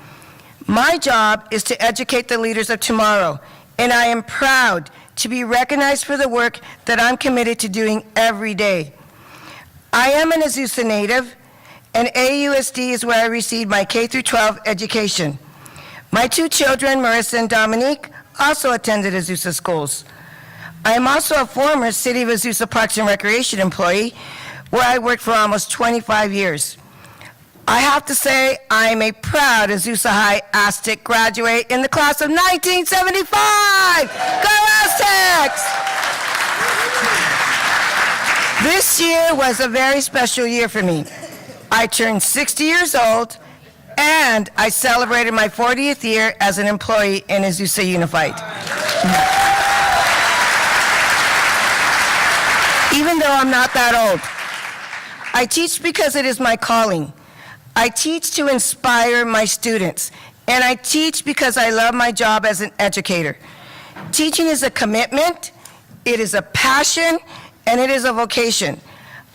My job is to educate the leaders of tomorrow, and I am proud to be recognized for the work that I'm committed to doing every day. I am an Azusa native, and AUSD is where I received my K-12 education. My two children, Marissa and Dominique, also attended Azusa schools. I am also a former City of Azusa Parks and Recreation employee, where I worked for almost 25 years. I have to say, I am a proud Azusa High Aztec graduate in the class of 1975! Go Aztecs! This year was a very special year for me. I turned 60 years old, and I celebrated my 40th year as an employee in Azusa Unified. Even though I'm not that old, I teach because it is my calling. I teach to inspire my students, and I teach because I love my job as an educator. Teaching is a commitment, it is a passion, and it is a vocation.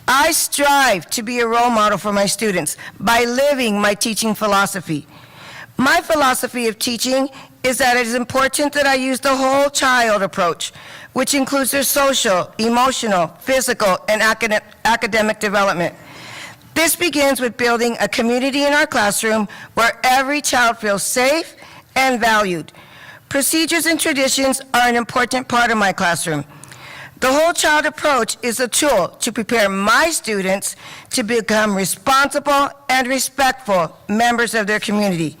I strive to be a role model for my students by living my teaching philosophy. My philosophy of teaching is that it is important that I use the whole child approach, which includes their social, emotional, physical, and academic development. This begins with building a community in our classroom where every child feels safe and valued. Procedures and traditions are an important part of my classroom. The whole child approach is a tool to prepare my students to become responsible and respectful members of their community.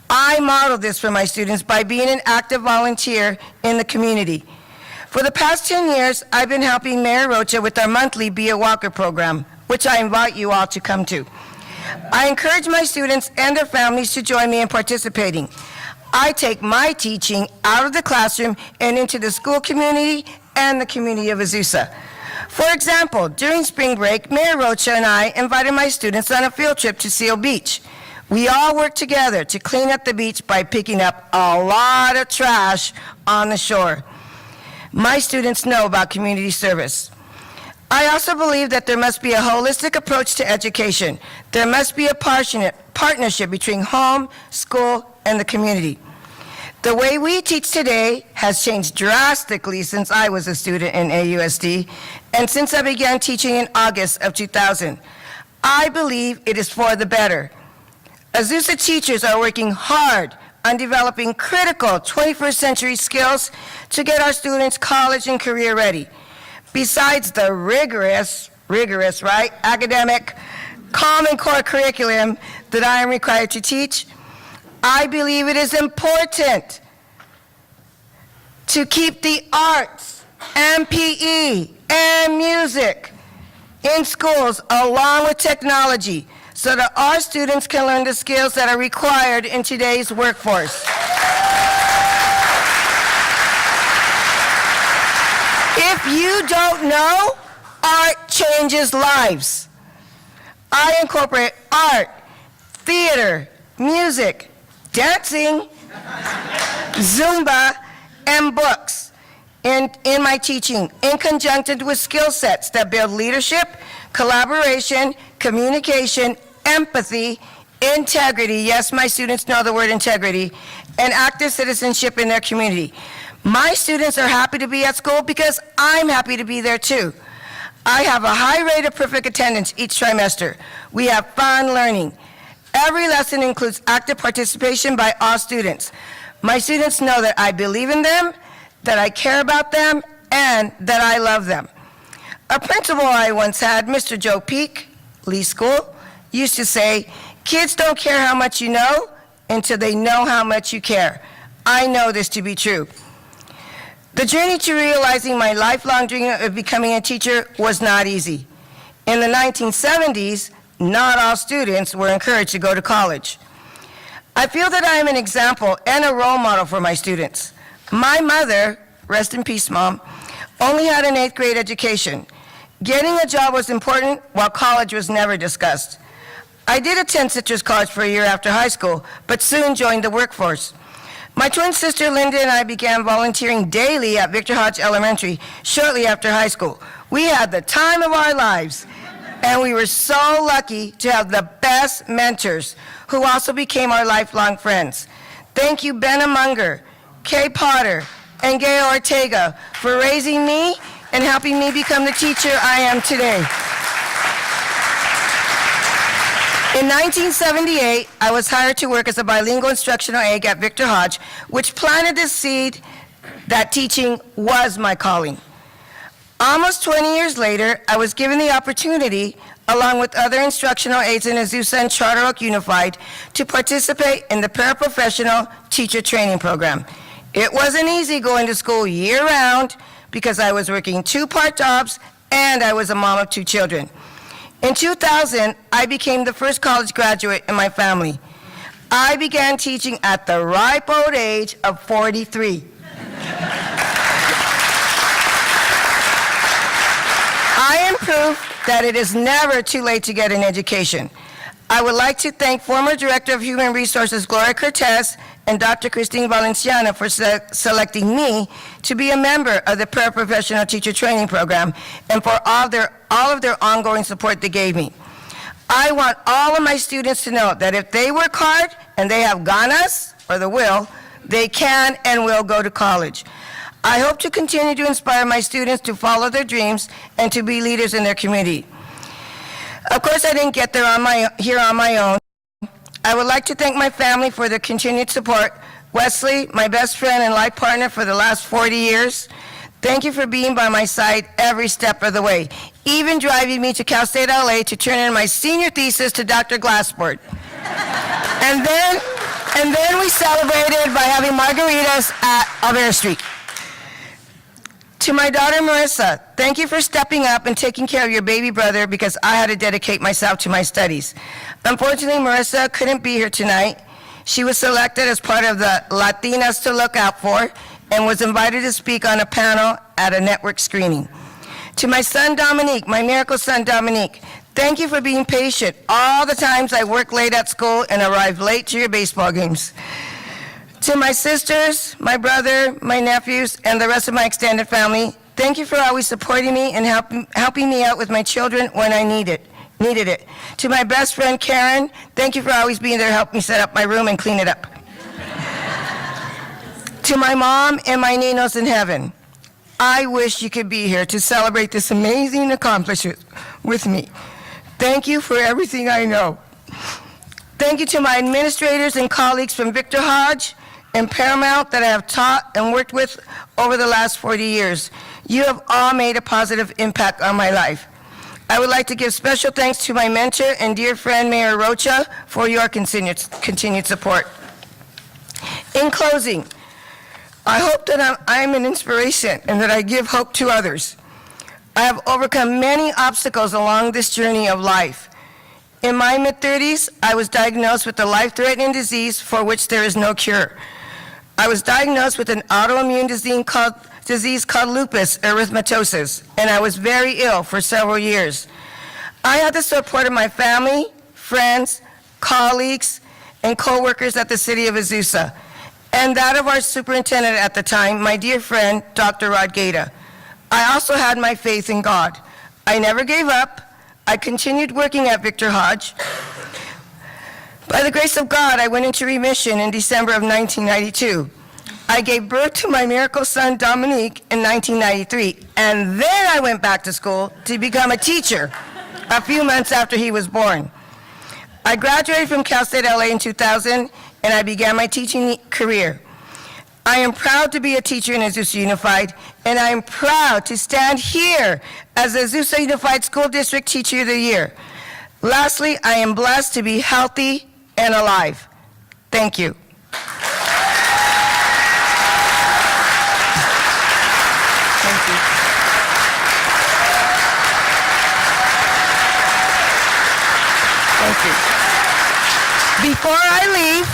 I model this for my students by being an active volunteer in the community. For the past 10 years, I've been helping Mayor Rocha with our monthly Be a Walker program, which I invite you all to come to. I encourage my students and their families to join me in participating. I take my teaching out of the classroom and into the school community and the community of Azusa. For example, during spring break, Mayor Rocha and I invited my students on a field trip to Seal Beach. We all worked together to clean up the beach by picking up a lot of trash on the shore. My students know about community service. I also believe that there must be a holistic approach to education. There must be a partnership between home, school, and the community. The way we teach today has changed drastically since I was a student in AUSD and since I began teaching in August of 2000. I believe it is for the better. Azusa teachers are working hard on developing critical 21st century skills to get our students college and career ready. Besides the rigorous, right, academic Common Core curriculum that I am required to teach, I believe it is important to keep the arts and PE and music in schools along with technology so that our students can learn the skills that are required in today's workforce. If you don't know, art changes lives. I incorporate art, theater, music, dancing, Zumba, and books in my teaching, in conjunction with skill sets that build leadership, collaboration, communication, empathy, integrity. Yes, my students know the word integrity, and active citizenship in their community. My students are happy to be at school because I'm happy to be there too. I have a high rate of perfect attendance each trimester. We have fun learning. Every lesson includes active participation by all students. My students know that I believe in them, that I care about them, and that I love them. A principal I once had, Mr. Joe Peak, Lee School, used to say, "Kids don't care how much you know until they know how much you care." I know this to be true. The journey to realizing my lifelong dream of becoming a teacher was not easy. In the 1970s, not all students were encouraged to go to college. I feel that I am an example and a role model for my students. My mother, rest in peace, Mom, only had an 8th grade education. Getting a job was important, while college was never discussed. I did attend Citrus College for a year after high school, but soon joined the workforce. My twin sister Linda and I began volunteering daily at Victor Hodge Elementary shortly after high school. We had the time of our lives, and we were so lucky to have the best mentors who also became our lifelong friends. Thank you, Benna Munger, Kay Potter, and Gail Ortega for raising me and helping me become the teacher I am today. In 1978, I was hired to work as a bilingual instructional aide at Victor Hodge, which planted the seed that teaching was my calling. Almost 20 years later, I was given the opportunity, along with other instructional aides in Azusa and Charter Oak Unified, to participate in the paraprofessional teacher training program. It wasn't easy going to school year-round because I was working 2 part jobs and I was a mom of 2 children. In 2000, I became the first college graduate in my family. I began teaching at the ripe old age of 43. I am proof that it is never too late to get an education. I would like to thank former Director of Human Resources Gloria Cortez and Dr. Christine Valenciana for selecting me to be a member of the Paraprofessional Teacher Training Program and for all of their ongoing support they gave me. I want all of my students to know that if they work hard and they have ganas, or the will, they can and will go to college. I hope to continue to inspire my students to follow their dreams and to be leaders in their community. Of course, I didn't get there here on my own. I would like to thank my family for their continued support. Wesley, my best friend and life partner for the last 40 years, thank you for being by my side every step of the way, even driving me to Cal State LA to turn in my senior thesis to Dr. Glassboard. And then we celebrated by having margaritas at Alvera Street. To my daughter Marissa, thank you for stepping up and taking care of your baby brother because I had to dedicate myself to my studies. Unfortunately, Marissa couldn't be here tonight. She was selected as part of the Latinas to Look Out For and was invited to speak on a panel at a network screening. To my son Dominique, my miracle son Dominique, thank you for being patient all the times I worked late at school and arrived late to your baseball games. To my sisters, my brother, my nephews, and the rest of my extended family, thank you for always supporting me and helping me out with my children when I needed it. To my best friend Karen, thank you for always being there to help me set up my room and clean it up. To my mom and my ninos in heaven, I wish you could be here to celebrate this amazing accomplishment with me. Thank you for everything I know. Thank you to my administrators and colleagues from Victor Hodge and Paramount that I have taught and worked with over the last 40 years. You have all made a positive impact on my life. I would like to give special thanks to my mentor and dear friend, Mayor Rocha, for your continued support. In closing, I hope that I'm an inspiration and that I give hope to others. I have overcome many obstacles along this journey of life. In my mid-30s, I was diagnosed with a life-threatening disease for which there is no cure. I was diagnosed with an autoimmune disease called lupus erythematosus, and I was very ill for several years. I had the support of my family, friends, colleagues, and co-workers at the City of Azusa. and that of our superintendent at the time, my dear friend, Dr. Rod Gaeta. I also had my faith in God. I never gave up. I continued working at Victor Hodge. By the grace of God, I went into remission in December of 1992. I gave birth to my miracle son, Dominique, in 1993, and then I went back to school to become a teacher a few months after he was born. I graduated from Cal State LA in 2000, and I began my teaching career. I am proud to be a teacher in Azusa Unified, and I am proud to stand here as the Azusa Unified School District Teacher of the Year. Lastly, I am blessed to be healthy and alive. Thank you. Thank you. Thank you. Before I leave,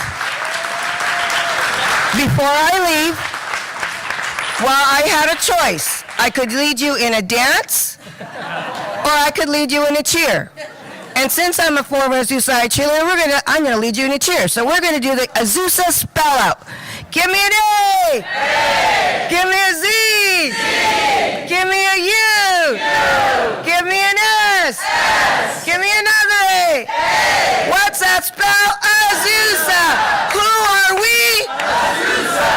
well, I had a choice. I could lead you in a dance, or I could lead you in a cheer. And since I'm a former Azusa cheerleader, I'm gonna lead you in a cheer. So we're gonna do the Azusa spell out. Give me an A. Give me a Z. Give me a U. Give me an S. Give me another A. What's that spell? Azusa. Who are we? Azusa.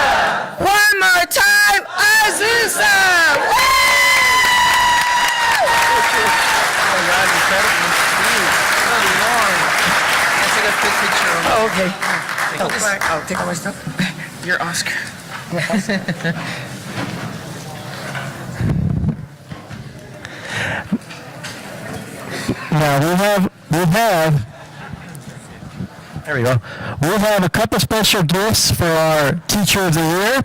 One more time. Azusa. Oh, okay. I'll take all my stuff. You're Oscar. Now, there we go. We have a couple special gifts for our Teacher of the Year.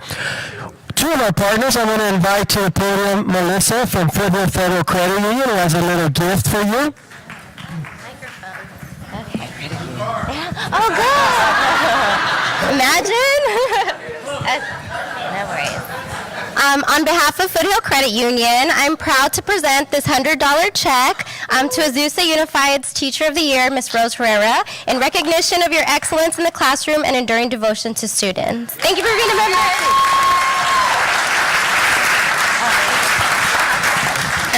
Two of our partners, I want to invite to the podium Melissa from Federal Credit Union, who has a little gift for you. Oh, good. Imagine. No worries. On behalf of Foothill Credit Union, I'm proud to present this $100 check to Azusa Unified's Teacher of the Year, Ms. Rose Herrera, in recognition of your excellence in the classroom and enduring devotion to students. Thank you for being a member.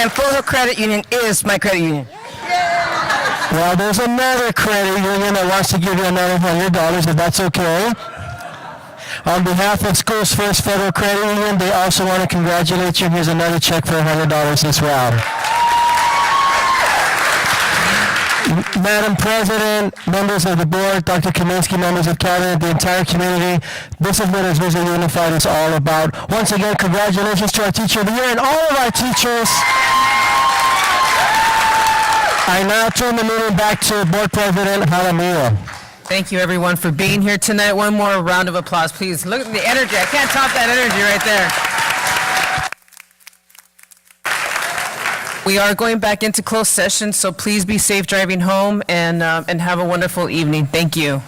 And Foothill Credit Union is my credit union. Well, there's another credit union that wants to give you another $100, if that's okay. On behalf of Schools First Federal Credit Union, they also want to congratulate you. Here's another check for $100 as well. Madam President, members of the board, Dr. Kaminsky, members of cabinet, the entire community, this is what Azusa Unified is all about. Once again, congratulations to our Teacher of the Year and all of our teachers. I now turn the meeting back to Board President Jaramillo. Thank you, everyone, for being here tonight. One more round of applause, please. Look at the energy. I can't top that energy right there. We are going back into closed session, so please be safe driving home and have a wonderful evening. Thank you.